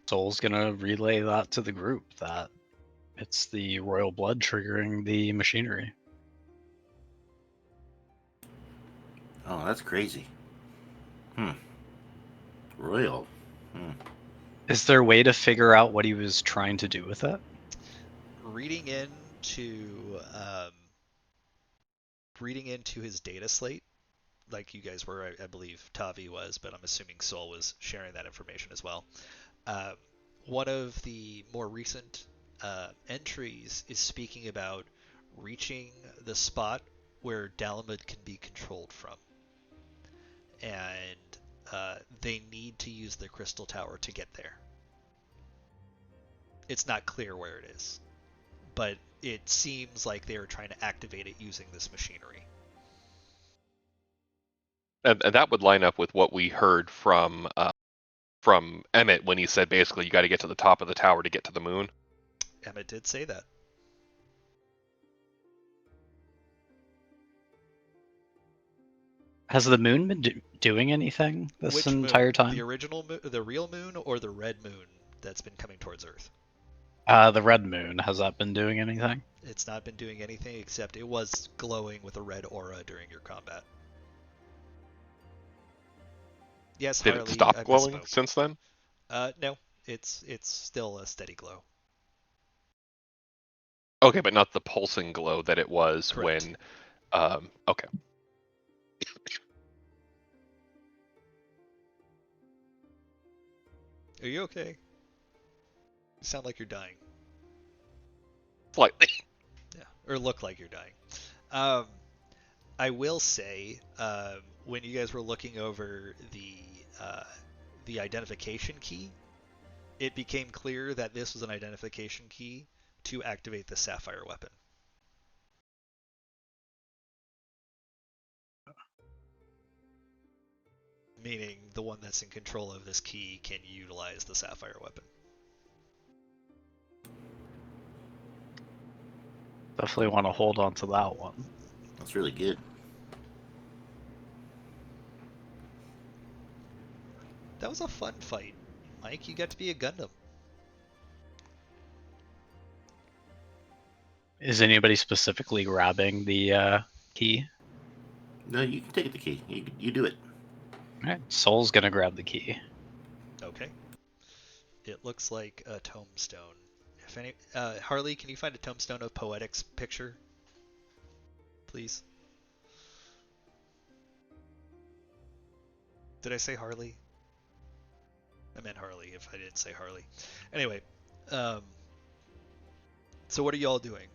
Soul's gonna relay that to the group that it's the royal blood triggering the machinery. Oh, that's crazy. Royal. Is there a way to figure out what he was trying to do with it? Reading into his data slate, like you guys were, I believe Tavi was, but I'm assuming Soul was sharing that information as well. One of the more recent entries is speaking about reaching the spot where Dalamud can be controlled from. And they need to use the Crystal Tower to get there. It's not clear where it is, but it seems like they are trying to activate it using this machinery. And that would line up with what we heard from Emmett when he said basically you got to get to the top of the tower to get to the moon. Emmett did say that. Has the moon been doing anything this Which entire moon? time? The original moon, the real moon, or the red moon that's been coming towards Earth? The red moon, has that been doing anything? It's not been doing anything except it was glowing with a red aura during your combat. Yes, Did Harley, it stop I glowing misspoke. since then? No, it's still a steady glow. Okay, but not the pulsing glow that it was Correct. when. Okay. Are you okay? You sound like you're dying. Slightly. Yeah, or look like you're dying. I will say, when you guys were looking over the identification key, it became clear that this was an identification key to activate the Sapphire weapon. Meaning the one that's in control of this key can utilize the Sapphire weapon. Definitely want to hold on to that one. That's really good. That was a fun fight. Mike, you got to be a Gundam. Is anybody specifically grabbing the key? No, you can take the key. You do it. Alright, Soul's gonna grab the key. Okay. It looks like a tombstone. If any, Harley, can you find a tombstone of Poetic's picture? please? Did I say Harley? I meant Harley if I didn't say Harley. Anyway, so what are y'all doing?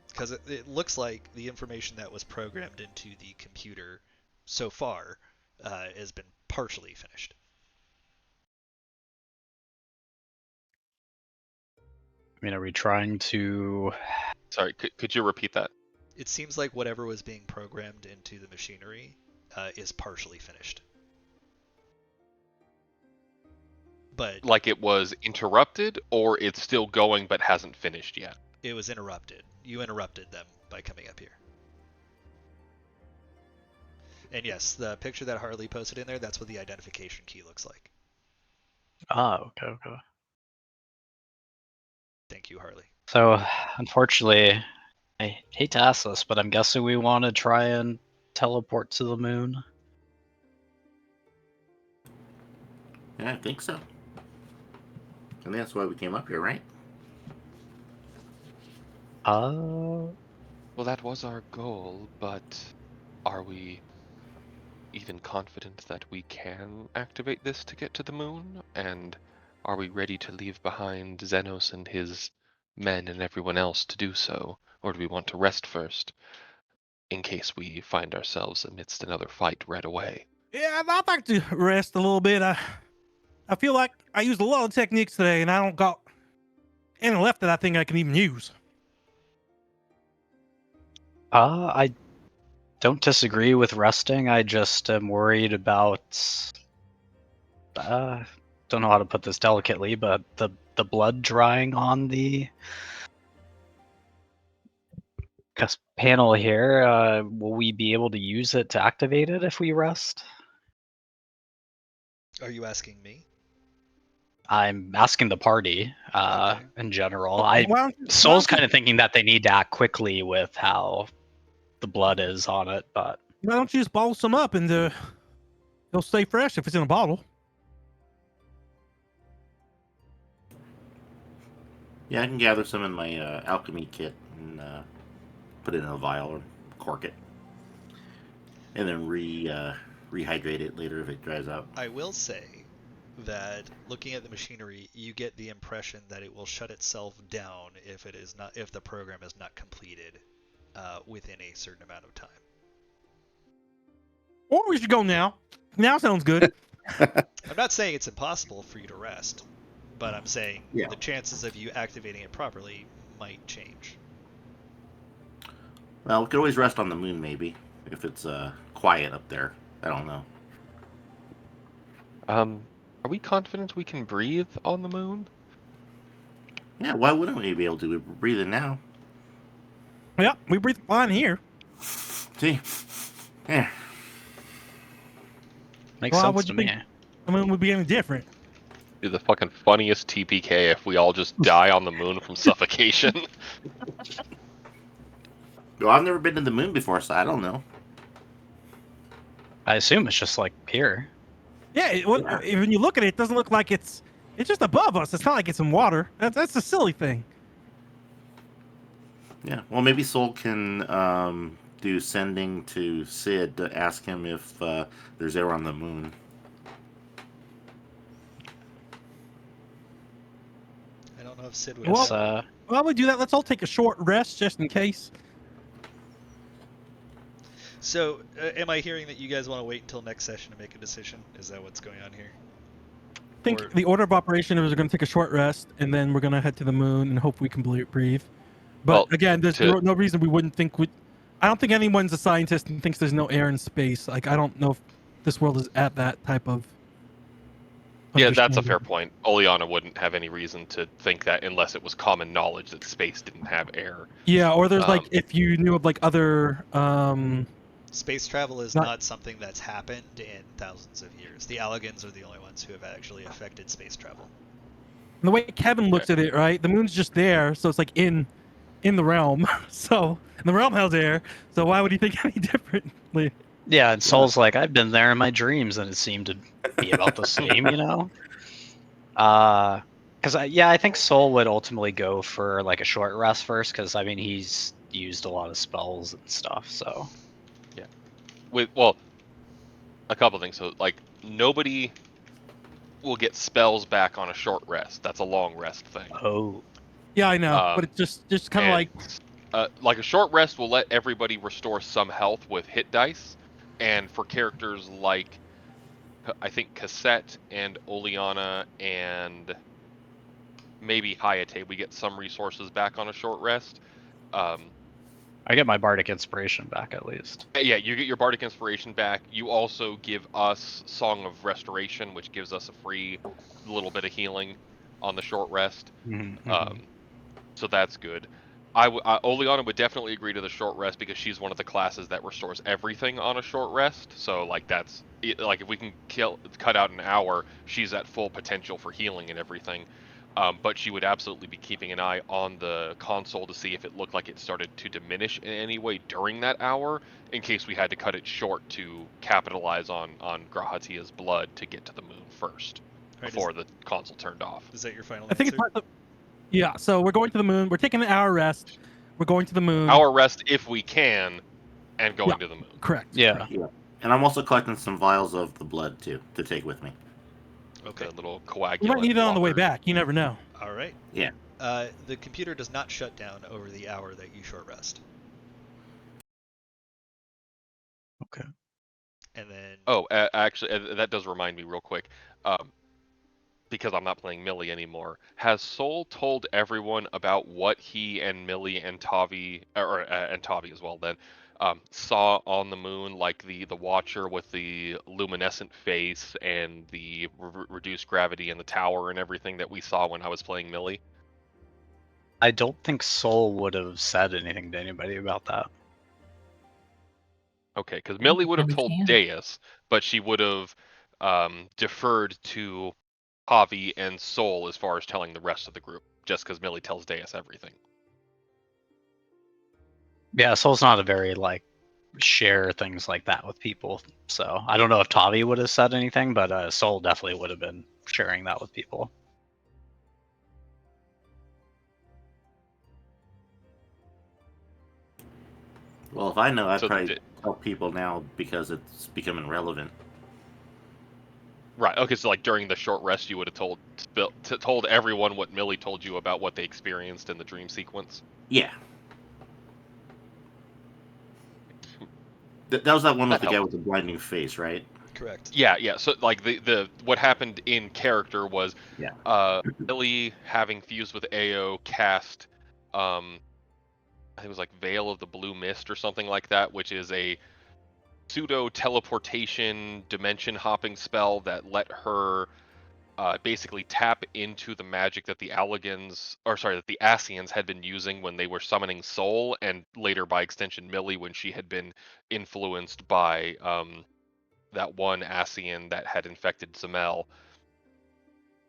Because it looks like the information that was programmed into the computer so far has been partially finished. I mean, are we trying to... Sorry, could you repeat that? It seems like whatever was being programmed into the machinery is partially finished. But Like it was interrupted, or it's still going but hasn't finished yet? it was interrupted. You interrupted them by coming up here. And yes, the picture that Harley posted in there, that's what the identification key looks like. Oh, okay. Thank you, Harley. So, unfortunately, I hate to ask this, but I'm guessing we want to try and teleport to the moon. Yeah, I think so. And that's why we came up here, right? Uh, Well, that was our goal, but are we even confident that we can activate this to get to the moon? And are we ready to leave behind Xenos and his men and everyone else to do so? Or do we want to rest first, in case we find ourselves amidst another fight right away? Yeah, I'd like to rest a little bit. I feel like I used a lot of techniques today, and I don't got any left that I think I can even use. I don't disagree with resting. I just am worried about... don't know how to put this delicately, but the blood drying on the panel here. Will we be able to use it to activate it if we rest? Are you asking me? I'm asking the party Okay. in general. why Soul's kind don't of thinking that they need to act quickly with how the blood is on it, but why don't you just bottle some up and it'll stay fresh if it's in a bottle. Yeah, I can gather some in my alchemy kit and put it in a vial or cork it. And then rehydrate it later if it dries out. I will say that looking at the machinery, you get the impression that it will shut itself down if the program is not completed within a certain amount of time. Or we should go now. Now sounds good. I'm not saying it's impossible for you to rest, but I'm saying Yeah. the chances of you activating it properly might change. Well, we could always rest on the moon, maybe, if it's quiet up there. I don't know. Are we confident we can breathe on the moon? Yeah, why wouldn't we be able to? We're breathing now. Yeah, we breathe fine here. See? Yeah. makes Well, sense what'd to you me. think? I mean, it would be any different. Be the fucking funniest TPK if we all just die on the moon from suffocation. Well, I've never been to the moon before, so I don't know. I assume it's just like here. Yeah, when you look at it, it doesn't look like it's just above us. It's not like it's in water. That's a silly thing. Yeah, well, maybe Soul can do sending to Sid to ask him if there's air on the moon. I don't know if Sid would. It's, Well, while we do that, let's all take a short rest just in case. So, am I hearing that you guys want to wait until next session to make a decision? Is that what's going on here? I think Or- the order of operation is we're going to take a short rest, and then we're going to head to the moon and hope we can breathe. But Well, again, there's no reason we wouldn't think I don't think anyone's a scientist and thinks there's no air in space. Like, I don't know if this world is at that type of. Yeah, that's a fair understanding. point. Oleana wouldn't have any reason to think that unless it was common knowledge that space didn't have air. Yeah, or there's like Um, if you knew of like other. Space travel is Not- not something that's happened in thousands of years. The Allagans are the only ones who have actually affected space travel. The way Kevin looks at it, right? The moon's just there, so it's like in the realm. So the realm has air. So why would he think any differently? Yeah, and Soul's like, I've been there in my dreams, and it seemed to be about the same, you know? Because I think Soul would ultimately go for like a short rest first, because I mean he's used a lot of spells and stuff. So Well, a couple things. So like nobody will get spells back on a short rest. That's a long rest thing. oh, Yeah, I know, but Um, it's just kind of like a short rest will let everybody restore some health with hit dice, and for characters like I think Cassette and Oleana and maybe Hayate, we get some resources back on a short rest. I get my bardic inspiration back at least. Yeah, you get your bardic inspiration back. You also give us Song of Restoration, which gives us a free little bit of healing on the short rest. Mm-hmm. So that's good. Oleana would definitely agree to the short rest because she's one of the classes that restores everything on a short rest. So like that's like if we can cut out an hour, she's at full potential for healing and everything. But she would absolutely be keeping an eye on the console to see if it looked like it started to diminish in any way during that hour, in case we had to cut it short to capitalize on Grahatia's blood to get to the moon first before the console turned off. Is that your final I think answer? yeah. So we're going to the moon. We're taking an hour rest. We're going to the moon. Hour rest if we can, and going to the moon. Correct. Yeah. Yeah. And I'm also collecting some vials of the blood too to take with me. Okay. The little We coagulant. might need it on the way blocker. back. You never know. All right. Yeah. The computer does not shut down over the hour that you short rest. Okay. And then. Oh, actually, that does remind me real quick. Because I'm not playing Millie anymore. Has Sol told everyone about what he and Millie and Tavi, and Tavi as well then, saw on the moon, like the Watcher with the luminescent face and the reduced gravity in the tower and everything that we saw when I was playing Millie? I don't think Soul would have said anything to anybody about that. Okay, because Millie would have we told can. Deus, but she would have deferred to Javi and Sol as far as telling the rest of the group, just because Millie tells Deus everything. Yeah, Soul's not a very share things like that with people. So I don't know if Tavi would have said anything, but Soul definitely would have been sharing that with people. Well, if I know, I'd So probably tell people now because it's becoming relevant. Right. Okay. So like during the short rest, you would have told everyone what Millie told you about what they experienced in the dream sequence. Yeah. That was that one with the guy with the blinding face, right? Correct. Yeah. Yeah. So like the what happened in character was Millie having fused with Ao cast I think it was like Veil of the Blue Mist or something like that, which is a pseudo teleportation dimension hopping spell that let her basically tap into the magic that the that the Asians had been using when they were summoning Soul, and later by extension Millie when she had been influenced by that one Asian that had infected Zamel,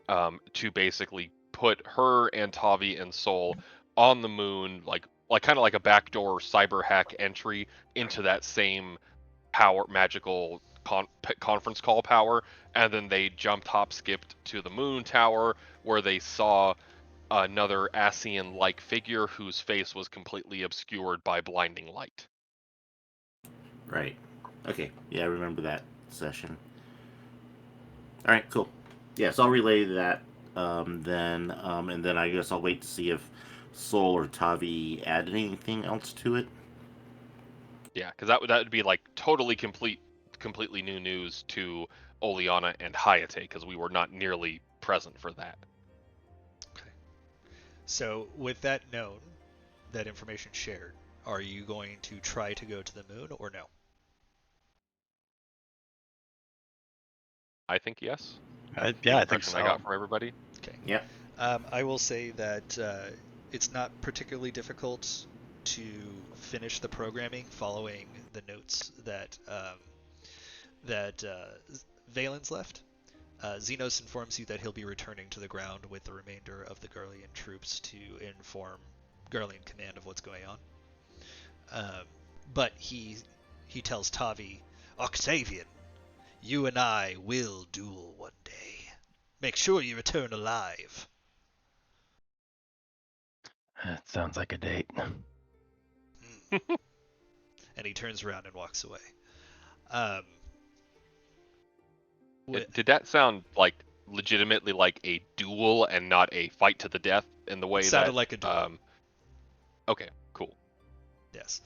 to basically put her and Tavi and Soul on the moon, like kind of like a backdoor cyber hack entry into that same magical conference call power, and then they jumped hop skipped to the moon tower where they saw another Asian like figure whose face was completely obscured by blinding light. Right. Okay. Yeah, I remember that session. All right. Cool. Yeah, so I'll relay that then, and then I guess I'll wait to see if Soul or Tavi added anything else to it. Yeah, because that would be like completely new news to Oleana and Hayate, because we were not nearly present for that. Okay. So with that known, that information shared, are you going to try to go to the moon or no? I think yes. Yeah, I think so. I got from everybody. Okay. Yeah. I will say that it's not particularly difficult to finish the programming following the notes that Valen's left. Xenos informs you that he'll be returning to the ground with the remainder of the Garlean troops to inform Garlean command of what's going on. But he tells Tavi, Octavian, you and I will duel one day. Make sure you return alive. That sounds like a date. And he turns around and walks away. Did that sound like legitimately like a duel and not a fight to the death in the way that sounded like a duel. Okay, cool. Yes.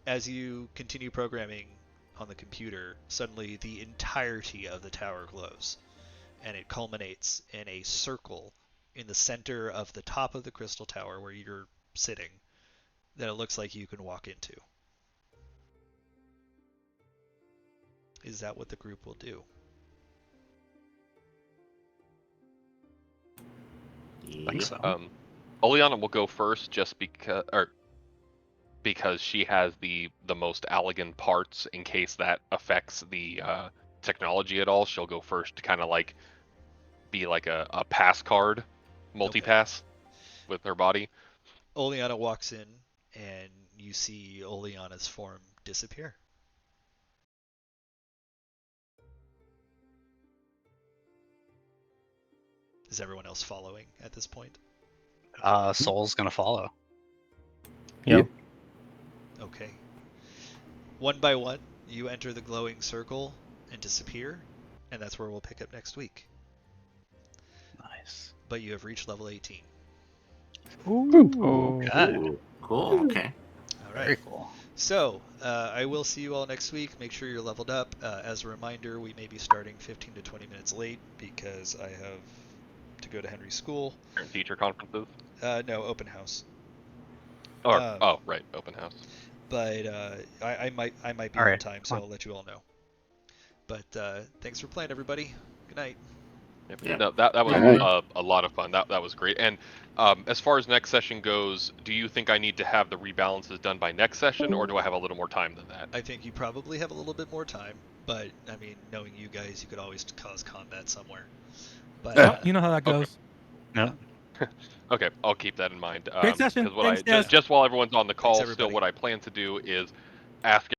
As you continue programming on the computer, suddenly the entirety of the tower glows, and it culminates in a circle in the center of the top of the crystal tower where you're sitting that it looks like you can walk into. Is that what the group will do? I think so. Oleana will go first just because she has the most elegant parts in case that affects the technology at all. She'll go first to kind of like be like a pass card, multi-pass with her body. Oleana walks in, and you see Oleana's form disappear. Is everyone else following at this point? Soul's gonna follow. Yep. Okay. One by one, you enter the glowing circle and disappear, and that's where we'll pick up next week. Nice. But you have reached level 18. Oh. Good. Ooh, cool. Okay. All Very right. cool. So, I will see you all next week. Make sure you're leveled up. As a reminder, we may be starting 15 to 20 minutes late because I have to go to Henry's school. Teacher conferences. No, open house. Or right, open house. But I might be All on right, time, so come I'll let you all know. But thanks for playing, everybody. Good night. Yep. Yeah. No, that was Yeah. a lot of fun. That was great. And as far as next session goes, do you think I need to have the rebalances done by next session, or do I have a little more time than that? I think you probably have a little bit more time, but I mean, knowing you guys, you could always cause combat somewhere. But Well, you know how that Okay. goes. No. Okay, I'll keep that in mind. Great session. Because Thanks, guys. just while everyone's on the call, still everybody. what I plan to do is ask